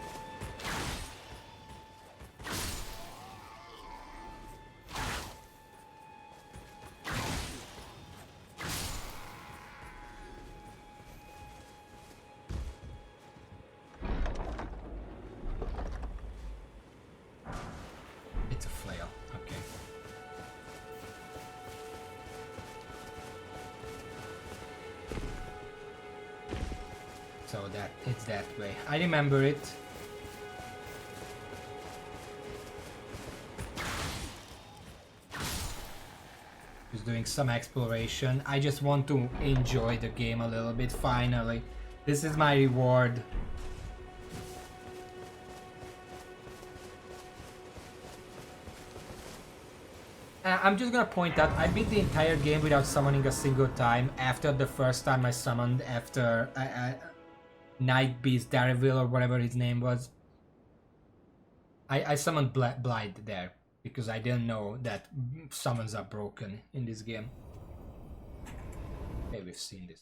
So that it's that way. I remember it. Just doing some exploration. I just want to enjoy the game a little bit finally. This is my reward. I'm just gonna point out, I beat the entire game without summoning a single time. After the first time I summoned, after Night Beast Dareville or whatever his name was, I summoned Blight there because I didn't know that summons are broken in this game. Okay, we've seen this.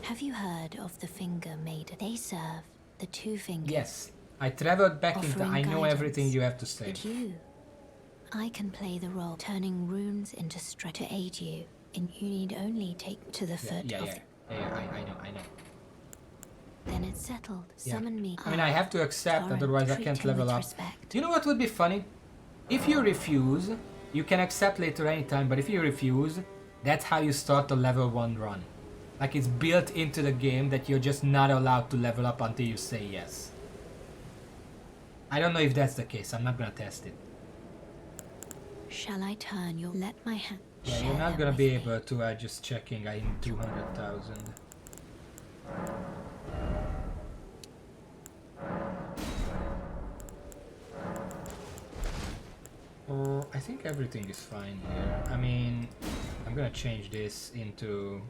Have you heard of the Finger Maiden? They serve the Two Fingers. Yes, I traveled back in time. I know everything you have to say. But I can play the role, turning runes into strength to aid you. And you need only take to the foot of... I know. Then it's settled. Summon me. I mean, I have to accept, otherwise I can't level up. You know what would be funny? If you refuse, you can accept later anytime, but if you refuse, that's how you start the level 1 run. Like, it's built into the game that you're just not allowed to level up until you say yes. I don't know if that's the case. I'm not gonna test it. Shall I turn your... Let my hand... Yeah, you're not gonna be able to, just checking, I need 200,000. I think everything is fine here. I mean, I'm gonna change this into...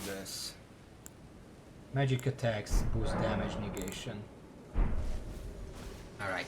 this. Magic attacks boost damage negation. Alright.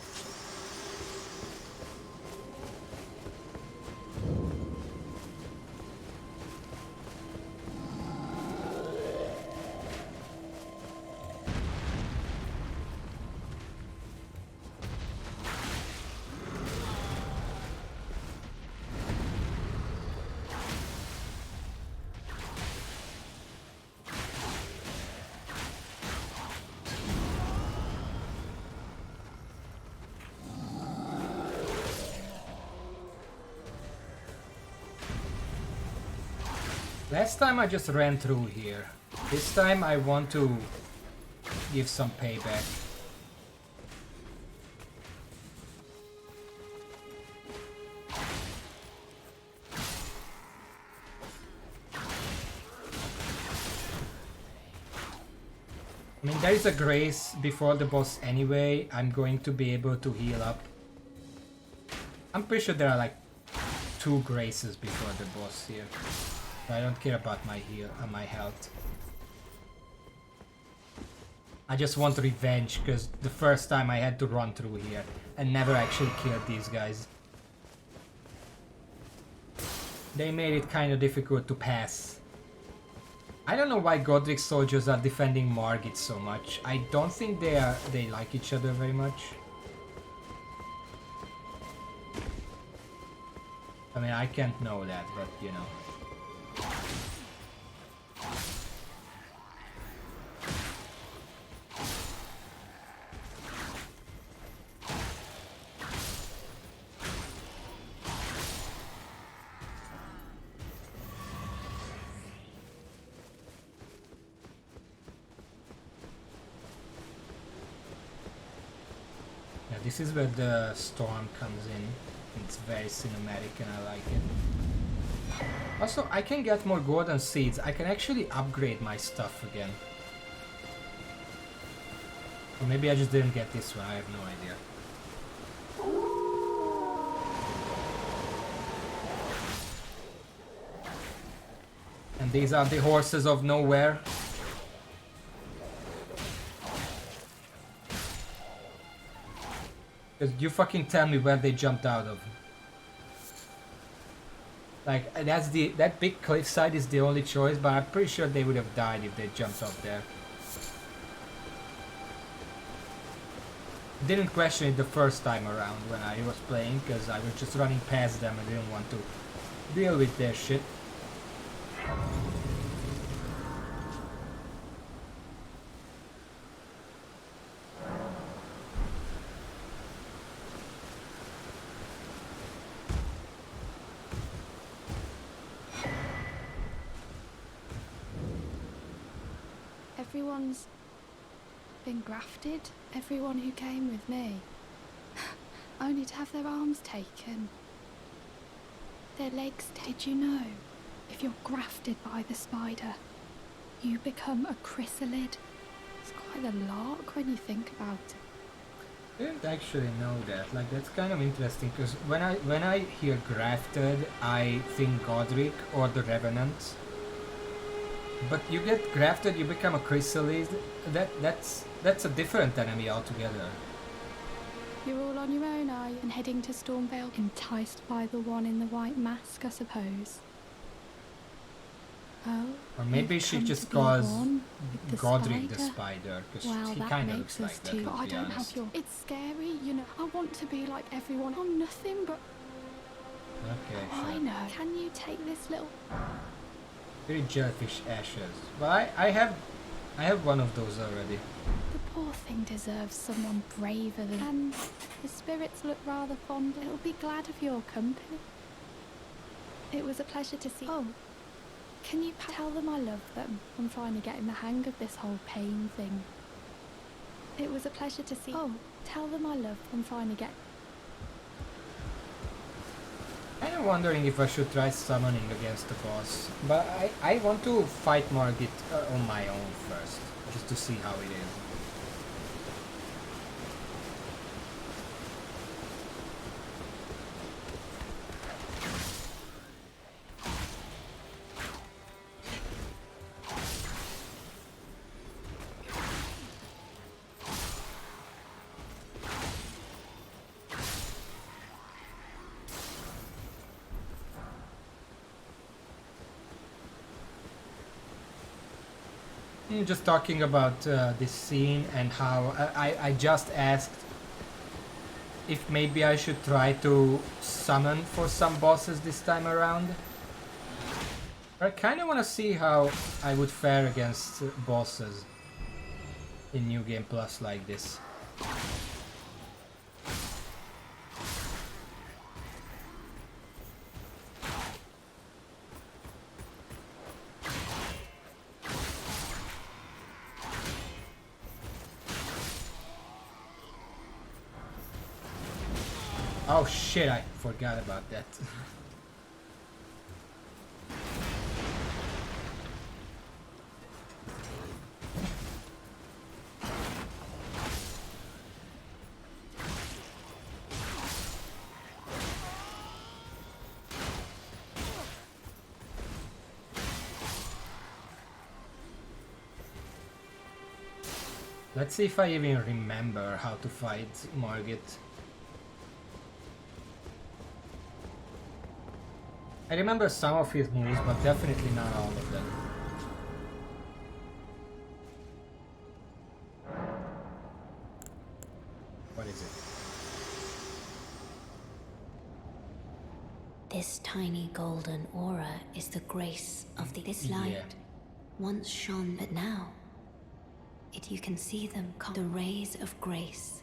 Last time I just ran through here. This time I want to give some payback. I mean, there is a grace before the boss anyway. I'm going to be able to heal up. I'm pretty sure there are like 2 graces before the boss here. I don't care about my heal, my health. I just want revenge, because the first time I had to run through here and never actually killed these guys. They made it kind of difficult to pass. I don't know why Godric's soldiers are defending Margit so much. I don't think they like each other very much. I mean, I can't know that, but you know. Yeah, this is where the storm comes in. It's very cinematic and I like it. Also, I can get more golden seeds. I can actually upgrade my stuff again. Or maybe I just didn't get this one, I have no idea. And these are the horses of nowhere. You fucking tell me where they jumped out of. Like, that big cliffside is the only choice, but I'm pretty sure they would have died if they jumped up there. Didn't question it the first time around when I was playing, because I was just running past them and didn't want to deal with their shit. Everyone's been grafted. Everyone who came with me. Only to have their arms taken. Their legs. Did you know? If you're grafted by the spider, you become a chrysalid. It's quite a lark when you think about it. I didn't actually know that. Like, that's kind of interesting, because when I hear grafted, I think Godric or the Revenant. But you get grafted, you become a chrysalid. That's a different enemy altogether. You're all on your own, are you? And heading to Stormvale, enticed by the one in the white mask, I suppose. Oh. Or maybe she just calls Godric the spider, because he kind of looks like that. But I don't have your. It's scary, you know. I want to be like everyone. I'm nothing but. Okay. Oh, sure. I know. Can you take this little? Very jellyfish ashes. Well, I have one of those already. The poor thing deserves someone braver than. And the spirits look rather fond. It'll be glad of your company. It was a pleasure to see. Oh, can you tell them I love them? I'm trying to get in the hang of this whole pain thing. It was a pleasure to see. Oh, tell them I love. I'm trying to get. I'm wondering if I should try summoning against the boss, but I want to fight Margit on my own first, just to see how it is. Just talking about this scene and how I just asked if maybe I should try to summon for some bosses this time around. I kind of want to see how I would fare against bosses in New Game Plus like this. Oh shit, I forgot about that. Let's see if I even remember how to fight Margit. I remember some of his moves, but definitely not all of them. What is it? This tiny golden aura is the grace of this light. Yeah. Once shone, but now you can see them, the rays of grace.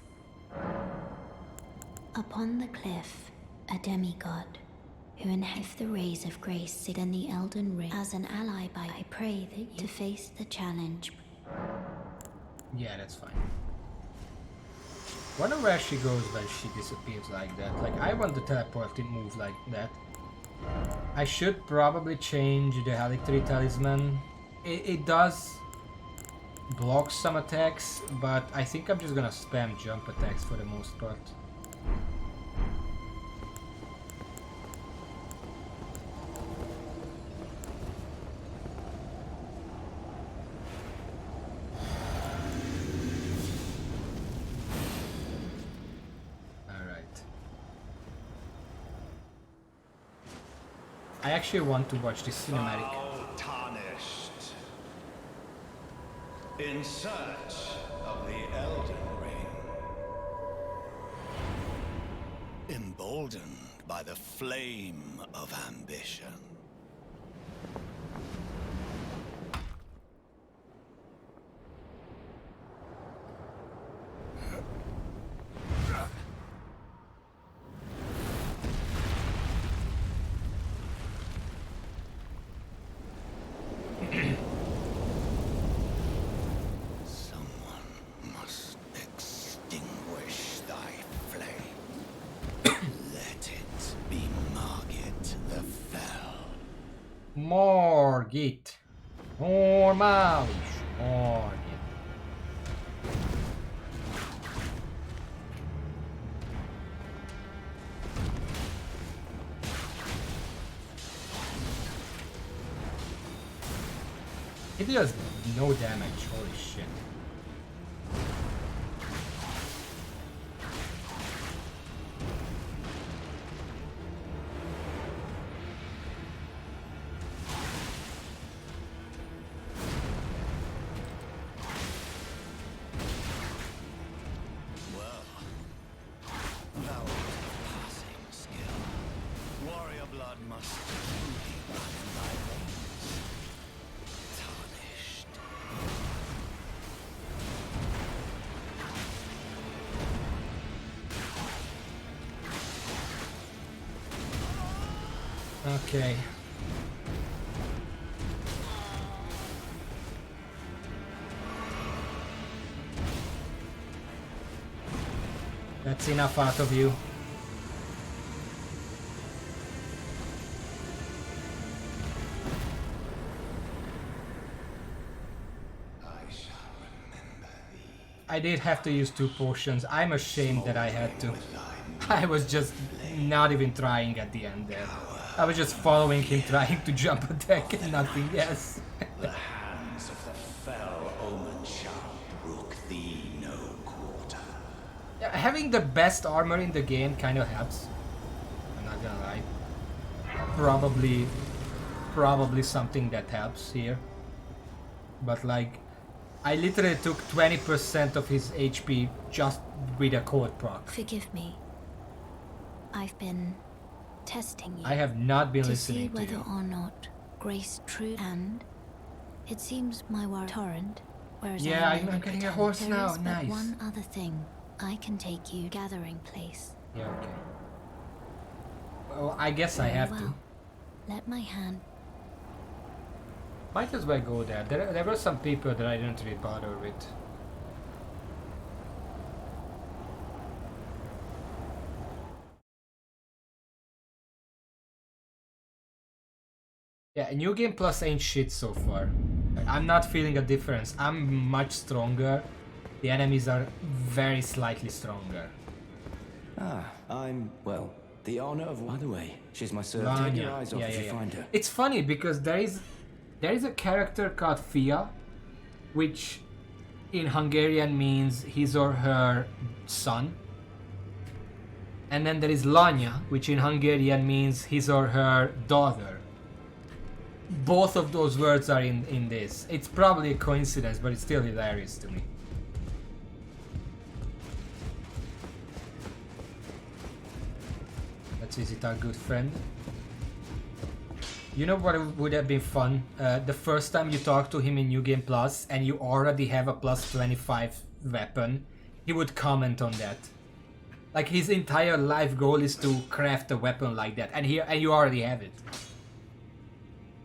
Upon the cliff, a demigod who inhabits the rays of grace sit in the Elden Ring as an ally. I pray that you to face the challenge. Yeah, that's fine. Wonder where she goes when she disappears like that. Like, I want the teleporting move like that. I should probably change the Halictory Talisman. It does block some attacks, but I think I'm just gonna spam jump attacks for the most part. I actually want to watch this cinematic. Foul tarnished. In search of the Elden Ring. Emboldened by the flame of ambition. Margit. Normal. Margit. It does no damage, holy shit. Okay. That's enough out of you. I did have to use 2 potions. I'm ashamed that I had to. I was just not even trying at the end there. I was just following him trying to jump attack and nothing else. The hands of the fell omen shall brook thee no quarter. Yeah, having the best armor in the game kind of helps. I'm not gonna lie. Probably something that helps here. But like, I literally took 20% of his HP just with a cold proc. Forgive me. I've been testing you. I have not been to listening see whether to you. or not grace true, and it seems my word torrent. Whereas Yeah, I I'm merely getting a pretend. horse There now. is but Nice. one other thing. I can take you gathering place. Yeah, okay. Well, I guess I Very have well. to. Let my hand. Might as well go there. There were some people that I didn't really bother with. Yeah, New Game Plus ain't shit so far. I'm not feeling a difference. I'm much stronger. The enemies are very slightly stronger. I'm, well, the honor of... By the way, she's my servant. Vanya. Take your eyes off if you find her. It's funny because there is a character called Fia, which in Hungarian means his or her son. And then there is Lanya, which in Hungarian means his or her daughter. Both of those words are in this. It's probably a coincidence, but it's still hilarious to me. Let's visit our good friend. You know what would have been fun? The first time you talk to him in New Game Plus and you already have a plus 25 weapon, he would comment on that. Like his entire life goal is to craft a weapon like that, and you already have it.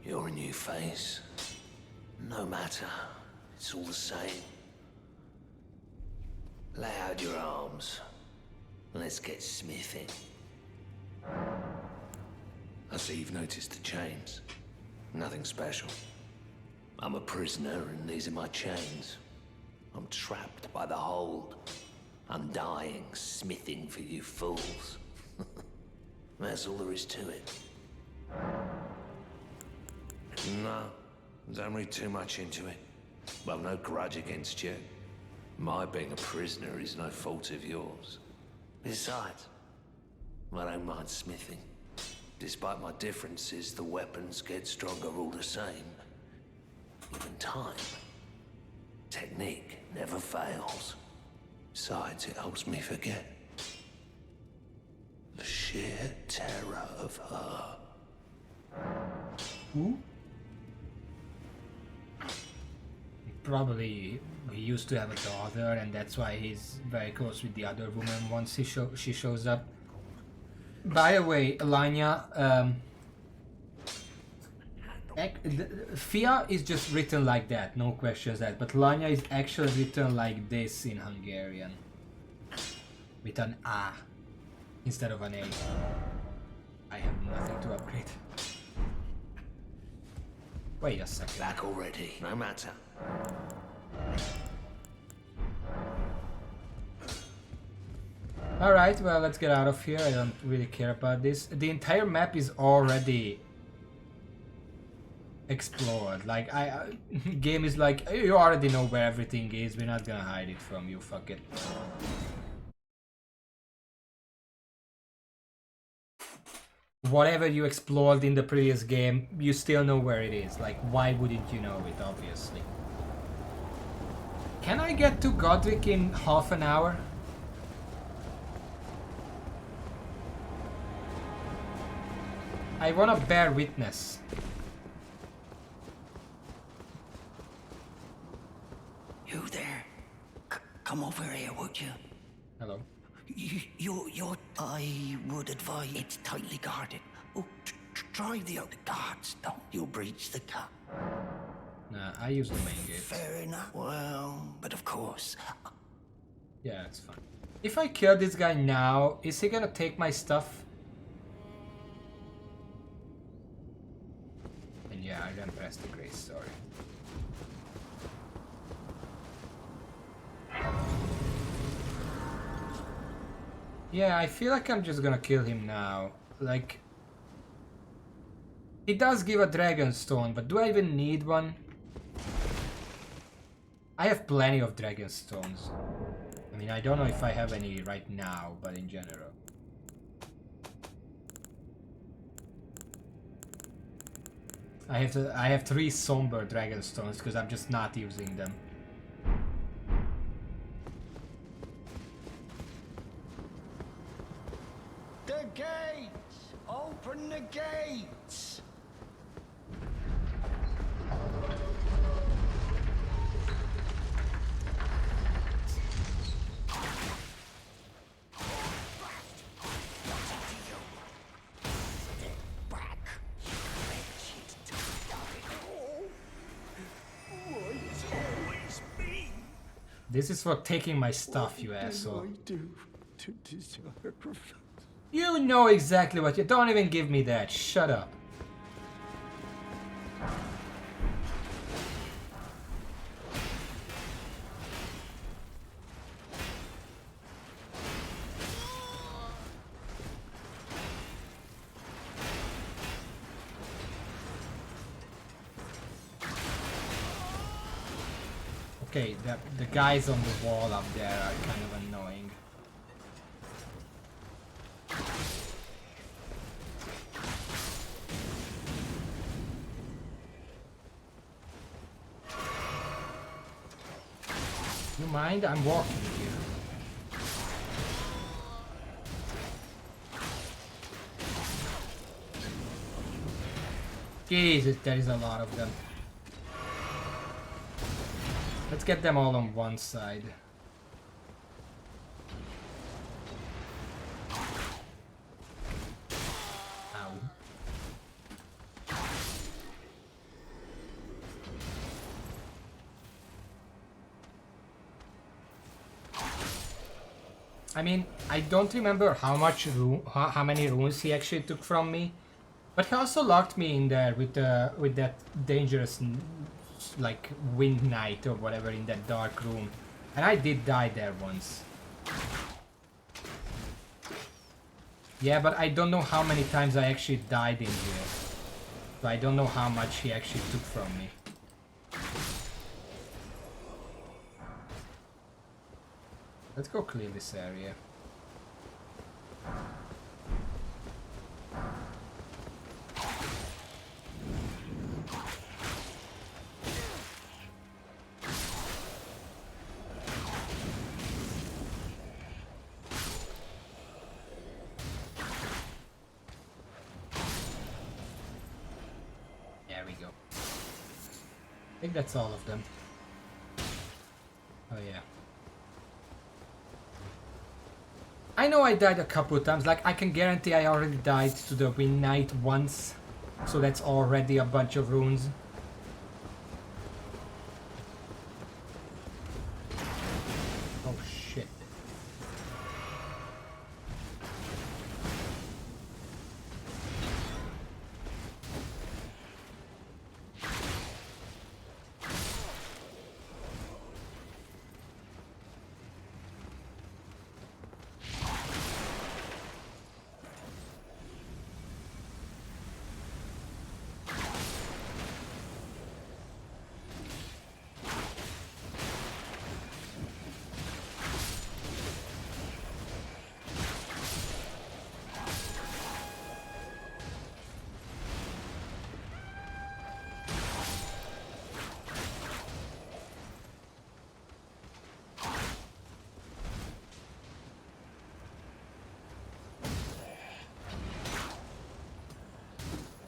You're a new face. No matter. It's all the same. Lay out your arms. Let's get smithing. I see you've noticed the chains. Nothing special. I'm a prisoner and these are my chains. I'm trapped by the hold. I'm dying, smithing for you fools. That's all there is to it. No, don't read too much into it. I've no grudge against you. My being a prisoner is no fault of yours. Besides, I don't mind smithing. Despite my differences, the weapons get stronger all the same. Even time. Technique never fails. Besides, it helps me forget the sheer terror of her. Who? Probably he used to have a daughter, and that's why he's very close with the other woman once she shows up. By the way, Lanya, Fia is just written like that, no questions asked, but Lanya is actually written like this in Hungarian. With an A instead of an A. I have nothing to upgrade. Wait a second. Back already, no matter. Alright, well, let's get out of here. I don't really care about this. The entire map is already explored. Like, game is like, you already know where everything is. We're not gonna hide it from you. Fuck it. Whatever you explored in the previous game, you still know where it is. Like, why wouldn't you know it, obviously? Can I get to Godric in half an hour? I wanna bear witness. You there? Come over here, would you? Hello. I would advise it's tightly guarded. Oh, try the other guards. Don't you breach the cap. Nah, I use the main gate. Fair enough. Well, but of course. Yeah, it's fine. If I kill this guy now, is he gonna take my stuff? And yeah, I then press the grace, sorry. Yeah, I feel like I'm just gonna kill him now. Like, he does give a dragon stone, but do I even need one? I have plenty of dragon stones. I mean, I don't know if I have any right now, but in general. I have 3 somber dragon stones because I'm just not using them. The gates! Open the gates! This is for taking my stuff, you asshole. What do I do to deserve? You know exactly what you... Don't even give me that. Shut up. Okay, the guys on the wall up there are kind of annoying. You mind? I'm walking here. Jesus, there is a lot of them. Let's get them all on one side. Ow. I mean, I don't remember how many runes he actually took from me, but he also locked me in there with that dangerous like wind knight or whatever in that dark room, and I did die there once. Yeah, but I don't know how many times I actually died in here, so I don't know how much he actually took from me. Let's go clear this area. There we go. I think that's all of them. Oh yeah. I know I died a couple of times, like I can guarantee I already died to the Wind Knight once, so that's already a bunch of runes. Oh shit.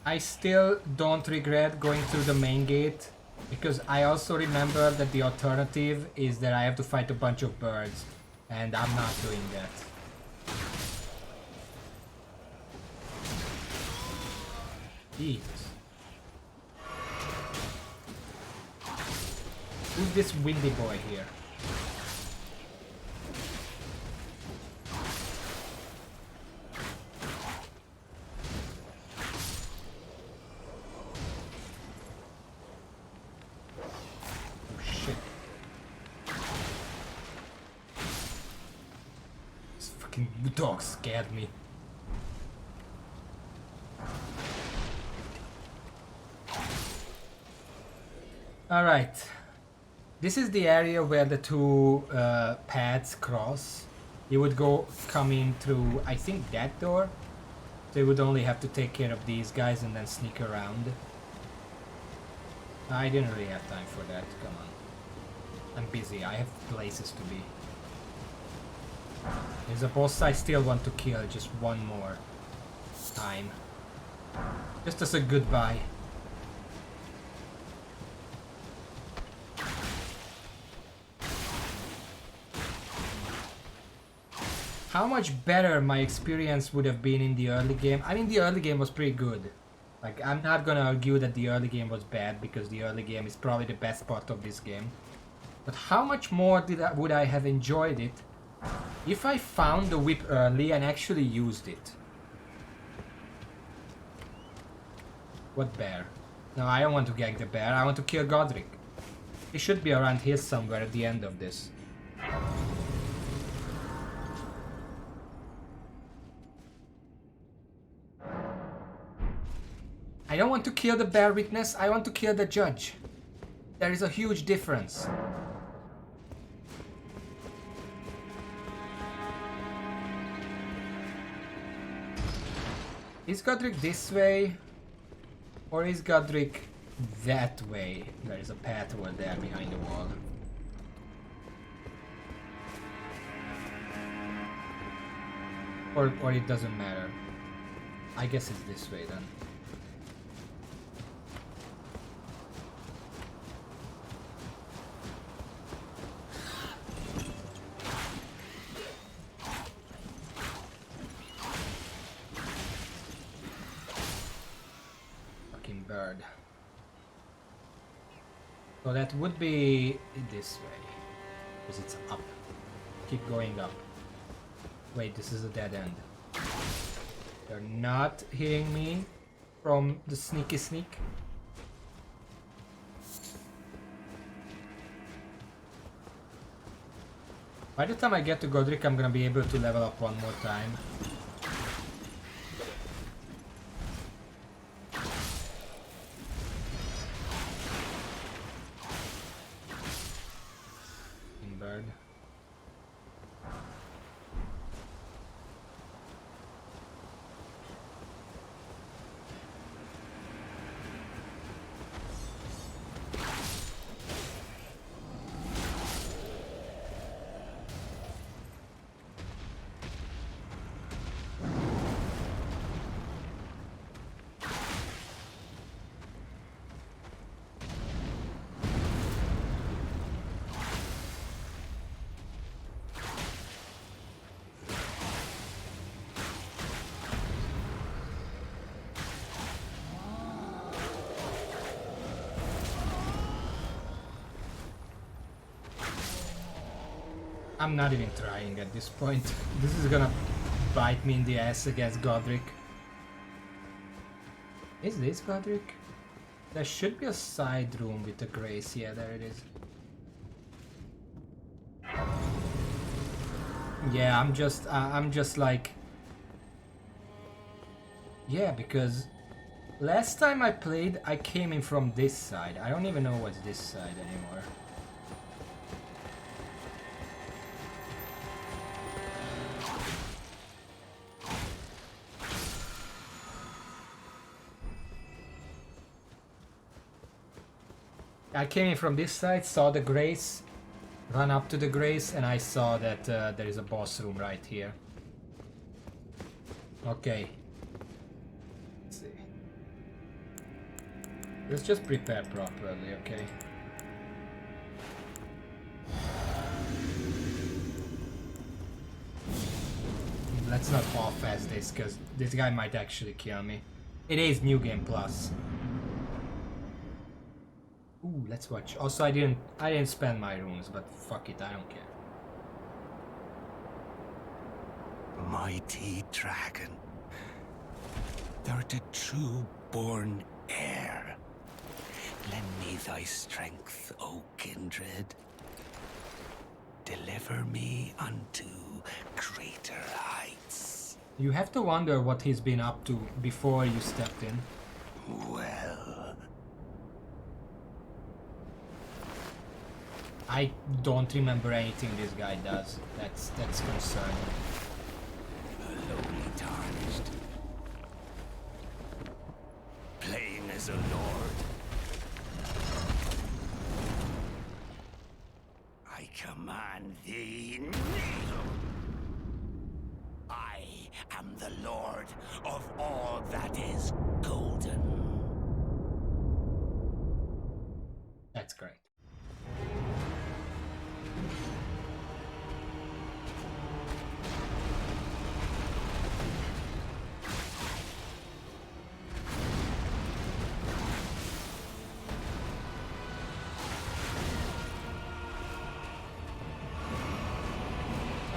I still don't regret going through the main gate, because I also remember that the alternative is that I have to fight a bunch of birds, and I'm not doing that. Jesus. Who's this windy boy here? Dog scared me. Alright. This is the area where the two paths cross. You would come in through, I think, that door. So you would only have to take care of these guys and then sneak around. I didn't really have time for that. Come on. I'm busy. I have places to be. There's a boss I still want to kill just one more time. Just as a goodbye. How much better my experience would have been in the early game. I mean, the early game was pretty good. Like, I'm not gonna argue that the early game was bad, because the early game is probably the best part of this game. But how much more would I have enjoyed it if I found the whip early and actually used it? What bear? No, I don't want to gag the bear. I want to kill Godric. He should be around here somewhere at the end of this. I don't want to kill the bear witness. I want to kill the judge. There is a huge difference. Is Godric this way? Or is Godric that way? There is a path over there behind the wall. Or it doesn't matter. I guess it's this way then. Fucking bird. So that would be this way. Because it's up. Keep going up. Wait, this is a dead end. They're not hitting me from the sneaky sneak. By the time I get to Godric, I'm gonna be able to level up one more time. Bird. I'm not even trying at this point. This is gonna bite me in the ass against Godric. Is this Godric? There should be a side room with the grace. Yeah, there it is. Yeah, I'm just like... Yeah, because last time I played, I came in from this side. I don't even know what's this side anymore. I came in from this side, saw the grace, run up to the grace, and I saw that there is a boss room right here. Okay. Let's see. Let's just prepare properly, okay? Let's not half-ass this, because this guy might actually kill me. It is New Game Plus. Ooh, let's watch. Also, I didn't spend my runes, but fuck it, I don't care. Mighty dragon, thou art a true born heir. Lend me thy strength, O kindred. Deliver me unto greater heights. You have to wonder what he's been up to before you stepped in. Well, I don't remember anything this guy does. That's concerning. lowly tarnished, playing as a lord. I command thee, kneel. I am the lord of all that is golden. That's great.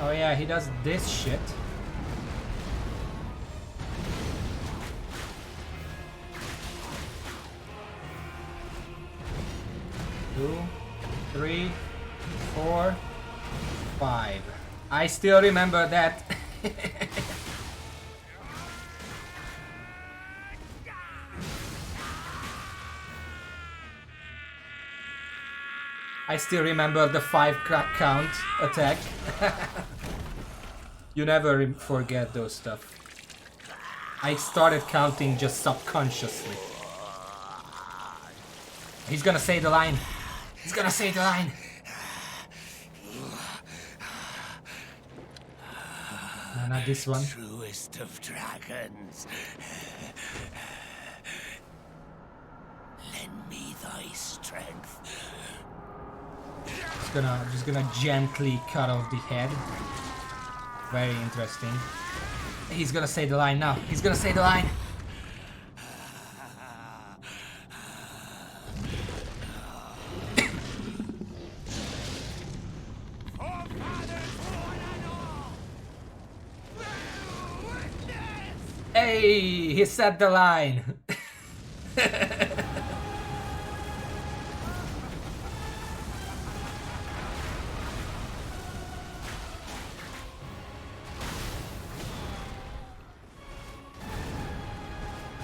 Oh yeah, he does this shit. Two, 3, 4, 5. I still remember that. I still remember the 5 count attack. You never forget those stuff. I started counting just subconsciously. He's gonna say the line. He's gonna say the line. No, not this one. Truest of dragons. Lend me thy strength. Just gonna gently cut off the head. Very interesting. He's gonna say the line now. He's gonna say the line. Hey, he said the line.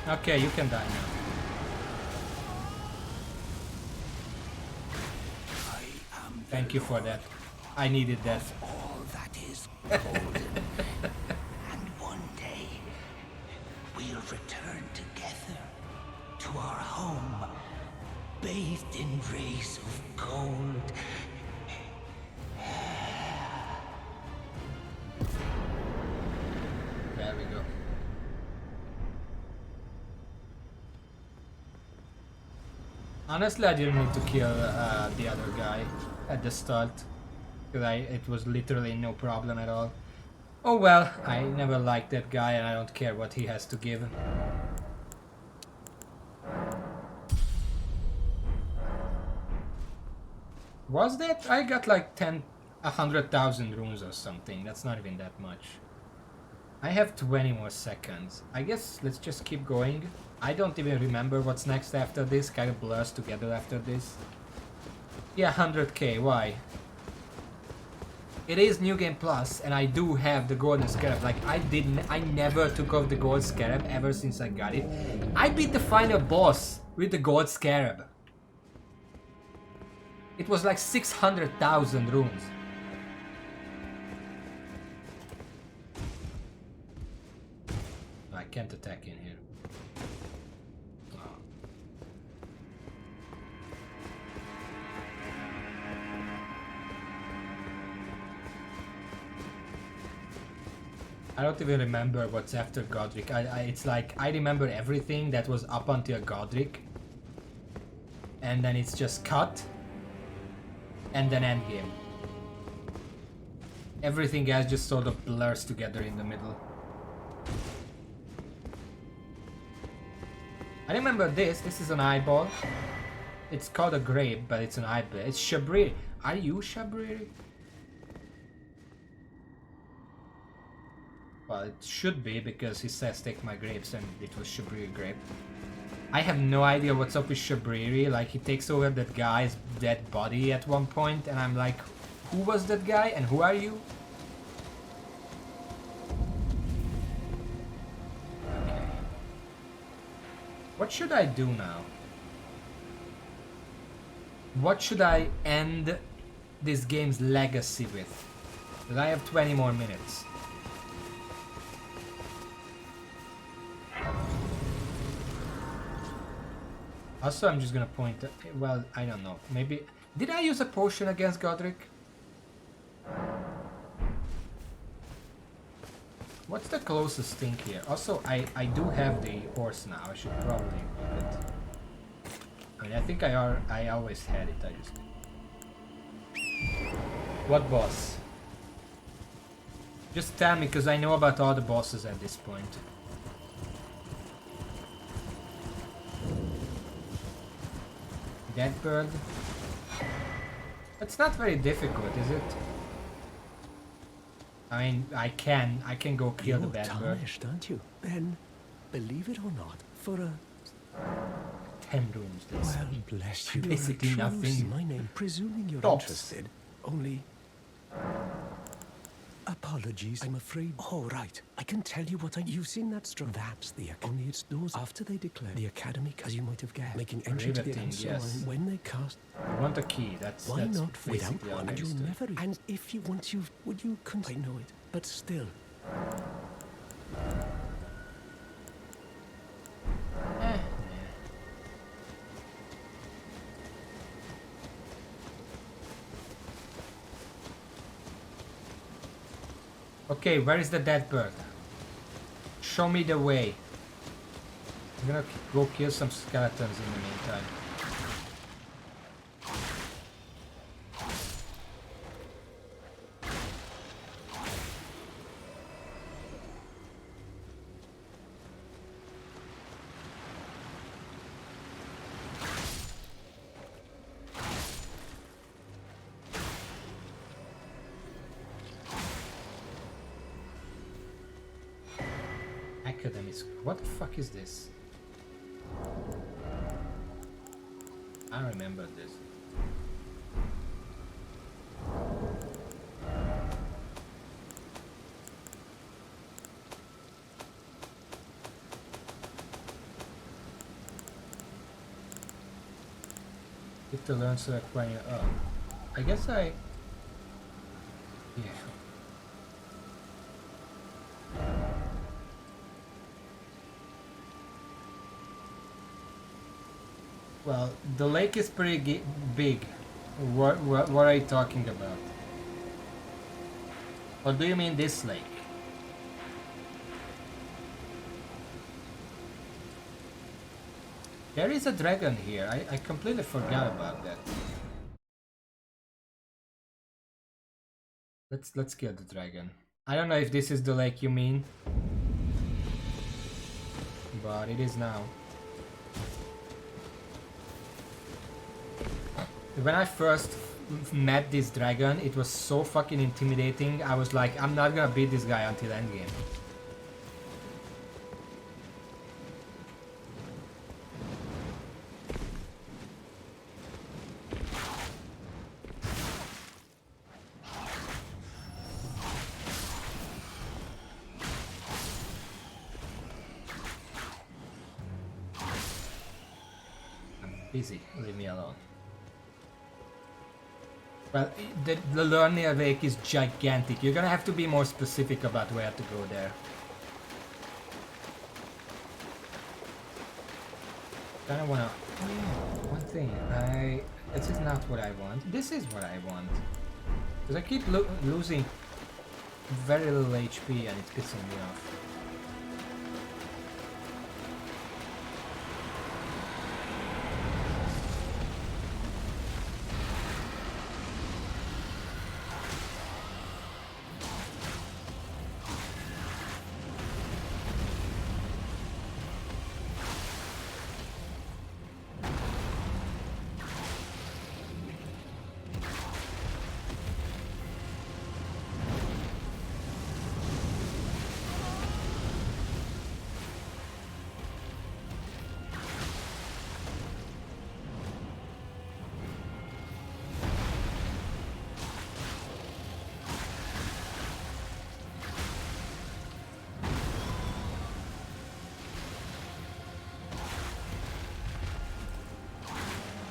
Okay, you can die now. Thank you for that. I needed that. All that is golden. And one day, we'll return together to our home, bathed in rays of gold. There we go. Honestly, I didn't need to kill the other guy at the start, because it was literally no problem at all. Oh well, I never liked that guy and I don't care what he has to give. Was that? I got like 100,000 runes or something. That's not even that much. I have 20 more seconds. I guess let's just keep going. I don't even remember what's next after this. Kind of blurs together after this. Yeah, 100k. Why? It is New Game Plus, and I do have the Golden Scarab. Like, I never took off the Gold Scarab ever since I got it. I beat the final boss with the Gold Scarab. It was like 600,000 runes. I can't attack in here. I don't even remember what's after Godric. It's like, I remember everything that was up until Godric. And then it's just cut. And then endgame. Everything else just sort of blurs together in the middle. I remember this. This is an eyeball. It's called a grape, but it's an eyeball. It's Shabriri. Are you Shabriri? Well, it should be, because he says take my grapes, and it was Shabriri grape. I have no idea what's up with Shabriri. Like, he takes over that guy's dead body at one point, and I'm like, who was that guy and who are you? Okay. What should I do now? What should I end this game's legacy with? Because I have 20 more minutes. Also, I'm just gonna point at, well, I don't know, maybe... Did I use a potion against Godric? What's the closest thing here? Also, I do have the horse now, I should probably equip it. I mean, I think I always had it, I just... What boss? Just tell me, because I know about all the bosses at this point. Dead bird. It's not very difficult, is it? I mean, I can go kill the bad bird. Aren't you? Then, believe it or not, for a 10 rooms. That's well, bless you. basically nothing. My name, presuming you're Tops. interested. Only. Apologies, I'm afraid. Oh, right. I can tell you what you've seen that strong. That's the only it's those after they declare the academy, as you might have guessed, making entry to the Riveting, and so yes. on. When they cast, I want a key. That's why not without basically all one? there And is you'll to it. never. And if you want, I know it, but still. Okay, where is the dead bird? Show me the way. I'm gonna go kill some skeletons in the meantime. What the fuck is this? I remember this. If to learn so acquire I guess I Well, the lake is pretty big. What are you talking about? Or do you mean this lake? There is a dragon here. I completely forgot about that. Let's kill the dragon. I don't know if this is the lake you mean, but it is now. When I first met this dragon, it was so fucking intimidating. I was like, I'm not gonna beat this guy until endgame. I'm busy, leave me alone. Well, the Learning Lake is gigantic. You're gonna have to be more specific about where to go there. Kinda wanna... Oh yeah, one thing. This is not what I want. This is what I want. Because I keep losing very little HP and it's pissing me off.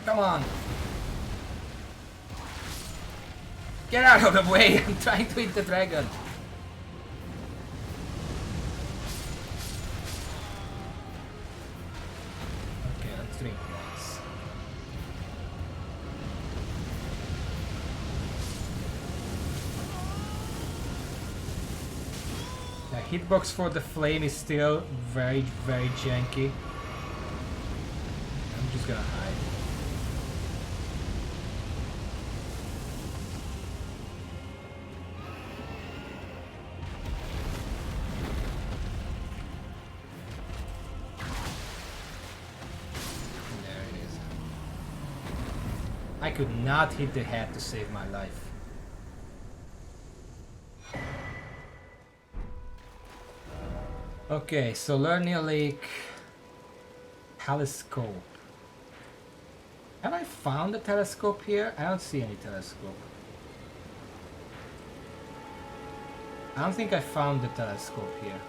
Come on! Get out of the way! I'm trying to hit the dragon! Okay, let's drink once. The hitbox for the flame is still very janky. I'm just gonna hide. I could not hit the head to save my life. Okay, so Learning Lake telescope. Have I found a telescope here? I don't see any telescope. I don't think I found the telescope here.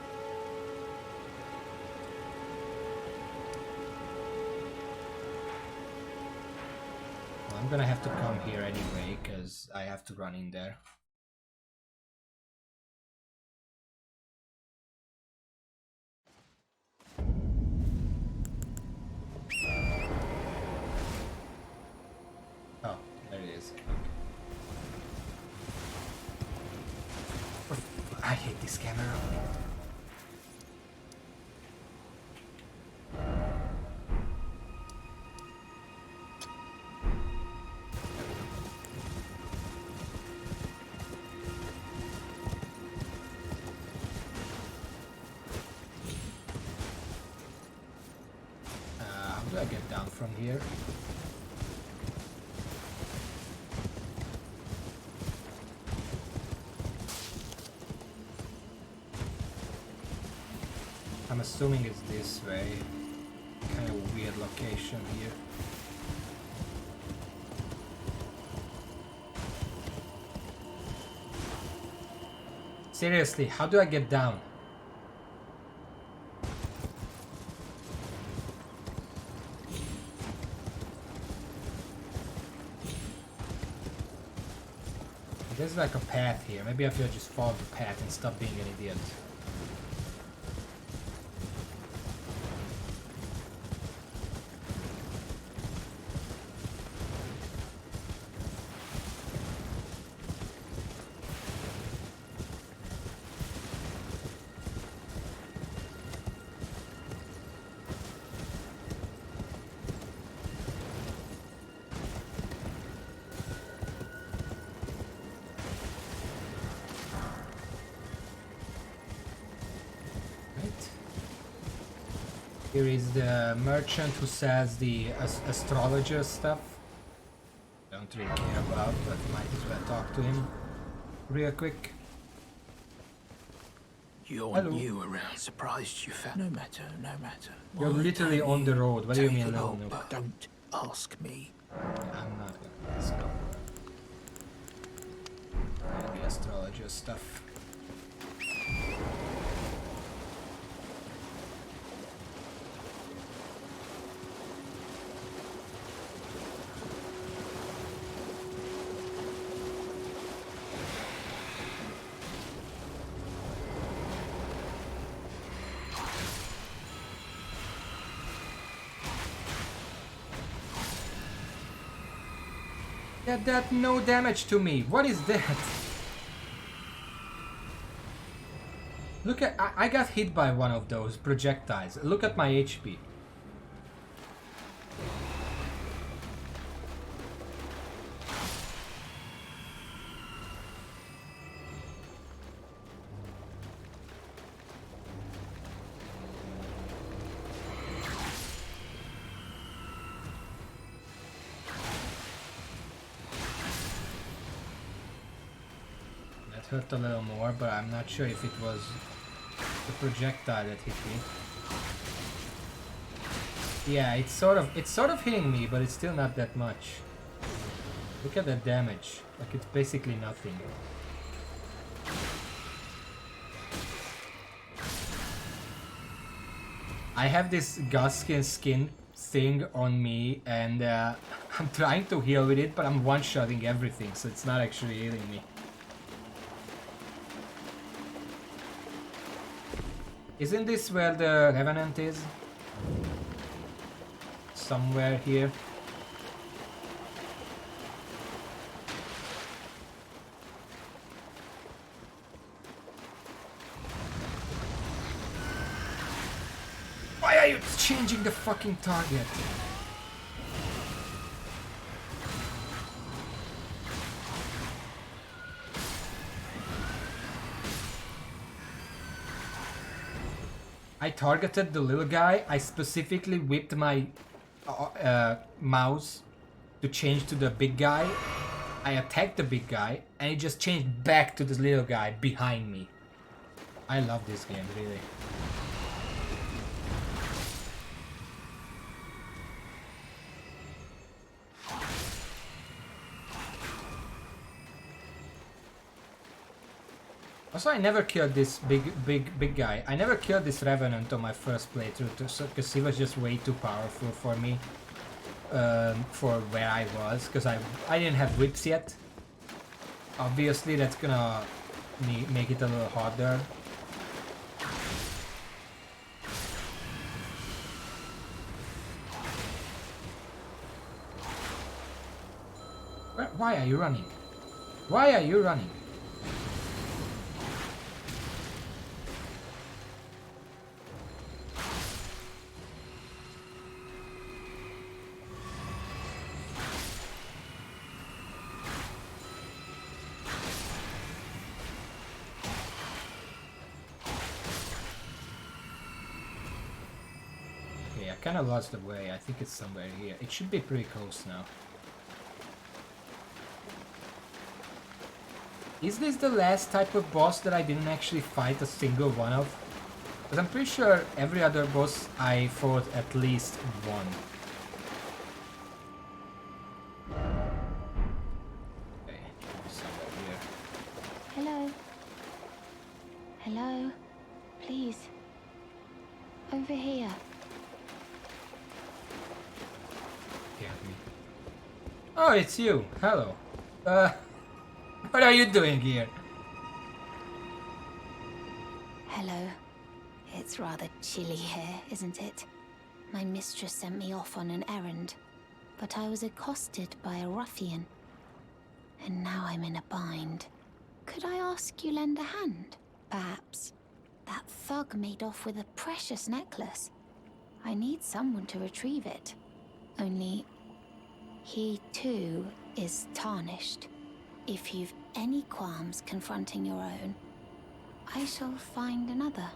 I'm gonna have to come here anyway, because I have to run in there. Oh, there it is. I hate this camera. How do I get down from here? I'm assuming it's this way. Kind of weird location here. Seriously, how do I get down? There's like a path here. Maybe I should just follow the path and stop being an idiot. Here is the merchant who sells the astrologer stuff. Don't really care about, but might as well talk to him real quick. You're Hello. new around. Surprised you found. No matter, no matter. You're Why literally don't on the road. What do you take mean a no? look, No. but don't ask me. I'm not gonna. Let's go. The astrologer stuff. That no damage to me. What is that? Look at I got hit by one of those projectiles. Look at my HP. Hurt a little more, but I'm not sure if it was the projectile that hit me. Yeah, it's sort of hitting me, but it's still not that much. Look at that damage. Like it's basically nothing. I have this Godskin skin thing on me, and I'm trying to heal with it, but I'm one-shotting everything, so it's not actually healing me. Isn't this where the Revenant is? Somewhere here. Why are you changing the fucking target? I targeted the little guy. I specifically whipped my mouse to change to the big guy. I attacked the big guy and it just changed back to this little guy behind me. I love this game, really. Also, I never killed this big guy. I never killed this Revenant on my first playthrough because he was just way too powerful for me. For where I was, because I didn't have whips yet. Obviously, that's gonna make it a little harder. Why are you running? Why are you running? I kind of lost the way. I think it's somewhere here. It should be pretty close now. Is this the last type of boss that I didn't actually fight a single one of? Because I'm pretty sure every other boss I fought at least one. Okay, should be somewhere here. Hello? Hello? Please. Over here. Get me. Oh, it's you. Hello. What are you doing here? Hello. It's rather chilly here, isn't it? My mistress sent me off on an errand, but I was accosted by a ruffian. And now I'm in a bind. Could I ask you lend a hand? Perhaps. That thug made off with a precious necklace. I need someone to retrieve it. Only, he too is tarnished. If you've any qualms confronting your own, I shall find another.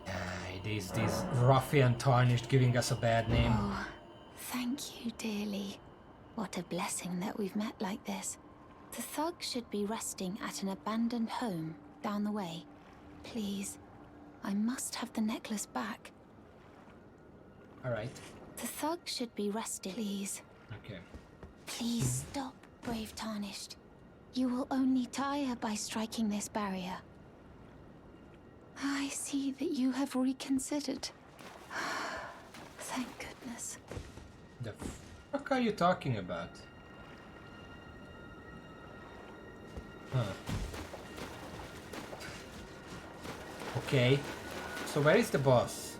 These ruffian tarnished giving us a bad name. Oh, thank you dearly. What a blessing that we've met like this. The thug should be resting at an abandoned home down the way. Please, I must have the necklace back. Alright. The thug should be resting. Please. Okay. Please stop, brave tarnished. You will only tire by striking this barrier. I see that you have reconsidered. Thank goodness. The fuck are you talking about? Huh. Okay. So where is the boss?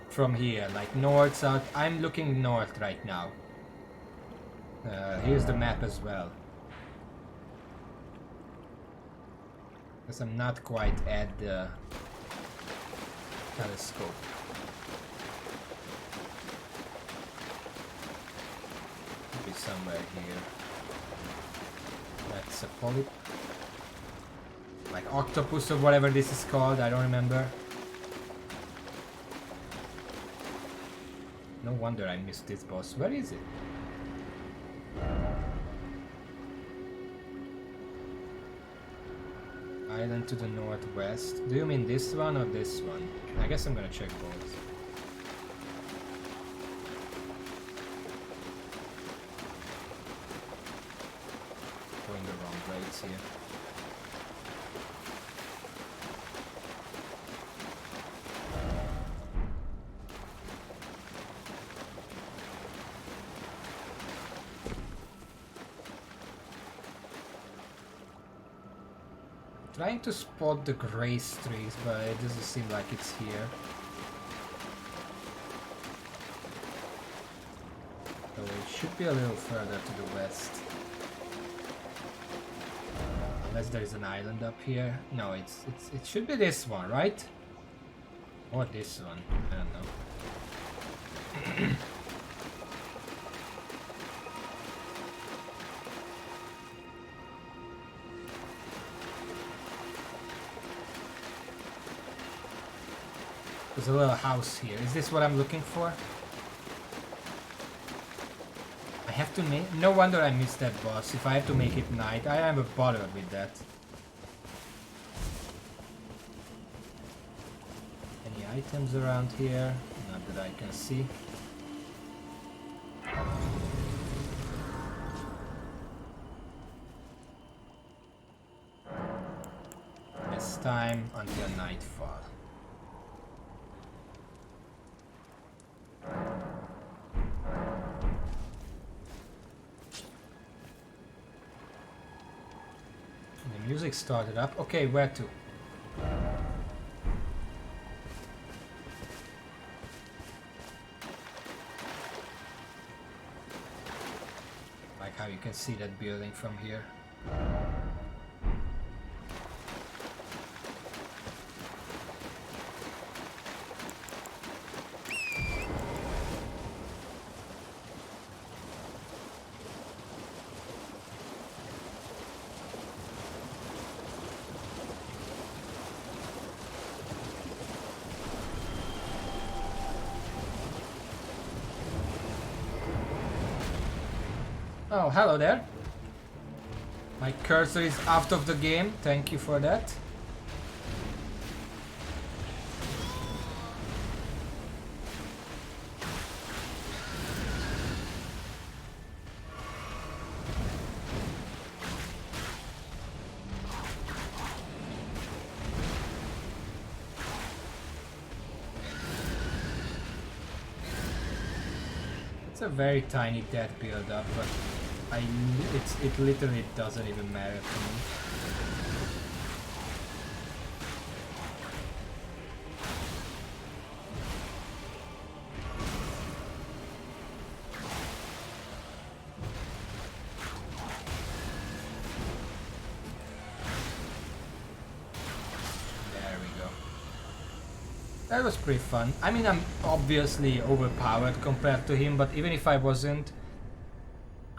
From here, like north, south. I'm looking north right now. Here's the map as well. Because I'm not quite at the telescope. Could be somewhere here. That's a polyp. Like octopus or whatever this is called, I don't remember. No wonder I missed this boss. Where is it? Island to the northwest. Do you mean this one or this one? I guess I'm gonna check both. Going the wrong place here. Trying to spot the grace trees, but it doesn't seem like it's here. So it should be a little further to the west. Unless there is an island up here. No, it should be this one, right? Or this one. I don't know. There's a little house here. Is this what I'm looking for? I have to make... No wonder I missed that boss. If I have to make it night, I am a bothered with that. Any items around here? Not that I can see. It's time until nightfall. Music started up. Okay, where to? Like how you can see that building from here. Oh, hello there. My cursor is out of the game. Thank you for that. It's a very tiny death build up, but it literally doesn't even matter to me. There we go. That was pretty fun. I mean, I'm obviously overpowered compared to him, but even if I wasn't,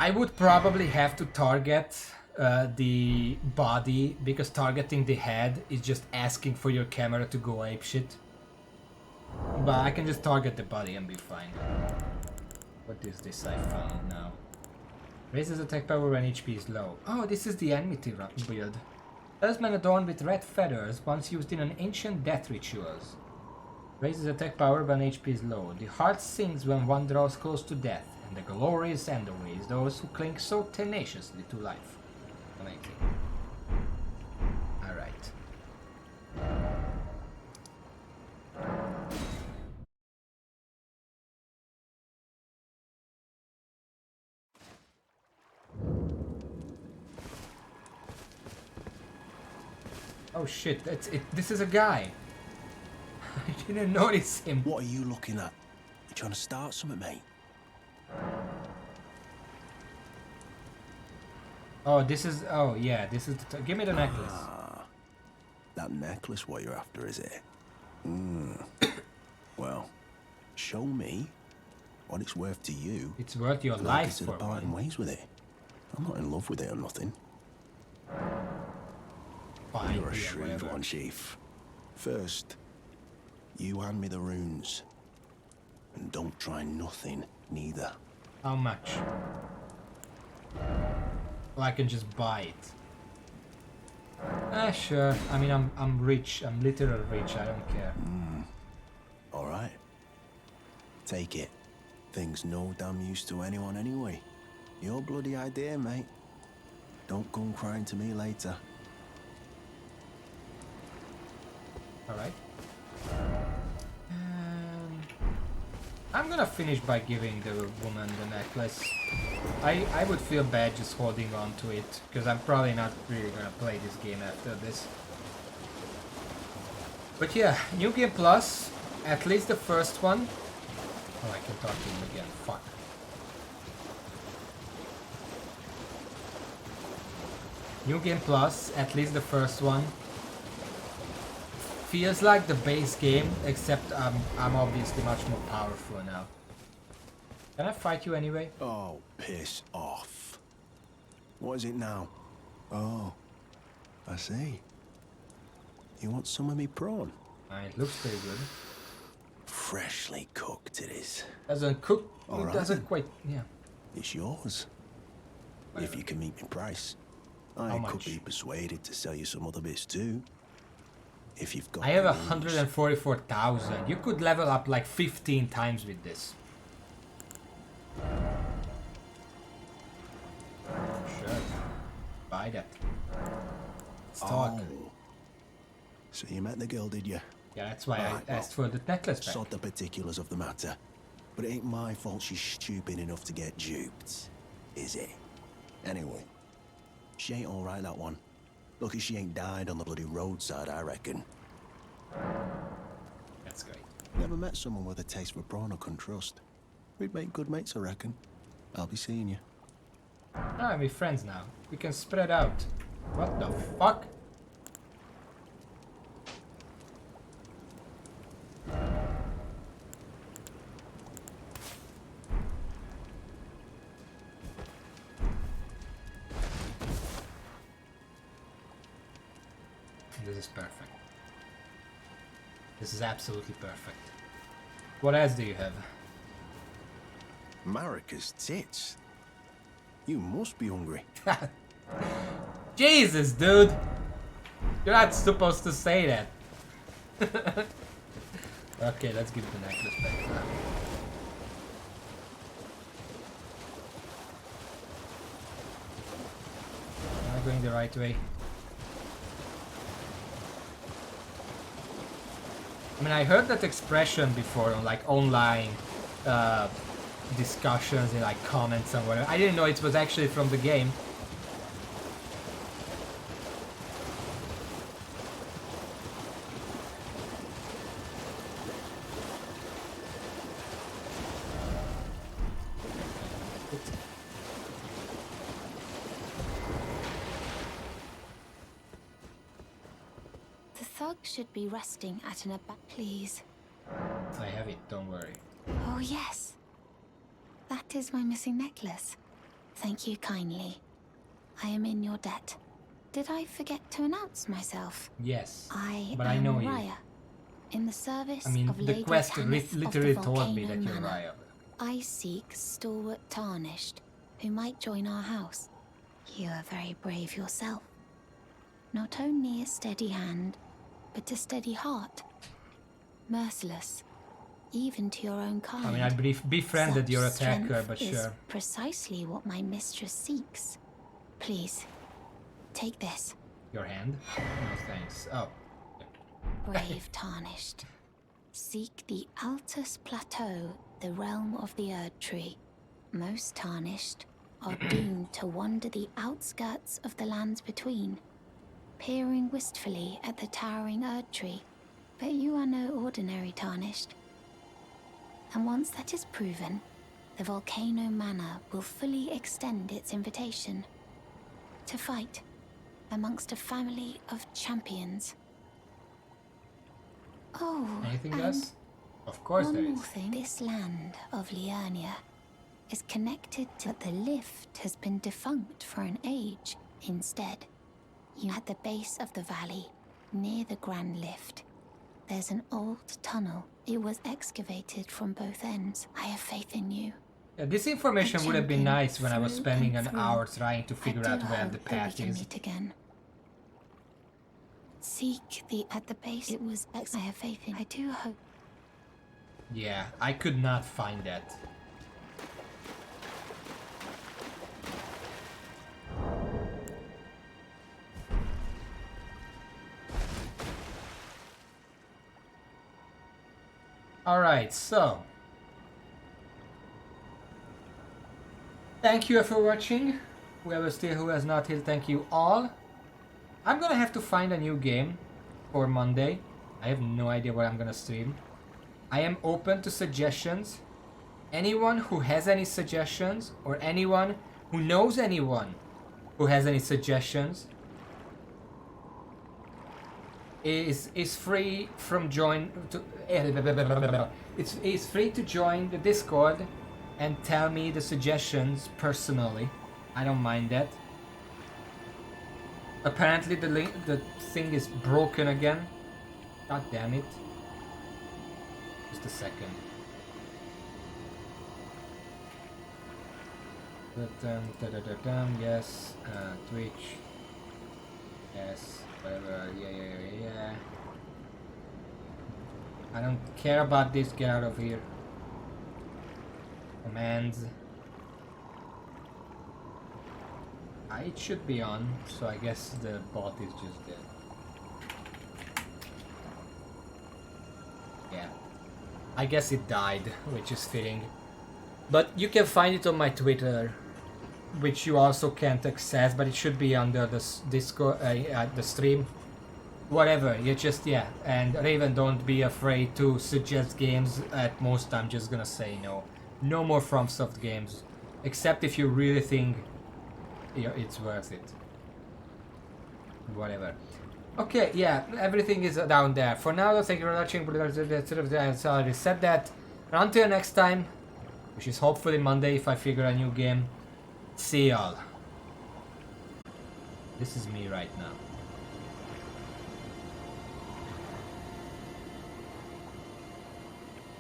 I would probably have to target the body, because targeting the head is just asking for your camera to go apeshit. But I can just target the body and be fine. What is this I found now? Raises attack power when HP is low. Oh, this is the enmity build. Talisman adorned with red feathers, once used in an ancient death rituals. Raises attack power when HP is low. The heart sings when one draws close to death, and the glorious end awaits those who cling so tenaciously to life. Amazing. Alright. Oh shit, this is a guy. I didn't notice him. What are you looking at? You trying to start something, mate? Oh, this is... Oh, yeah, this is... Give me the necklace. Ah, that necklace what you're after, is it? Well, show me what it's worth to you. It's worth your and life I'll for get to the parting one. ways with it. I'm not in love with it or nothing. Fine, You're a yeah, shrewd whatever. one, Chief. First, you hand me the runes. And don't try nothing, neither. How much? Well, I can just buy it. Sure. I mean, I'm rich. I'm literally rich. I don't care. All right. Take it. Thing's no damn use to anyone anyway. Your bloody idea, mate. Don't come crying to me later. Alright. I'm gonna finish by giving the woman the necklace. I would feel bad just holding on to it, because I'm probably not really gonna play this game after this. But yeah, New Game Plus, at least the first one. Oh, I can talk to him again. Fuck. New Game Plus, at least the first one. Feels like the base game, except I'm obviously much more powerful now. Can I fight you anyway? Oh, piss off. What is it now? Oh, I see. You want some of me prawn? It looks pretty good. Freshly cooked it is. Doesn't cook. All It right doesn't then. quite. Yeah. It's yours. If you can meet me price. How I much? could be persuaded to sell you some other bits too. If you've got I have the means. 144,000. You could level up like 15 times with this. Sure. Buy that. Let's talk. Oh. So you met the girl, did you? Yeah, that's why Right, I asked for the necklace back. Sort the particulars of the matter. But it ain't my fault she's stupid enough to get duped, is it? Anyway, she ain't alright, that one. Lucky she ain't died on the bloody roadside, I reckon. That's great. Never met someone with a taste for prawn I couldn't trust. We'd make good mates, I reckon. I'll be seeing you. Ah, we're friends now. We can spread out. What the fuck? This is perfect. This is absolutely perfect. What else do you have? Marika's tits. You must be hungry. Jesus, dude! You're not supposed to say that. Okay, let's give the necklace back now. Am I going the right way? I mean, I heard that expression before on like online discussions and like comments and whatever. I didn't know it was actually from the game. The thug should be resting at an abandoned. Please. I have it, don't worry. Oh, yes. That is my missing necklace. Thank you kindly. I am in your debt. Did I forget to announce myself? Yes, I but am I know you. Raya, in the service I mean, of the Lady quest Tanith literally of the told me Volcano that you're Manor. Raya. I seek stalwart Tarnished, who might join our house. You are very brave yourself. Not only a steady hand, but a steady heart. Merciless, even to your own kind. I mean, I befriended Such your attacker, strength but is sure. precisely what my mistress seeks. Please, take this. Your hand? No thanks. Oh. Brave Tarnished. Seek the Altus Plateau, the realm of the Erd Tree. Most Tarnished are doomed to wander the outskirts of the lands between, peering wistfully at the towering Erd Tree. But you are no ordinary Tarnished. And once that is proven, the Volcano Manor will fully extend its invitation to fight amongst a family of champions. Oh, Anything and else? Of course one there more is. thing. This land of Liurnia is connected to the lift has been defunct for an age. Instead, you at the base of the valley, near the Grand Lift, there's an old tunnel. It was excavated from both ends. I have faith in you. Yeah, this information would have been champion nice when I was through spending and an through. hour trying to figure I out do where hope the that we path can is. meet again. Seek the at the base. It was I have faith in. I do hope. Yeah, I could not find that. Alright, so thank you for watching. Whoever still who has not hit, thank you all. I'm gonna have to find a new game for Monday. I have no idea what I'm gonna stream. I am open to suggestions. Anyone who has any suggestions, or anyone who knows anyone who has any suggestions, is free from join to it's free to join the Discord and tell me the suggestions personally. I don't mind that. Apparently the thing is broken again. God damn it. Just a second. Yes, Twitch. Yes, whatever. Yeah. I don't care about this. Get out of here. Commands. It should be on, so I guess the bot is just dead. Yeah. I guess it died, which is fitting. But you can find it on my Twitter, which you also can't access, but it should be under the Discord, the stream. Whatever, you just, yeah. And Raven, don't be afraid to suggest games. At most, I'm just gonna say no. No more FromSoft games. Except if you really think it's worth it. Whatever. Okay, yeah, everything is down there. For now, though, thank you for watching. I already said that. And until next time, which is hopefully Monday if I figure a new game. See y'all. This is me right now.